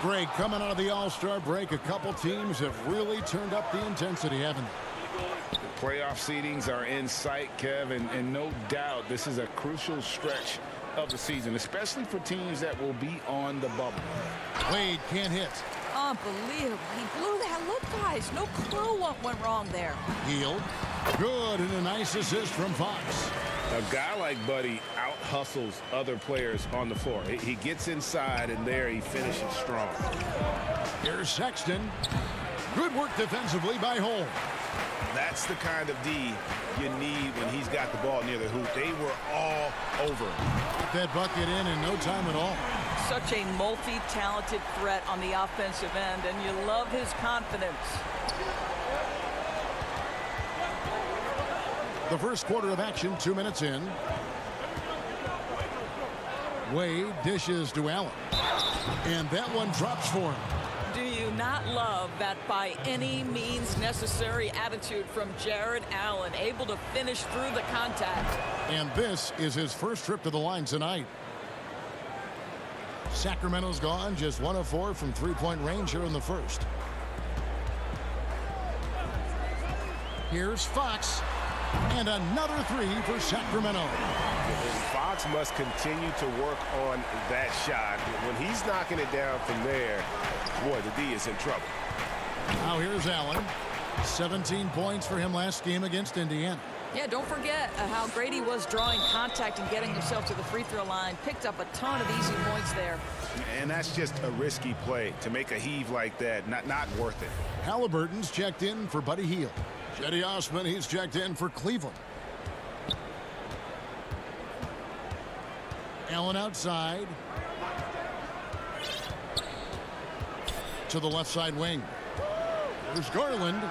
Greg, coming out of the All-Star break, a couple teams have really turned up the intensity, haven't they? The playoff seedings are in sight, Kev, and no doubt this is a crucial stretch of the season, especially for teams that will be on the bubble. Wade can't hit. Unbelievable. He blew that look, guys. No clue what went wrong there. Hield. Good, and a nice assist from Fox. A guy like Buddy out-hustles other players on the floor. He gets inside, and there he finishes strong. Here's Sexton. Good work defensively by Holmes. That's the kind of D you need when he's got the ball near the hoop. They were all over him. Get that bucket in no time at all. Such a multi-talented threat on the offensive end, and you love his confidence. The first quarter of action, 2 minutes in. Wade dishes to Allen. And that one drops for him. Do you not love that by any means necessary attitude from Jared Allen, able to finish through the contact? And this is his first trip to the line tonight. Sacramento's gone just 1 of 4 from three-point range here in the first. Here's Fox. And another 3 for Sacramento. Fox must continue to work on that shot. When he's knocking it down from there, boy, the D is in trouble. Now here's Allen. 17 points for him last game against Indiana. Yeah, don't forget how great he was drawing contact and getting himself to the free throw line. Picked up a ton of easy points there. And that's just a risky play. To make a heave like that, not worth it. Halliburton's checked in for Buddy Hield. Cedi Osman, he's checked in for Cleveland. Allen outside. To the left side wing. There's Garland.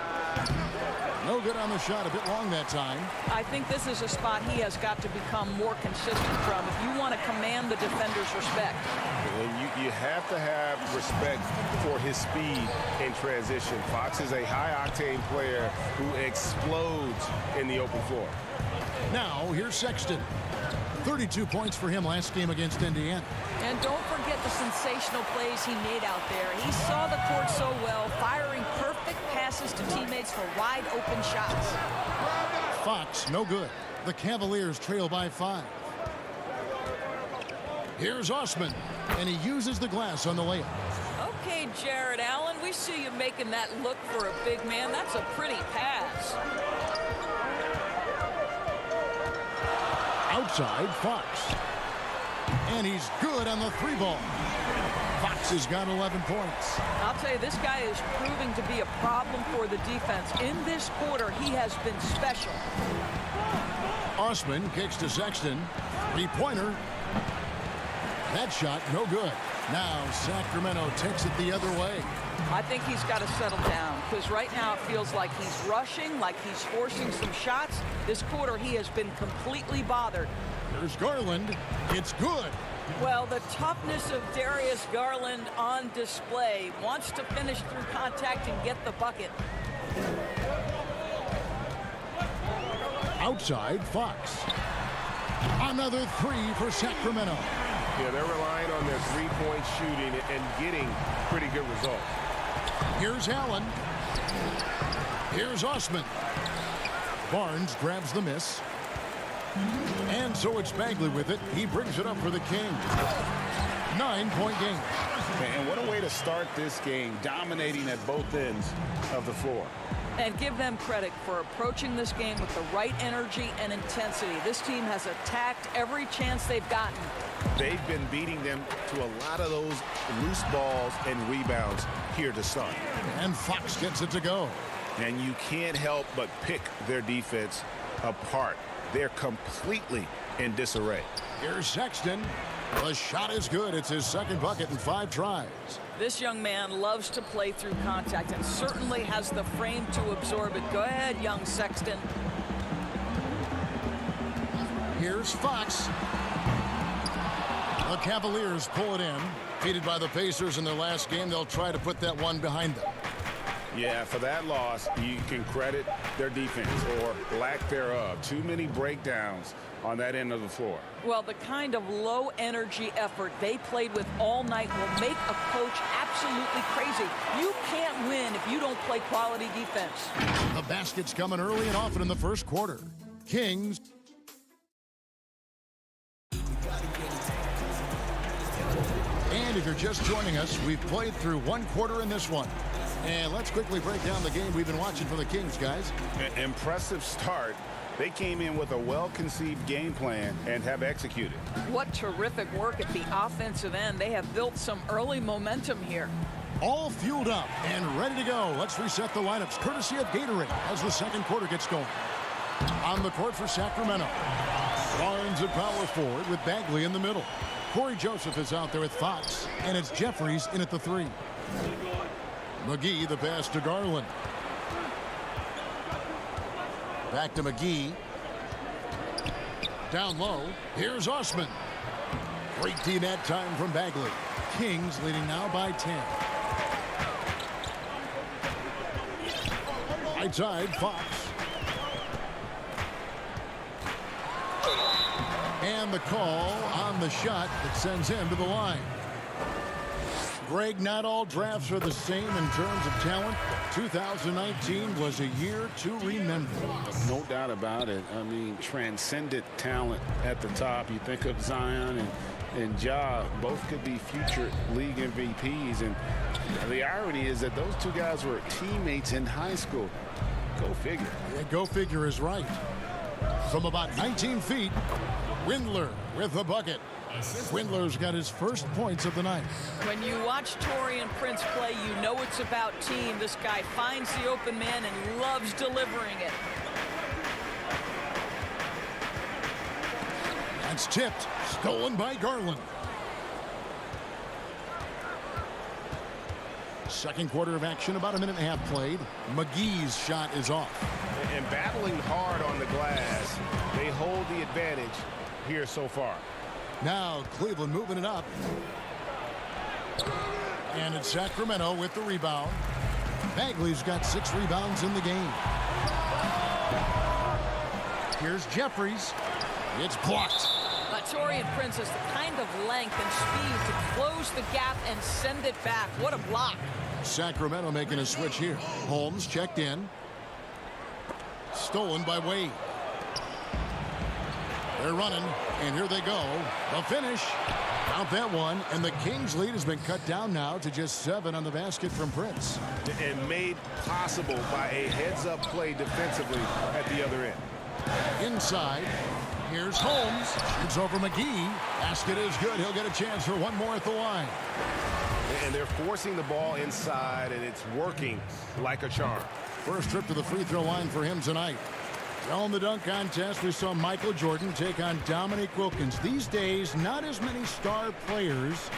No good on the shot, a bit long that time. I think this is a spot he has got to become more consistent from if you want to command the defender's respect. And you have to have respect for his speed in transition. Fox is a high-octane player who explodes in the open floor. Now, here's Sexton. 32 points for him last game against Indiana. And don't forget the sensational plays he made out there. He saw the court so well, firing perfect passes to teammates for wide open shots. Fox, no good. The Cavaliers trail by 5. Here's Osman, and he uses the glass on the layup. Okay, Jared Allen, we see you making that look for a big man. That's a pretty pass. Outside, Fox. And he's good on the 3 ball. Fox has got 11 points. I'll tell you, this guy is proving to be a problem for the defense. In this quarter, he has been special. Osman kicks to Sexton. 3-pointer. That shot, no good. Now Sacramento takes it the other way. I think he's got to settle down because right now it feels like he's rushing, like he's forcing some shots. This quarter, he has been completely bothered. There's Garland. It's good. Well, the toughness of Darius Garland on display. Wants to finish through contact and get the bucket. Outside, Fox. Another three for Sacramento. Yeah, they're relying on their three-point shooting and getting pretty good results. Here's Allen. Here's Osman. Barnes grabs the miss. And so it's Bagley with it. He brings it up for the Kings. 9-point game. And what a way to start this game, dominating at both ends of the floor. And give them credit for approaching this game with the right energy and intensity. This team has attacked every chance they've gotten. They've been beating them to a lot of those loose balls and rebounds here to start. And Fox gets it to go. And you can't help but pick their defense apart. They're completely in disarray. Here's Sexton. The shot is good. It's his second bucket in 5 tries. This young man loves to play through contact and certainly has the frame to absorb it. Go ahead, young Sexton. Here's Fox. The Cavaliers pull it in. Defeated by the Pacers in their last game, they'll try to put that one behind them. Yeah, for that loss, you can credit their defense or lack thereof. Too many breakdowns on that end of the floor. Well, the kind of low-energy effort they played with all night will make a coach absolutely crazy. You can't win if you don't play quality defense. The basket's coming early and often in the first quarter. Kings. And if you're just joining us, we've played through one quarter in this one. And let's quickly break down the game we've been watching for the Kings, guys. Impressive start. They came in with a well-conceived game plan and have executed. What terrific work at the offensive end. They have built some early momentum here. All fueled up and ready to go. Let's reset the lineups courtesy of Gatorade as the second quarter gets going. On the court for Sacramento. Barnes at power forward with Bagley in the middle. Corey Joseph is out there with Fox, and it's Jeffries in at the 3. McGee, the pass to Garland. Back to McGee. Down low. Here's Osman. Great D that time from Bagley. Kings leading now by 10. Right side, Fox. And the call on the shot that sends him to the line. Greg, not all drafts are the same in terms of talent. 2019 was a year to remember. No doubt about it. I mean, transcendent talent at the top. You think of Zion and Ja, both could be future league MVPs. And the irony is that those two guys were teammates in high school. Go figure. Yeah, go figure is right. From about 19 feet, Windler with the bucket. Windler's got his first points of the night. When you watch Taurean Prince play, you know it's about team. This guy finds the open man and loves delivering it. That's tipped. Stolen by Garland. Second quarter of action, about a minute and a half played. McGee's shot is off. And battling hard on the glass, they hold the advantage here so far. Now Cleveland moving it up. And it's Sacramento with the rebound. Bagley's got 6 rebounds in the game. Here's Jeffries. It's blocked. Taurean Prince has the kind of length and speed to close the gap and send it back. What a block. Sacramento making a switch here. Holmes checked in. Stolen by Wade. They're running, and here they go. The finish. Count that one, and the Kings lead has been cut down now to just 7 on the basket from Prince. And made possible by a heads-up play defensively at the other end. Inside, here's Holmes. Shoots over McGee. Basket is good. He'll get a chance for one more at the line. And they're forcing the ball inside, and it's working like a charm. First trip to the free throw line for him tonight. Well, in the dunk contest, we saw Michael Jordan take on Dominique Wilkins. These days, not as many star players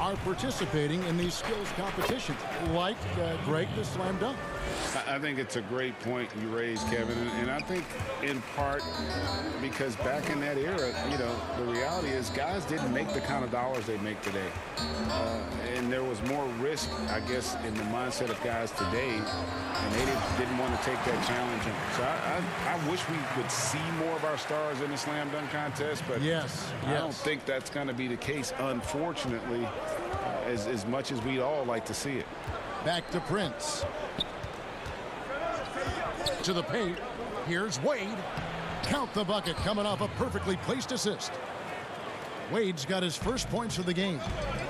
are participating in these skills competitions, like Greg, the slam dunk. I think it's a great point you raised, Kevin, and I think in part because back in that era, you know, the reality is guys didn't make the kind of dollars they make today. And there was more risk, I guess, in the mindset of guys today, and they didn't want to take that challenge on. So I wish we would see more of our stars in the slam dunk contest, but I don't think that's going to be the case, unfortunately, as much as we'd all like to see it. Back to Prince. To the paint. Here's Wade. Count the bucket coming off a perfectly placed assist. Wade's got his first points of the game.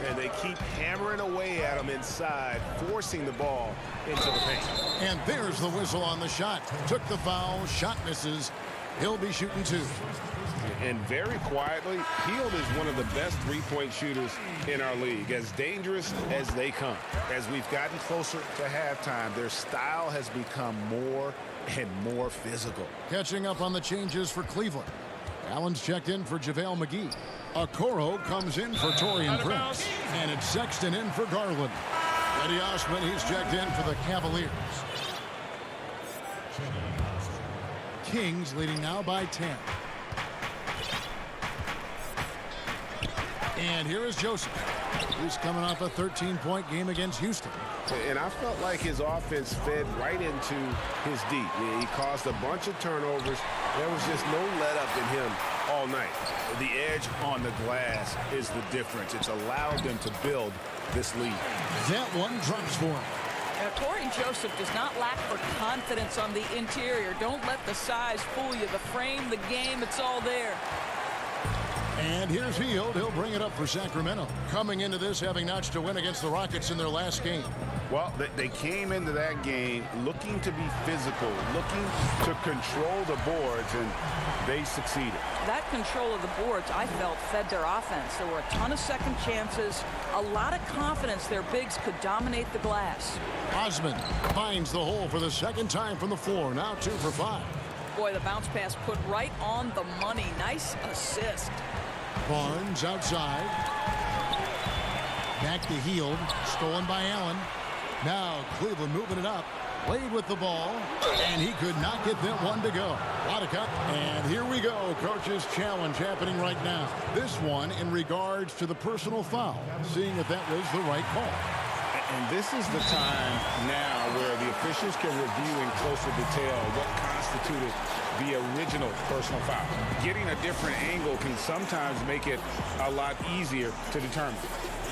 And they keep hammering away at him inside, forcing the ball into the paint. And there's the whistle on the shot. Took the foul, shot misses. He'll be shooting 2. And very quietly, Hield is one of the best three-point shooters in our league, as dangerous as they come. As we've gotten closer to halftime, their style has become more and more physical. Catching up on the changes for Cleveland. Allen's checked in for JaVale McGee. Okoro comes in for Taurean Prince. And it's Sexton in for Garland. Eddie Osman, he's checked in for the Cavaliers. Kings leading now by 10. And here is Joseph, who's coming off a 13-point game against Houston. And I felt like his offense fed right into his D. He caused a bunch of turnovers. There was just no let-up in him all night. The edge on the glass is the difference. It's allowed them to build this lead. That one drops for him. Corey Joseph does not lack for confidence on the interior. Don't let the size fool you. The frame, the game, it's all there. And here's Hield. He'll bring it up for Sacramento. Coming into this, having notched a win against the Rockets in their last game. Well, they came into that game looking to be physical, looking to control the boards, and they succeeded. That control of the boards, I felt, fed their offense. There were a ton of second chances, a lot of confidence their bigs could dominate the glass. Osman finds the hole for the second time from the floor. Now 2 for 5. Boy, the bounce pass put right on the money. Nice assist. Barnes outside. Back to Hield. Stolen by Allen. Now Cleveland moving it up. Wade with the ball. And he could not get that one to go. Lot of cut. And here we go. Coach's challenge happening right now. This one in regards to the personal foul. Seeing if that was the right call. And this is the time now where the officials can review in closer detail what constituted the original personal foul. Getting a different angle can sometimes make it a lot easier to determine.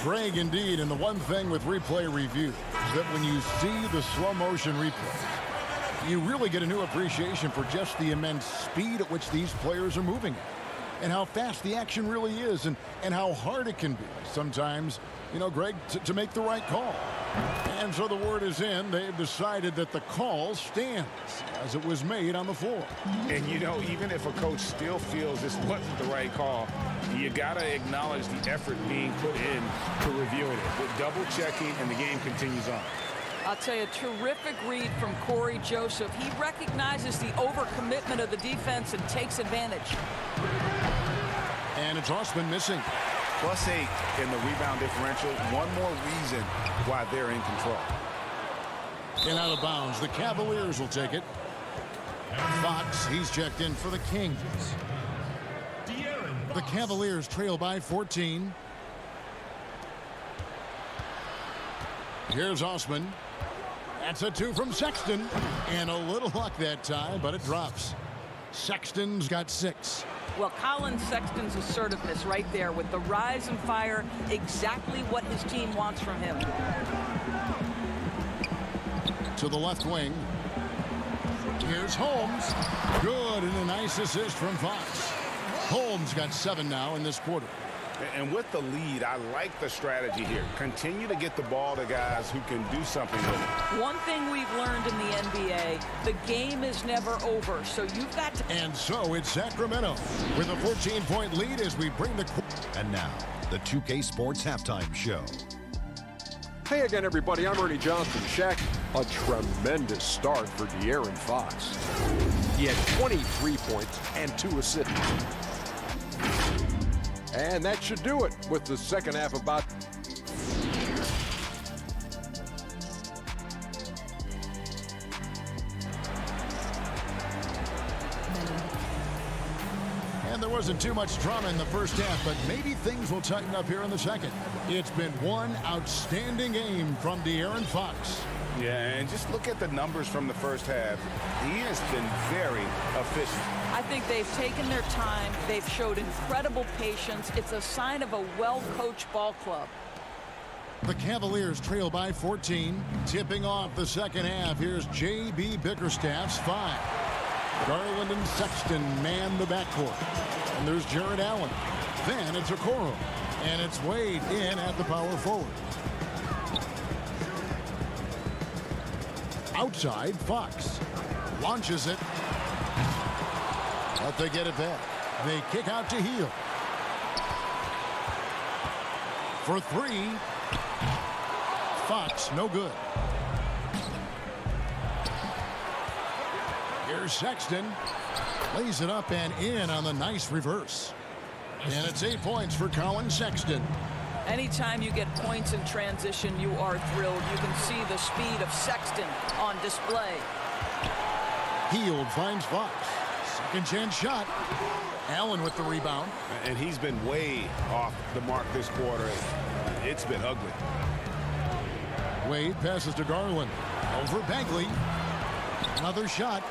Greg, indeed, and the one thing with replay review is that when you see the slow motion replay, you really get a new appreciation for just the immense speed at which these players are moving at, and how fast the action really is, and how hard it can be sometimes, you know, Greg, to make the right call. And so the word is in. They've decided that the call stands as it was made on the floor. And, you know, even if a coach still feels this wasn't the right call, you got to acknowledge the effort being put in to reviewing it, with double checking, and the game continues on. I'll tell you, a terrific read from Corey Joseph. He recognizes the overcommitment of the defense and takes advantage. And it's Osman missing. +8 in the rebound differential. One more reason why they're in control. And out of bounds. The Cavaliers will take it. Fox, he's checked in for the Kings. The Cavaliers trail by 14. Here's Osman. That's a 2 from Sexton. And a little luck that time, but it drops. Sexton's got 6. Well, Colin Sexton's assertiveness right there with the rise and fire, exactly what his team wants from him. To the left wing. Here's Holmes. Good, and a nice assist from Fox. Holmes got 7 now in this quarter. And with the lead, I like the strategy here. Continue to get the ball to guys who can do something with it. One thing we've learned in the NBA, the game is never over, so you've got to... And so it's Sacramento with a 14-point lead as we bring the... And now, the 2K Sports Halftime Show. Hey again, everybody. I'm Ernie Johnson. Shaq, a tremendous start for De'Aaron Fox. He had 23 points and 2 assists. And that should do it with the second half about wasn't too much drama in the first half, but maybe things will tighten up here in the second. It's been one outstanding game from De'Aaron Fox. Yeah, and just look at the numbers from the first half. He has been very efficient. I think they've taken their time. They've showed incredible patience. It's a sign of a well-coached ball club. The Cavaliers trail by 14. Tipping off the second half, here's J.B. Bickerstaff's 5. Garland and Sexton man the backcourt. And there's Jared Allen. Then it's Okoro. And it's Wade in at the power forward. Outside, Fox. Launches it. But they get it back. They kick out to Hield. For 3. Fox, no good. Here's Sexton. Lays it up and in on the nice reverse. And it's 8 points for Colin Sexton. Anytime you get points in transition, you are thrilled. You can see the speed of Sexton on display. Hield finds Fox. Second chance shot. Allen with the rebound. And he's been way off the mark this quarter. It's been ugly. Wade passes to Garland. Over Bagley. Another shot.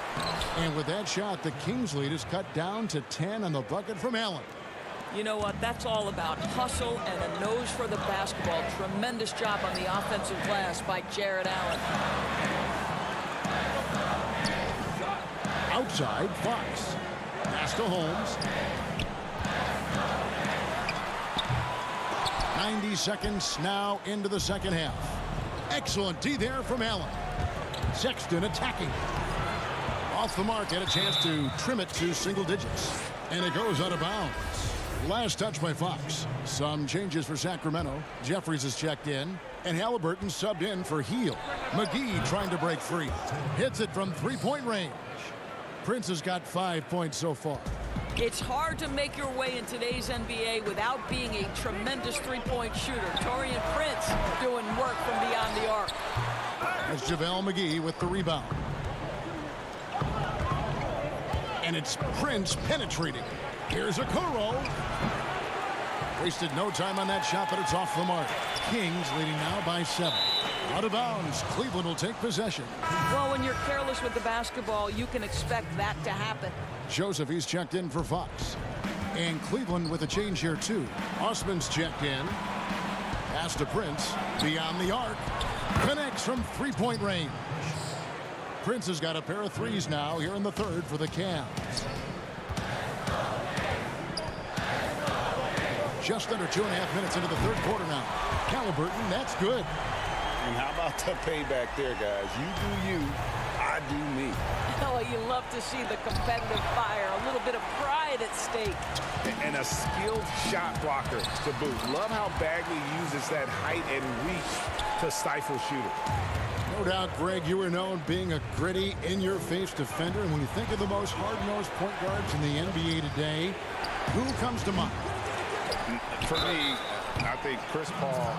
And with that shot, the Kings lead is cut down to 10 on the bucket from Allen. You know what? That's all about hustle and a nose for the basketball. Tremendous job on the offensive glass by Jared Allen. Outside, Fox. Pass to Holmes. 90 seconds now into the second half. Excellent D there from Allen. Sexton attacking. Off the mark, had a chance to trim it to single digits. And it goes out of bounds. Last touch by Fox. Some changes for Sacramento. Jeffries is checked in. And Halliburton subbed in for Hield. McGee trying to break free. Hits it from three-point range. Prince has got 5 points so far. It's hard to make your way in today's NBA without being a tremendous three-point shooter. Taurean Prince doing work from beyond the arc. That's JaVale McGee with the rebound. And it's Prince penetrating. Here's Okoro. Wasted no time on that shot, but it's off the mark. Kings leading now by 7. Out of bounds. Cleveland will take possession. Well, when you're careless with the basketball, you can expect that to happen. Joseph, he's checked in for Fox. And Cleveland with a change here, too. Osman's checked in. Pass to Prince. Beyond the arc. Connects from three-point range. Prince has got a pair of threes now here in the third for the Cavs. Just under 2.5 minutes into the third quarter now. Halliburton, that's good. And how about the payback there, guys? You do you, I do me. Oh, you love to see the competitive fire. A little bit of pride at stake. And a skilled shot blocker to boot. Love how Bagley uses that height and reach to stifle shooter. No doubt, Greg, you were known being a gritty, in-your-face defender. And when you think of the most hard-nosed point guards in the NBA today, who comes to mind? For me, I think Chris Paul.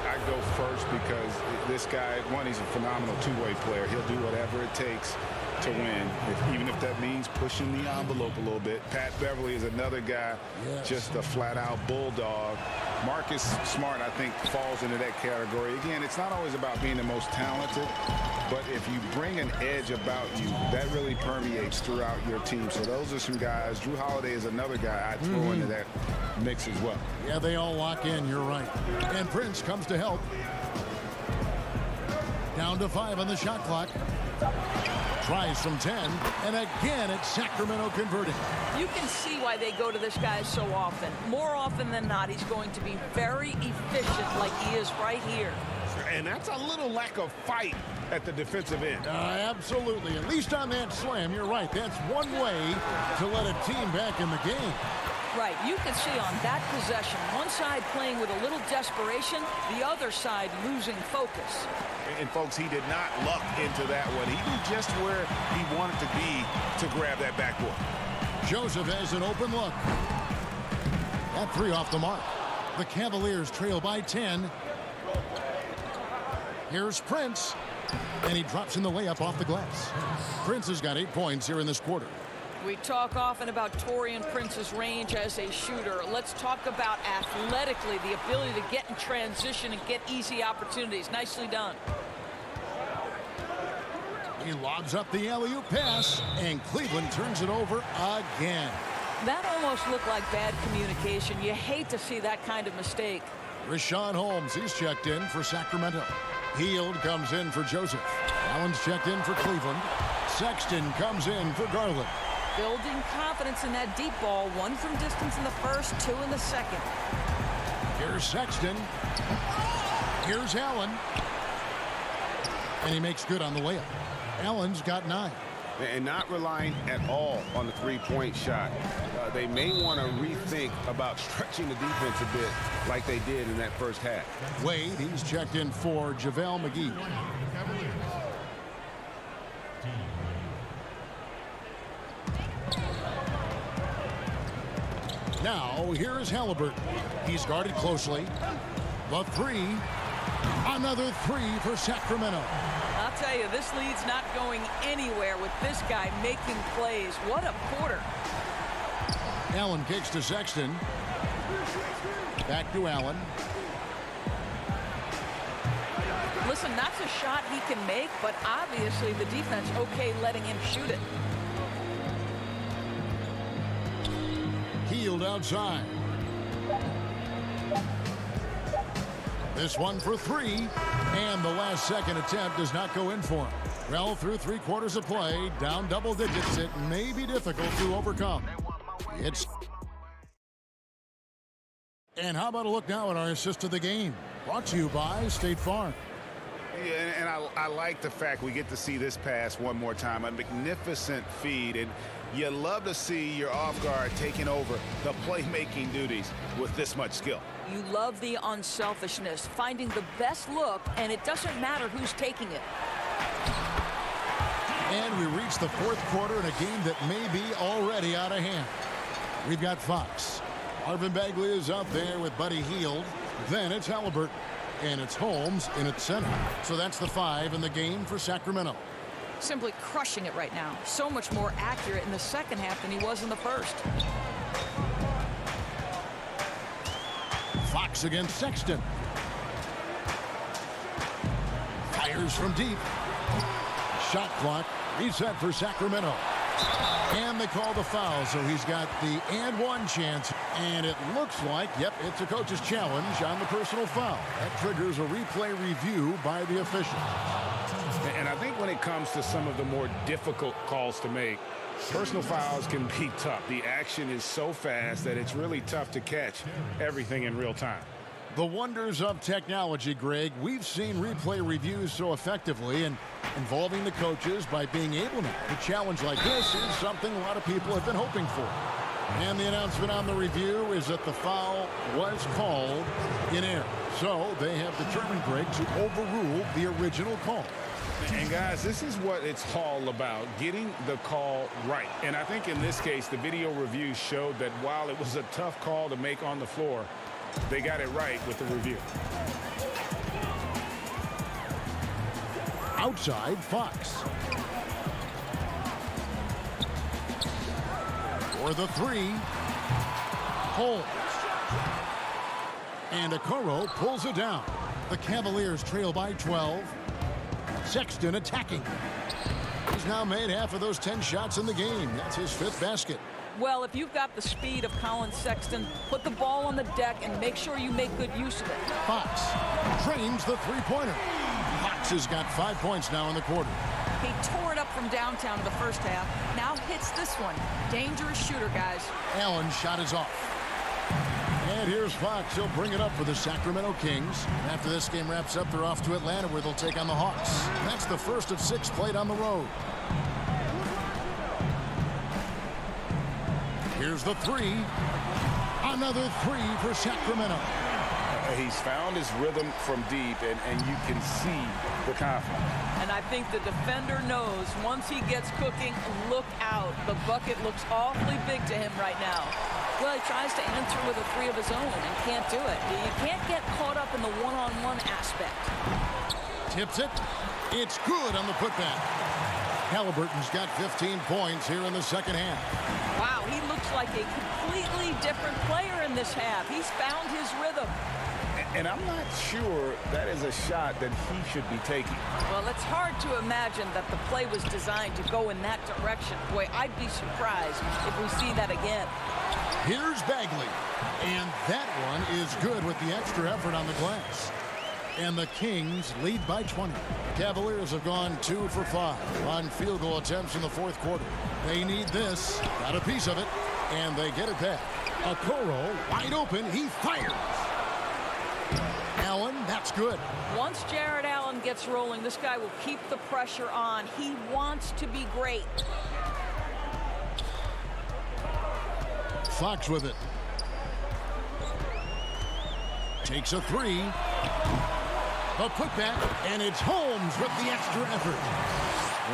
I go first because this guy, one, he's a phenomenal two-way player. He'll do whatever it takes to win, even if that means pushing the envelope a little bit. Pat Beverly is another guy, just a flat-out bulldog. Marcus Smart, I think, falls into that category. Again, it's not always about being the most talented, but if you bring an edge about you, that really permeates throughout your team. So those are some guys. Drew Holiday is another guy I'd throw into that mix as well. Yeah, they all lock in. You're right. And Prince comes to help. Down to 5 on the shot clock. Tries from 10, and again it's Sacramento converting. You can see why they go to this guy so often. More often than not, he's going to be very efficient like he is right here. And that's a little lack of fight at the defensive end. Absolutely. At least on that slam, you're right. That's one way to let a team back in the game. Right. You can see on that possession, one side playing with a little desperation, the other side losing focus. And, folks, he did not luck into that one. He knew just where he wanted to be to grab that backboard. Joseph has an open look. That 3 off the mark. The Cavaliers trail by 10. Here's Prince. And he drops in the layup off the glass. Prince has got 8 points here in this quarter. We talk often about Taurean Prince's range as a shooter. Let's talk about athletically, the ability to get in transition and get easy opportunities. Nicely done. He lobs up the alley-oop pass, and Cleveland turns it over again. That almost looked like bad communication. You hate to see that kind of mistake. Rashawn Holmes, he's checked in for Sacramento. Hield comes in for Joseph. Allen's checked in for Cleveland. Sexton comes in for Garland. Building confidence in that deep ball. 1 from distance in the first, 2 in the second. Here's Sexton. Here's Allen. And he makes good on the layup. Allen's got 9. And not relying at all on the three-point shot. They may want to rethink about stretching the defense a bit like they did in that first half. Wade, he's checked in for JaVale McGee. Now, here is Halliburton. He's guarded closely. The 3. Another 3 for Sacramento. I'll tell you, this lead's not going anywhere with this guy making plays. What a quarter. Allen kicks to Sexton. Back to Allen. Listen, that's a shot he can make, but obviously the defense okay letting him shoot it. Hield outside. This one for 3, and the last second attempt does not go in for him. Well, through 3 quarters of play, down double digits, it may be difficult to overcome. And how about a look now at our assist of the game? Brought to you by State Farm. Yeah, and I like the fact we get to see this pass one more time. A magnificent feed, and you love to see your off guard taking over the playmaking duties with this much skill. You love the unselfishness, finding the best look, and it doesn't matter who's taking it. And we reach the 4th quarter in a game that may be already out of hand. We've got Fox. Marvin Bagley is out there with Buddy Hield. Then it's Halliburton. And it's Holmes in its center. So that's the 5 in the game for Sacramento. Simply crushing it right now. So much more accurate in the second half than he was in the first. Fox against Sexton. Fires from deep. Shot clock reset for Sacramento. And they call the foul, so he's got the and-1 chance. And it looks like, yep, it's a coach's challenge on the personal foul. That triggers a replay review by the official. And I think when it comes to some of the more difficult calls to make, personal fouls can be tough. The action is so fast that it's really tough to catch everything in real time. The wonders of technology, Greg. We've seen replay reviews so effectively, and involving the coaches by being able to challenge like this is something a lot of people have been hoping for. And the announcement on the review is that the foul was called in error. So they have determined, Greg, to overrule the original call. And guys, this is what it's all about, getting the call right. And I think in this case, the video review showed that while it was a tough call to make on the floor, they got it right with the review. Outside, Fox. For the 3, Holmes. And Okoro pulls it down. The Cavaliers trail by 12. Sexton attacking. He's now made half of those 10 shots in the game. That's his 5th basket. Well, if you've got the speed of Colin Sexton, put the ball on the deck and make sure you make good use of it. Fox trains the 3-pointer. Fox has got 5 points now in the quarter. He tore it up from downtown in the first half. Now hits this one. Dangerous shooter, guys. Allen's shot is off. And here's Fox. He'll bring it up for the Sacramento Kings. After this game wraps up, they're off to Atlanta, where they'll take on the Hawks. That's the first of 6 played on the road. Here's the 3. Another 3 for Sacramento. He's found his rhythm from deep, and you can see the confidence. And I think the defender knows once he gets cooking, look out. The bucket looks awfully big to him right now. Well, he tries to answer with a 3 of his own and can't do it. You can't get caught up in the one-on-one aspect. Tips it. It's good on the putback. Halliburton's got 15 points here in the second half. Wow, he looks like a completely different player in this half. He's found his rhythm. And I'm not sure that is a shot that he should be taking. Well, it's hard to imagine that the play was designed to go in that direction. Boy, I'd be surprised if we see that again. Here's Bagley. And that one is good with the extra effort on the glass. And the Kings lead by 20. Cavaliers have gone 2 for 5 on field goal attempts in the fourth quarter. They need this. Got a piece of it. And they get it back. Okoro wide open. He fires. Allen, that's good. Once Jared Allen gets rolling, this guy will keep the pressure on. He wants to be great. Fox with it. Takes a 3. A putback, and it's Holmes with the extra effort.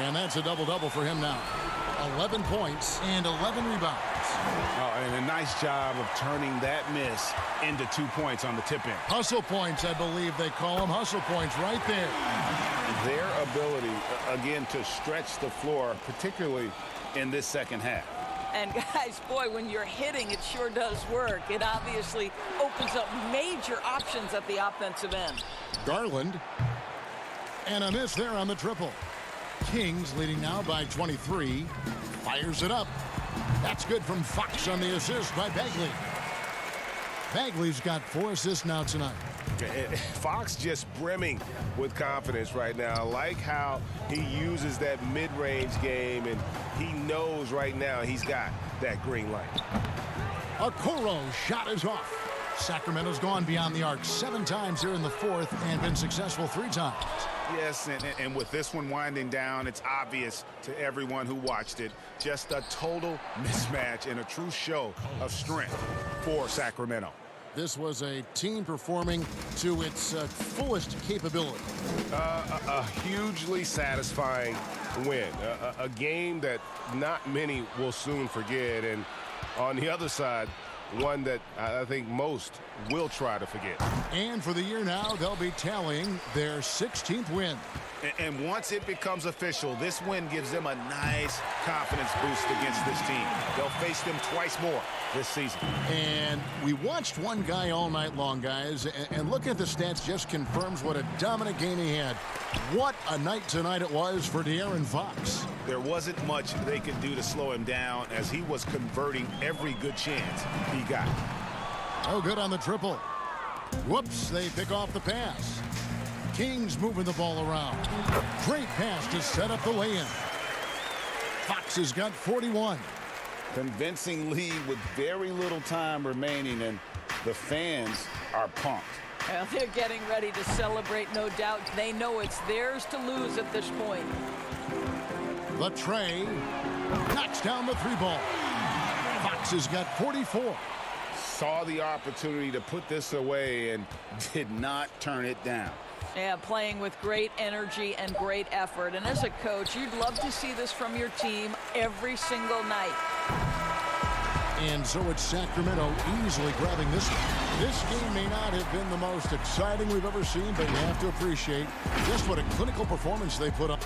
And that's a double-double for him now. 11 points and 11 rebounds. Oh, and a nice job of turning that miss into 2 points on the tip-in. Hustle points, I believe they call them. Hustle points right there. Their ability, again, to stretch the floor, particularly in this second half. And guys, boy, when you're hitting, it sure does work. It obviously opens up major options at the offensive end. Garland. And a miss there on the triple. Kings leading now by 23. Fires it up. That's good from Fox on the assist by Bagley. Bagley's got 4 assists now tonight. Fox just brimming with confidence right now. I like how he uses that mid-range game, and he knows right now he's got that green light. Okoro shot is off. Sacramento's gone beyond the arc 7 times here in the fourth and been successful 3 times. Yes, and with this one winding down, it's obvious to everyone who watched it. Just a total mismatch and a true show of strength for Sacramento. This was a team performing to its fullest capability. A hugely satisfying win. A game that not many will soon forget. And on the other side, one that I think most will try to forget. And for the year now, they'll be tallying their 16th win. And once it becomes official, this win gives them a nice confidence boost against this team. They'll face them twice more this season. And we watched one guy all night long, guys, and looking at the stats just confirms what a dominant game he had. What a night tonight it was for De'Aaron Fox. There wasn't much they could do to slow him down as he was converting every good chance he got. Oh, good on the triple. Whoops, they pick off the pass. Kings moving the ball around. Great pass to set up the lay-in. Fox has got 41. Convincing lead with very little time remaining, and the fans are pumped. Well, they're getting ready to celebrate, no doubt. They know it's theirs to lose at this point. The tray knocks down the 3-ball. Fox has got 44. Saw the opportunity to put this away and did not turn it down. Yeah, playing with great energy and great effort. And as a coach, you'd love to see this from your team every single night. And so it's Sacramento easily grabbing this one. This game may not have been the most exciting we've ever seen, but you have to appreciate just what a clinical performance they put up.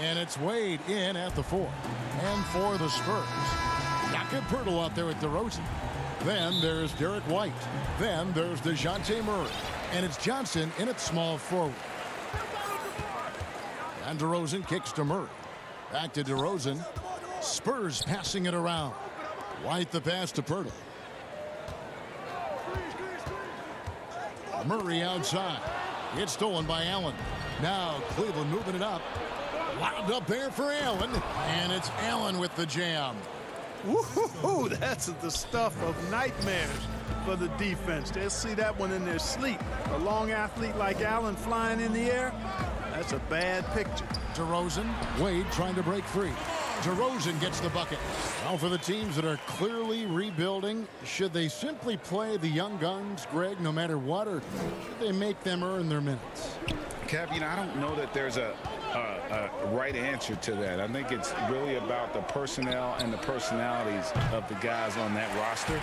And it's Wade in at the 4. And for the Spurs, Jakob Poeltl out there at DeRozan. Then there's Derek White. Then there's DeJounte Murray. And it's Johnson in at small forward. And DeRozan kicks to Murray. Back to DeRozan. Spurs passing it around. White the pass to Poeltl. Murray outside. It's stolen by Allen. Now Cleveland moving it up. Wound up there for Allen. And it's Allen with the jam. Woo-hoo-hoo, that's the stuff of nightmares for the defense. They'll see that one in their sleep. A long athlete like Allen flying in the air, that's a bad picture. DeRozan, Wade trying to break free. DeRozan gets the bucket. Now for the teams that are clearly rebuilding, should they simply play the young guns, Greg, no matter what, or should they make them earn their minutes? Kev, I don't know that there's a right answer to that. I think it's really about the personnel and the personalities of the guys on that roster.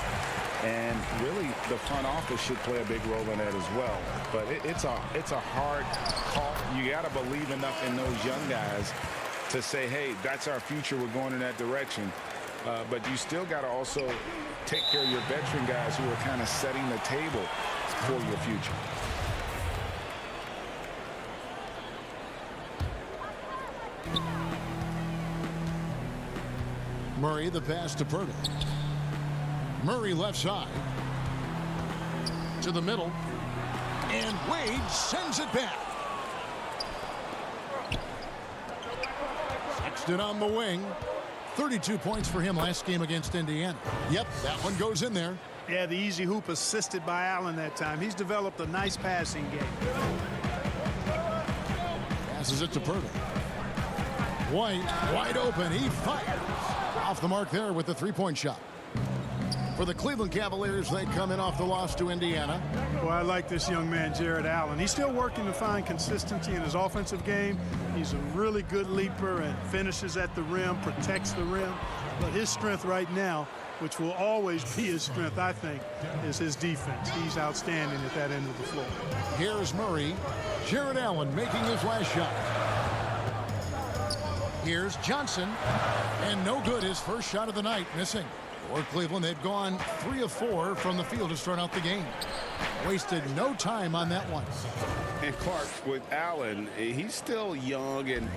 And really, the front office should play a big role in that as well. But it's a hard call. You got to believe enough in those young guys to say, hey, that's our future. We're going in that direction. But you still got to also take care of your veteran guys who are kind of setting the table for your future. Murray the pass to Poeltl. Murray left side. To the middle. And Wade sends it back. Sexton on the wing. 32 points for him last game against Indiana. Yep, that one goes in there. Yeah, the easy hoop assisted by Allen that time. He's developed a nice passing game. Passes it to Poeltl. White, wide open. He fires. Off the mark there with the three-point shot. For the Cleveland Cavaliers, they come in off the loss to Indiana. Well, I like this young man, Jared Allen. He's still working to find consistency in his offensive game. He's a really good leaper and finishes at the rim, protects the rim. But his strength right now, which will always be his strength, I think, is his defense. He's outstanding at that end of the floor. Here's Murray. Jared Allen making his last shot. Here's Johnson. And no good, his first shot of the night, missing. For Cleveland, they've gone 3 of 4 from the field to start out the game. Wasted no time on that one. And Clark, with Allen, he's still young, and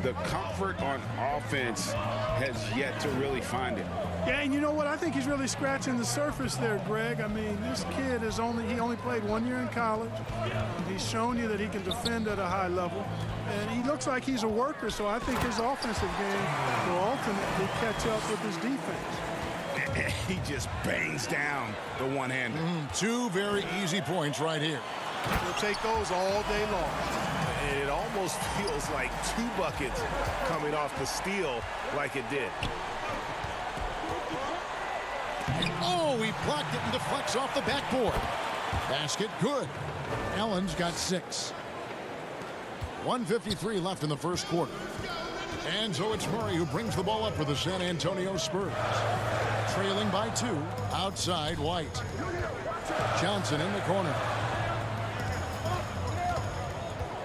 the comfort on offense has yet to really find it. Yeah, and you know what? I think he's really scratching the surface there, Greg. I mean, this kid is only played 1 year in college. He's shown you that he can defend at a high level. And he looks like he's a worker, so I think his offensive game will ultimately catch up with his defense. He just bangs down the one-hander. 2 very easy points right here. He'll take those all day long. And it almost feels like 2 buckets coming off the steal like it did. Oh, he blocked it and deflects off the backboard. Basket good. Allen's got 6. 1:53 left in the first quarter. And so it's Murray who brings the ball up for the San Antonio Spurs. Trailing by 2. Outside White. Johnson in the corner.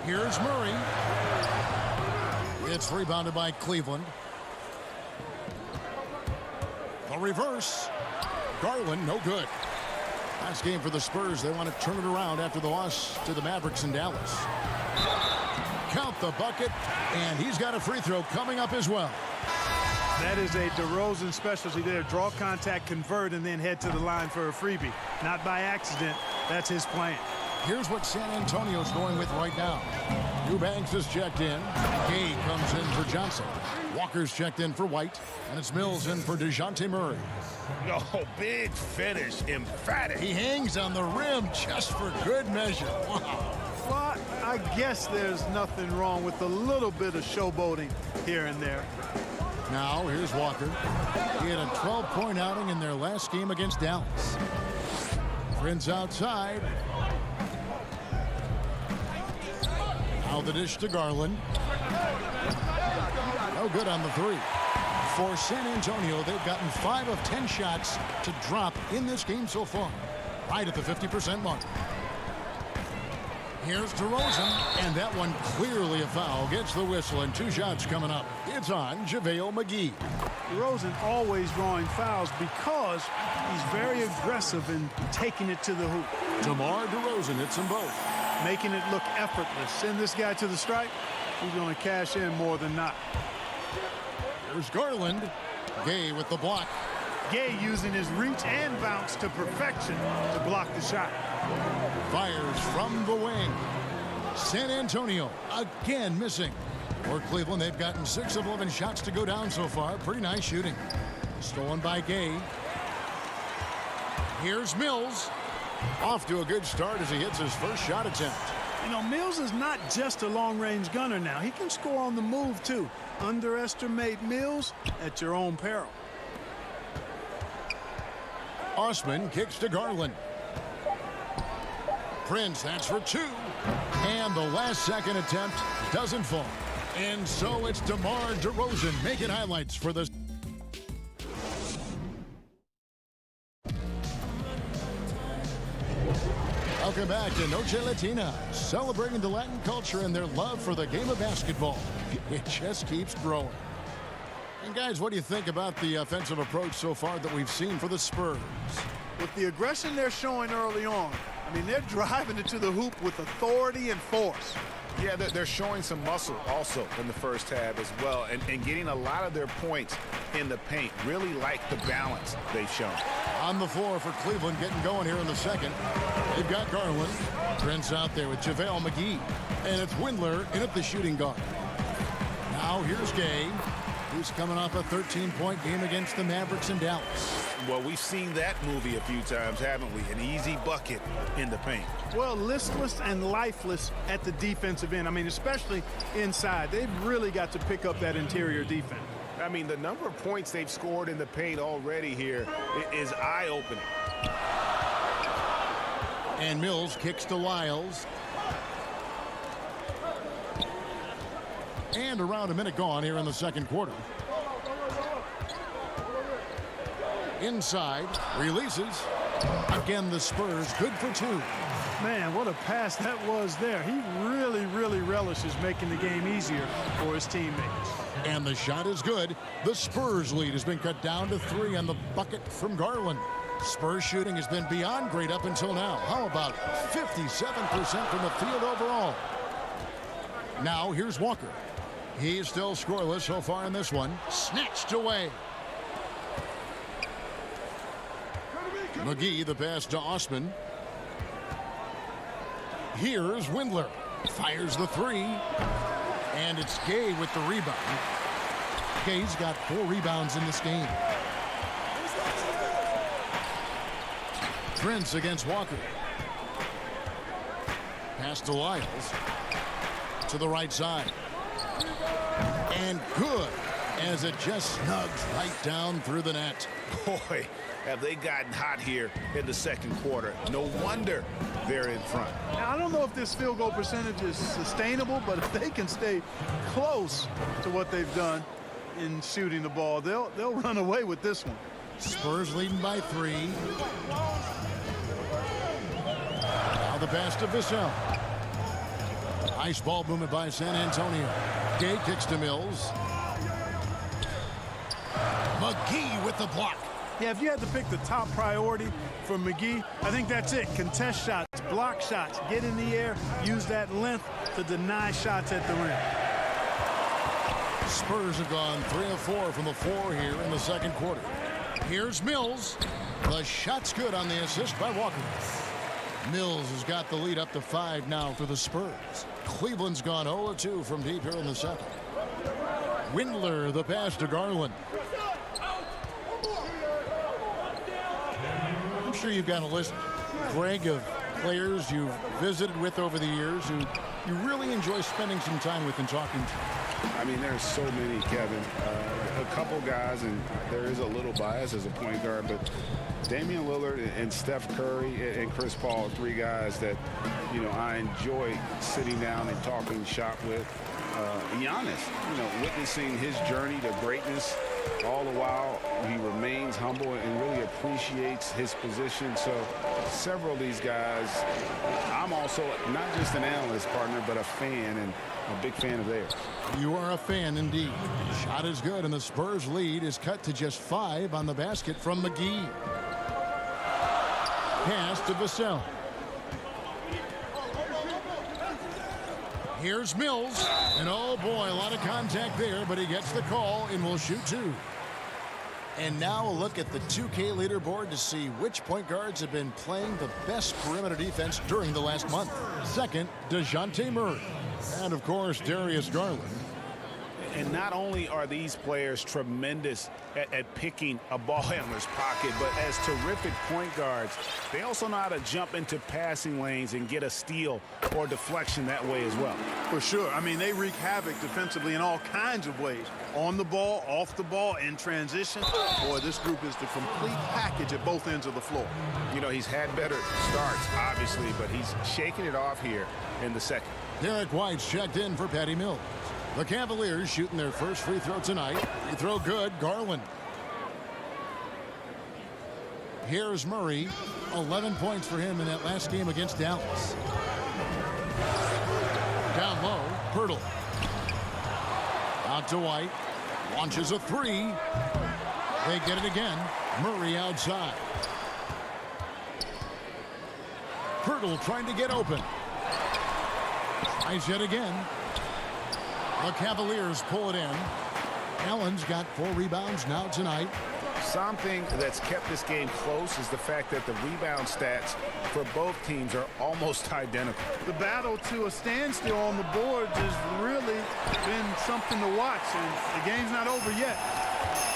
Here's Murray. It's rebounded by Cleveland. The reverse. Garland, no good. Last game for the Spurs. They want to turn it around after the loss to the Mavericks in Dallas. Count the bucket, and he's got a free throw coming up as well. That is a DeRozan specialty there. Draw contact, convert, and then head to the line for a freebie. Not by accident. That's his plan. Here's what San Antonio's going with right now. Eubanks is checked in. Gay comes in for Johnson. Walker's checked in for White. And it's Mills in for DeJounte Murray. Oh, big finish. Emphatic. He hangs on the rim just for good measure. Wow. Well, I guess there's nothing wrong with a little bit of showboating here and there. Now, here's Walker. He had a 12-point outing in their last game against Dallas. Prince outside. Now the dish to Garland. No good on the 3. For San Antonio, they've gotten 5 of 10 shots to drop in this game so far. Right at the 50% mark. Here's DeRozan, and that one clearly a foul. Gets the whistle, and 2 shots coming up. It's on JaVale McGee. DeRozan always drawing fouls because he's very aggressive in taking it to the hoop. DeMar DeRozan hits them both. Making it look effortless. Send this guy to the stripe, he's going to cash in more than not. Here's Garland. Gay with the block. Gay using his reach and bounce to perfection to block the shot. Fires from the wing. San Antonio again missing. For Cleveland, they've gotten 6 of 11 shots to go down so far. Pretty nice shooting. Stolen by Gay. Here's Mills. Off to a good start as he hits his first shot attempt. You know, Mills is not just a long-range gunner now. He can score on the move, too. Underestimate Mills at your own peril. Osman kicks to Garland. Prince, that's for 2. And the last-second attempt doesn't fall. And so it's DeMar DeRozan making highlights for the... Welcome back to Noche Latina, celebrating the Latin culture and their love for the game of basketball. It just keeps growing. And guys, what do you think about the offensive approach so far that we've seen for the Spurs? With the aggression they're showing early on, I mean, they're driving it to the hoop with authority and force. Yeah, they're showing some muscle also in the first half as well, and getting a lot of their points in the paint. Really like the balance they've shown. On the floor for Cleveland, getting going here in the second. They've got Garland. Prince out there with JaVale McGee. And it's Windler in at the shooting guard. Now here's Gay, who's coming off a 13-point game against the Mavericks in Dallas. Well, we've seen that movie a few times, haven't we? An easy bucket in the paint. Well, listless and lifeless at the defensive end. I mean, especially inside. They've really got to pick up that interior defense. I mean, the number of points they've scored in the paint already here is eye-opening. And Mills kicks to Lyles. And around a minute gone here in the second quarter. Inside, releases. Again, the Spurs good for 2. Man, what a pass that was there. He really relishes making the game easier for his teammates. And the shot is good. The Spurs lead has been cut down to 3 on the bucket from Garland. Spurs shooting has been beyond great up until now. How about 57% from the field overall? Now here's Walker. He's still scoreless so far in this one. Snatched away. McGee, the pass to Osman. Here's Windler. Fires the 3. And it's Gay with the rebound. Gay's got 4 rebounds in this game. Prince against Walker. Pass to Lyles. To the right side. And good, as it just snugs right down through the net. Boy, have they gotten hot here in the second quarter. No wonder they're in front. Now, I don't know if this field goal percentage is sustainable, but if they can stay close to what they've done in shooting the ball, they'll run away with this one. Spurs leading by 3. Now the pass to Vassell. Ice ball movement by San Antonio. Gay kicks to Mills. McGee with the block. Yeah, if you had to pick the top priority for McGee, I think that's it. Contest shots, block shots, get in the air, use that length to deny shots at the rim. Spurs have gone 3 of 4 from the floor here in the second quarter. Here's Mills. The shot's good on the assist by Walker. Mills has got the lead up to 5 now for the Spurs. Cleveland's gone 0 of 2 from deep here in the second. Windler, the pass to Garland. I'm sure you've got a list, Greg, of players you've visited with over the years who you really enjoy spending some time with and talking to. I mean, there's so many, Kevin. A couple guys, and there is a little bias as a point guard, but Damian Lillard and Steph Curry and Chris Paul are 3 guys that, you know, I enjoy sitting down and talking shop with. Giannis, you know, witnessing his journey to greatness All the while, he remains humble and really appreciates his position. So several of these guys, I'm also not just an analyst, partner, but a fan and a big fan of theirs. You are a fan indeed. Shot is good, and the Spurs lead is cut to just 5 on the basket from McGee. Pass to Vassell. Here's Mills, and oh boy, a lot of contact there, but he gets the call and will shoot 2. And now a look at the 2K leaderboard to see which point guards have been playing the best perimeter defense during the last month. Second, DeJounte Murray. And of course, Darius Garland. And not only are these players tremendous at picking a ball handler's pocket, but as terrific point guards, they also know how to jump into passing lanes and get a steal or deflection that way as well. For sure. I mean, they wreak havoc defensively in all kinds of ways. On the ball, off the ball, in transition. Boy, this group is the complete package at both ends of the floor. You know, he's had better starts, obviously, but he's shaking it off here in the second. Derek White's checked in for Patty Mills. The Cavaliers shooting their first free throw tonight. Free throw good, Garland. Here's Murray. 11 points for him in that last game against Dallas. Down low, Pirtle. Out to White. Launches a 3. They get it again. Murray outside. Pirtle trying to get open. Tries yet again. The Cavaliers pull it in. Allen's got 4 rebounds now tonight. Something that's kept this game close is the fact that the rebound stats for both teams are almost identical. The battle to a standstill on the boards has really been something to watch, and the game's not over yet.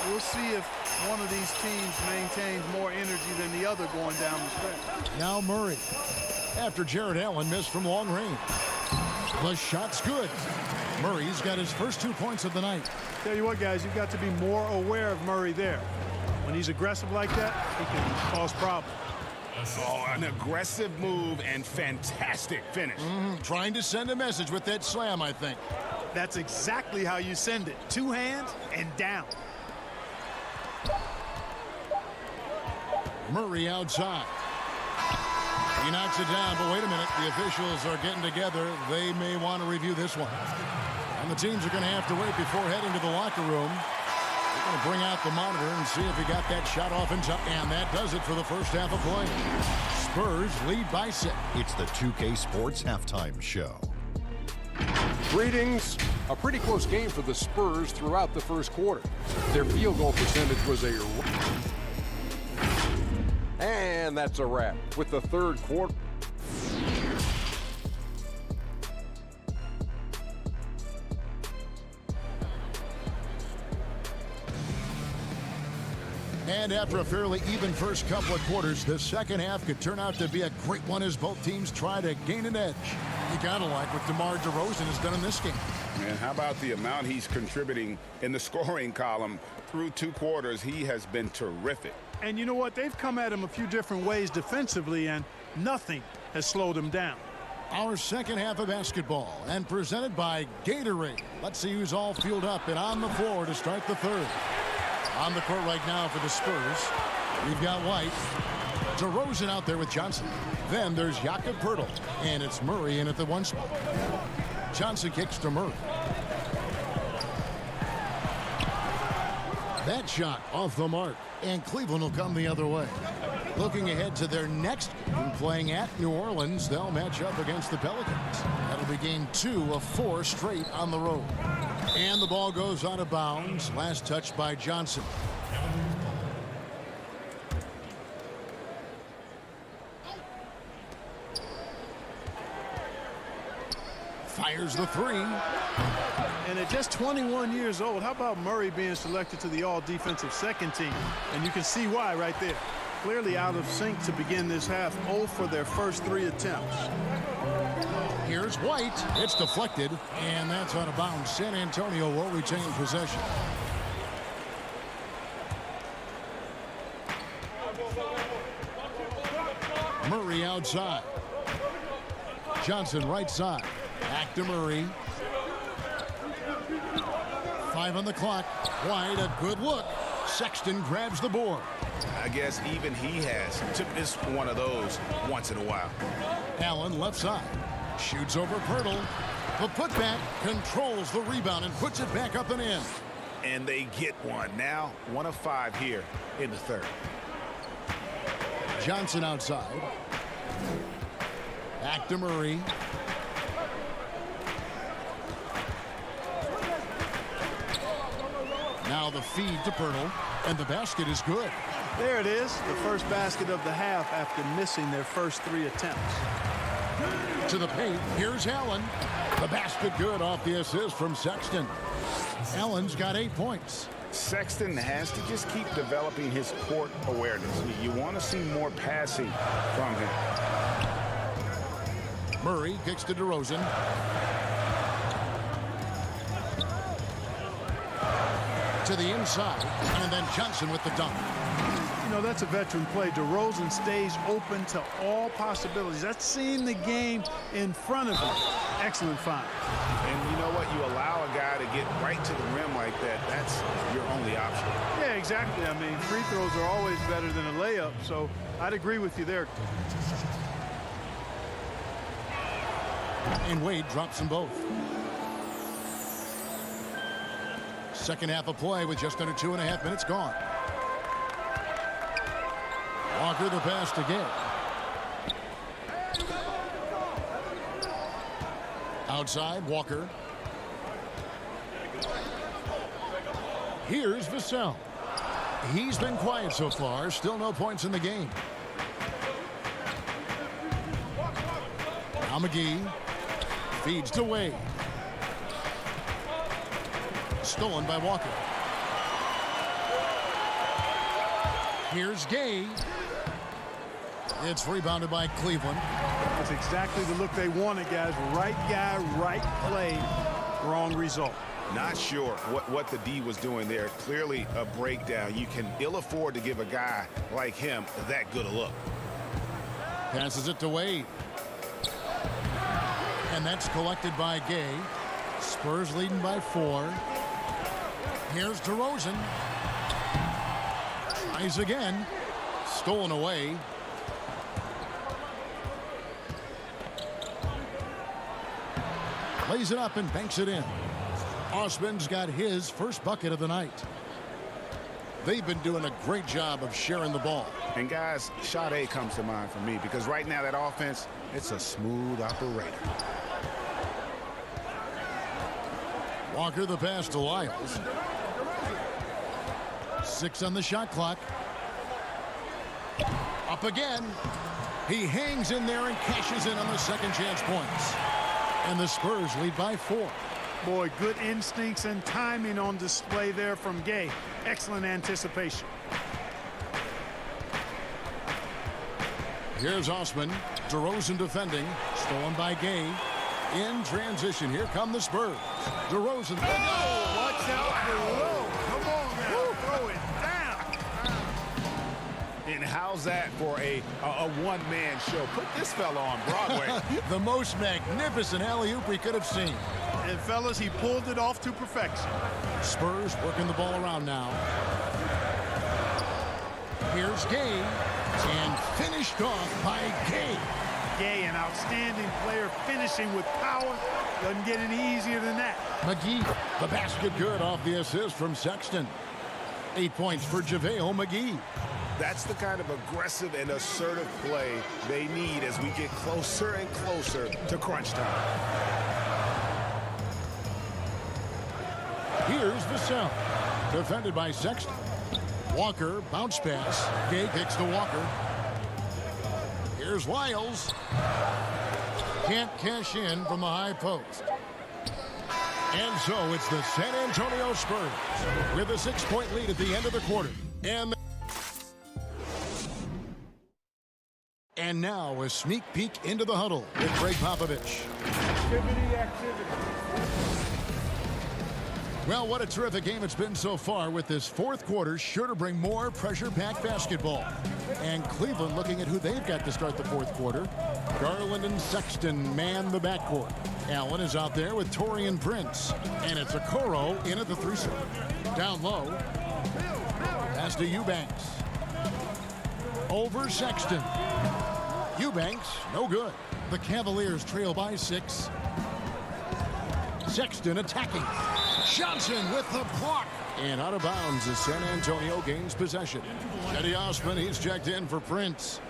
We'll see if one of these teams maintains more energy than the other going down the stretch. Now Murray, after Jared Allen missed from long range. The shot's good. Murray's got his first 2 points of the night. Tell you what, guys, you've got to be more aware of Murray there. When he's aggressive like that, he can cause problems. Oh, an aggressive move and fantastic finish. Trying to send a message with that slam, I think. That's exactly how you send it. 2 hands and down. Murray outside. He knocks it down, but wait a minute. The officials are getting together. They may want to review this one. And the teams are going to have to wait before heading to the locker room. They're going to bring out the monitor and see if he got that shot off in time. And that does it for the first half of play. Spurs lead by 6. It's the 2K Sports Halftime Show. Greetings. A pretty close game for the Spurs throughout the first quarter. Their field goal percentage was a... And that's a wrap with the third quarter. And after a fairly even first couple of quarters, the second half could turn out to be a great one as both teams try to gain an edge. You gotta like what DeMar DeRozan has done in this game. And how about the amount he's contributing in the scoring column through 2 quarters? He has been terrific. And you know what? They've come at him a few different ways defensively, and nothing has slowed him down. Our second half of basketball, and presented by Gatorade. Let's see who's all fueled up and on the floor to start the third. On the court right now for the Spurs, we've got White. DeRozan out there with Johnson. Then there's Jakob Poeltl, and it's Murray in at the 1 spot. Johnson kicks to Murray. That shot off the mark, and Cleveland will come the other way. Looking ahead to their next game, playing at New Orleans, they'll match up against the Pelicans. That'll be game 2 of 4 straight on the road. And the ball goes out of bounds. Last touch by Johnson. Fires the 3. And at just 21 years old, how about Murray being selected to the all-defensive second team? And you can see why right there. Clearly out of sync to begin this half. 0 for their first 3 attempts. Here's White. It's deflected, and that's out of bounds. San Antonio will retain possession. Murray outside. Johnson right side. Back to Murray. 5 on the clock. White, a good look. Sexton grabs the board. I guess even he has took this one of those once in a while. Allen left side. Shoots over Pirtle. The putback controls the rebound and puts it back up and in. And they get one. Now 1 of 5 here in the third. Johnson outside. Back to Murray. Now the feed to Pirtle, and the basket is good. There it is, the first basket of the half after missing their first 3 attempts. To the paint, here's Allen. The basket good off the assist from Sexton. Allen's got 8 points. Sexton has to just keep developing his court awareness. You want to see more passing from him. Murray kicks to DeRozan. To the inside, and then Johnson with the dunk. You know, that's a veteran play. DeRozan stays open to all possibilities. That's seeing the game in front of him. Excellent find. And you know what? You allow a guy to get right to the rim like that. That's your only option. Yeah, exactly. I mean, free throws are always better than a layup, so I'd agree with you there. And Wade drops them both. Second half of play with just under 2.5 minutes gone. Walker the pass to Gay. Outside, Walker. Here's Vassell. He's been quiet so far. Still no points in the game. Now McGee feeds to Wade. Stolen by Walker. Here's Gay. It's rebounded by Cleveland. That's exactly the look they wanted, guys. Right guy, right play, wrong result. Not sure what the D was doing there. Clearly a breakdown. You can ill afford to give a guy like him that good a look. Passes it to Wade. And that's collected by Gay. Spurs leading by 4. Here's DeRozan. Tries again. Stolen away. Lays it up and banks it in. Osman's got his first bucket of the night. They've been doing a great job of sharing the ball. And guys, Sade comes to mind for me because right now that offense, it's a smooth operator. Walker the pass to Lyles. 6 on the shot clock. Up again. He hangs in there and cashes in on the second chance points. And the Spurs lead by 4. Boy, good instincts and timing on display there from Gay. Excellent anticipation. Here's Osman. DeRozan defending. Stolen by Gay. In transition. Here come the Spurs. DeRozan. Watch out below. Come on now. Throw it down. And how's that for a one-man show? Put this fella on Broadway. The most magnificent alley-oop we could have seen. And fellas, he pulled it off to perfection. Spurs working the ball around now. Here's Gay. And finished off by Gay. Gay, an outstanding player, finishing with power. Doesn't get any easier than that. McGee, the basket good off the assist from Sexton. 8 points for JaVale McGee. That's the kind of aggressive and assertive play they need as we get closer and closer to crunch time. Here's Vassell. Defended by Sexton. Walker, bounce pass. Gay kicks to Walker. Here's Lyles. Can't cash in from the high post. And so it's the San Antonio Spurs with a 6-point lead at the end of the quarter. And now a sneak peek into the huddle with Greg Popovich. Activity. Well, what a terrific game it's been so far, with this fourth quarter sure to bring more pressure-packed basketball. And Cleveland looking at who they've got to start the fourth quarter. Garland and Sexton man the backcourt. Allen is out there with Torian Prince. And it's Okoro in at the 3-slot. Down low. Pass to Eubanks. Over Sexton. Eubanks, no good. The Cavaliers trail by 6. Sexton attacking. Johnson with the block. And out of bounds as San Antonio gains possession. Eddie Osman, he's checked in for Prince.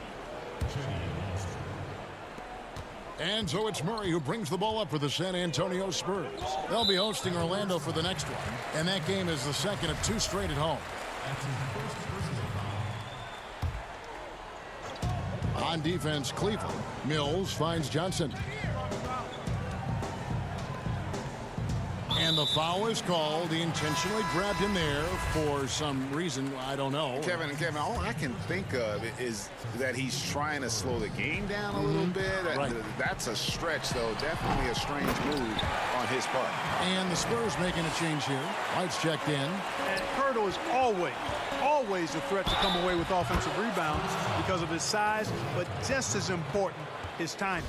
And so it's Murray who brings the ball up for the San Antonio Spurs. They'll be hosting Orlando for the next one. And that game is the second of 2 straight at home. On defense, Cleveland. Mills finds Johnson. And the foul is called. He intentionally grabbed him there for some reason. I don't know. Kevin, all I can think of is that he's trying to slow the game down a little bit. Right. That's a stretch, though. Definitely a strange move on his part. And the Spurs making a change here. White's checked in. And Pirtle is always a threat to come away with offensive rebounds because of his size, but just as important, his timing.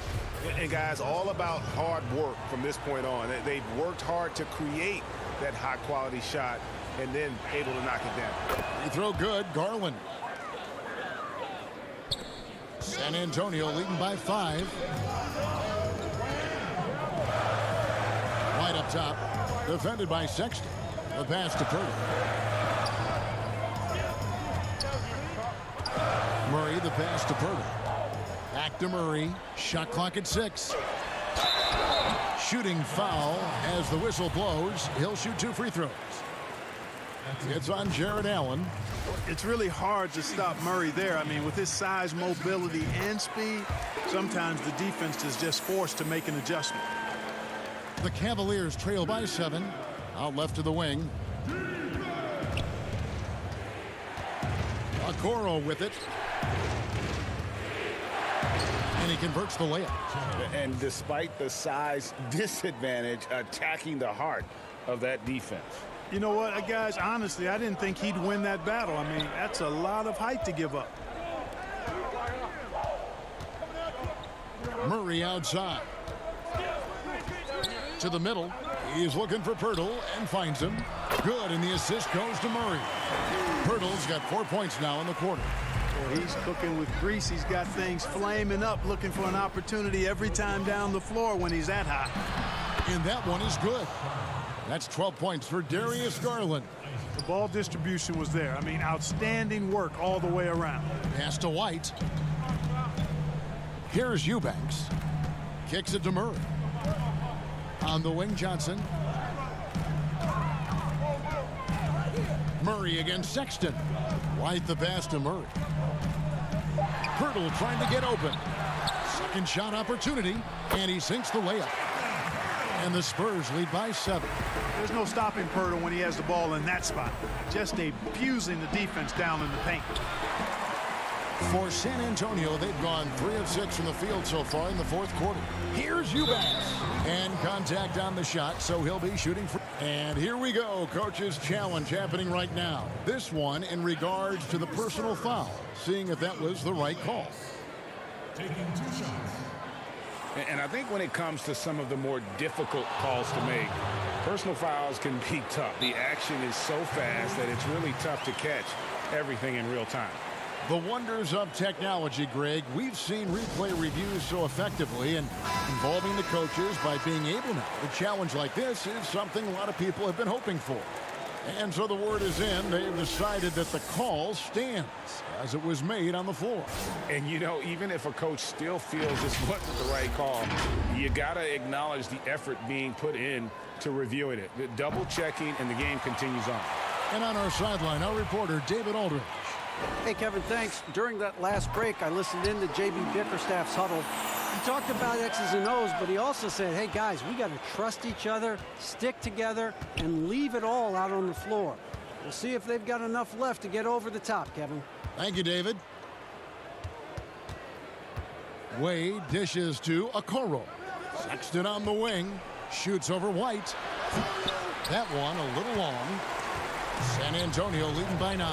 And guys, all about hard work from this point on. They've worked hard to create that high-quality shot and then able to knock it down. Free throw good. Garland. San Antonio leading by 5. White up top. Defended by Sexton. The pass to Purdy. Murray, the pass to Purdy. Back to Murray. Shot clock at 6. Shooting foul as the whistle blows. He'll shoot 2 free throws. It's on Jared Allen. It's really hard to stop Murray there. I mean, with his size, mobility, and speed, sometimes the defense is just forced to make an adjustment. The Cavaliers trail by 7. Out left to the wing. Okoro with it. And he converts the layup. And despite the size disadvantage, attacking the heart of that defense. You know what, guys, honestly, I didn't think he'd win that battle. I mean, that's a lot of height to give up. Murray outside. To the middle. He's looking for Pirtle and finds him. Good, and the assist goes to Murray. Pirtle's got 4 points now in the quarter. Well, he's cooking with grease. He's got things flaming up, looking for an opportunity every time down the floor when he's that high. And that one is good. That's 12 points for Darius Garland. The ball distribution was there. I mean, outstanding work all the way around. Pass to White. Here's Eubanks. Kicks it to Murray. On the wing, Johnson. Murray against Sexton. White the pass to Murray. Pirtle trying to get open. Second shot opportunity, and he sinks the layup. And the Spurs lead by 7. There's no stopping Pirtle when he has the ball in that spot. Just abusing the defense down in the paint. For San Antonio, they've gone 3 of 6 from the field so far in the 4th quarter. Here's Eubanks. And contact on the shot, so he'll be shooting for. And here we go. Coach's challenge happening right now. This one in regards to the personal foul. Seeing if that was the right call. Taking 2 shots. And I think when it comes to some of the more difficult calls to make, personal fouls can be tough. The action is so fast that it's really tough to catch everything in real time. The wonders of technology, Greg. We've seen replay reviews so effectively, and involving the coaches by being able now. A challenge like this is something a lot of people have been hoping for. And so the word is in. They've decided that the call stands as it was made on the floor. And, you know, even if a coach still feels this wasn't the right call, you got to acknowledge the effort being put in to reviewing it. The double checking, and the game continues on. And on our sideline, our reporter, David Aldridge. Hey, Kevin, thanks. During that last break, I listened in to J.B. Bickerstaff's huddle. He talked about X's and O's, but he also said, hey, guys, we got to trust each other, stick together, and leave it all out on the floor. We'll see if they've got enough left to get over the top, Kevin. Thank you, David. Wade dishes to Okoro. Sexton on the wing. Shoots over White. That one a little long. San Antonio leading by 9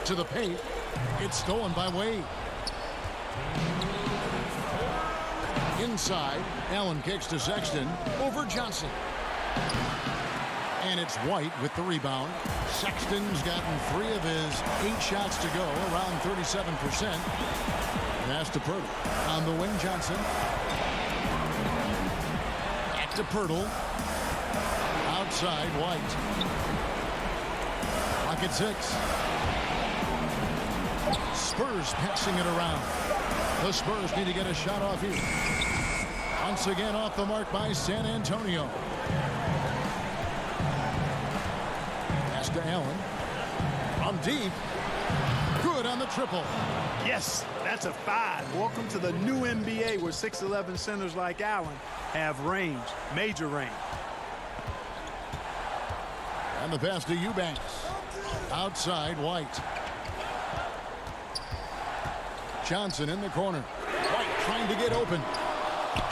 to the paint. It's stolen by Wade. Inside, Allen kicks to Sexton. Over Johnson. And it's White with the rebound. Sexton's gotten 3 of his 8 shots to go, around 37%. Pass to Pirtle. On the wing, Johnson. Back to Pirtle. Outside, White. Clock at 6. Spurs passing it around. The Spurs need to get a shot off here. Once again off the mark by San Antonio. Pass to Allen. From deep. Good on the triple. Yes, that's a 5. Welcome to the new NBA where 6'11 centers like Allen have range, major range. And the pass to Eubanks. Outside, White. Johnson in the corner. White trying to get open.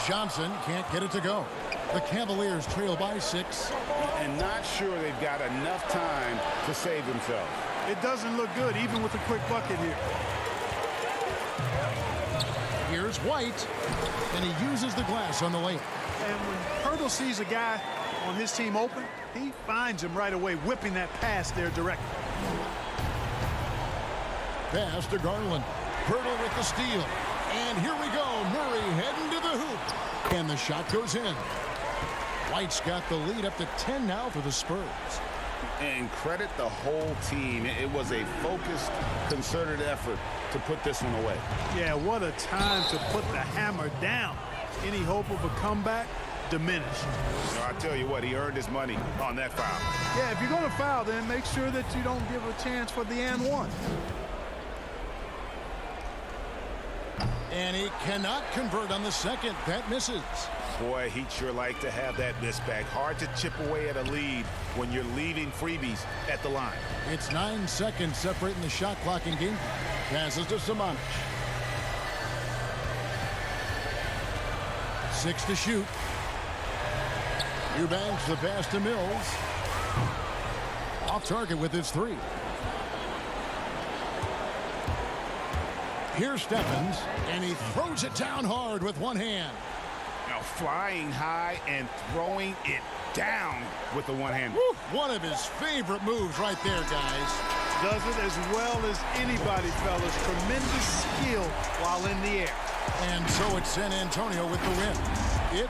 Johnson can't get it to go. The Cavaliers trail by 6. And not sure they've got enough time to save themselves. It doesn't look good, even with a quick bucket here. Here's White, and he uses the glass on the layup. And when Pirtle sees a guy on his team open, he finds him right away, whipping that pass there directly. Pass to Garland. Pirtle with the steal. And here we go. Murray heading to the hoop. And the shot goes in. White's got the lead up to 10 now for the Spurs. And credit the whole team. It was a focused, concerted effort to put this one away. Yeah, what a time to put the hammer down. Any hope of a comeback diminished. I tell you what, he earned his money on that foul. Yeah, if you're going to foul, then make sure that you don't give a chance for the and one. And he cannot convert on the second. That misses. Boy, he'd sure like to have that miss back. Hard to chip away at a lead when you're leaving freebies at the line. It's 9 seconds separating the shot clock in game. Passes to Simonic. 6 to shoot. Eubanks the pass to Mills. Off target with his 3. Here's Stephens, and he throws it down hard with one hand. Now flying high and throwing it down with the one hand. Woo, one of his favorite moves right there, guys. Does it as well as anybody, fellas. Tremendous skill while in the air. And so it's San Antonio with the win. It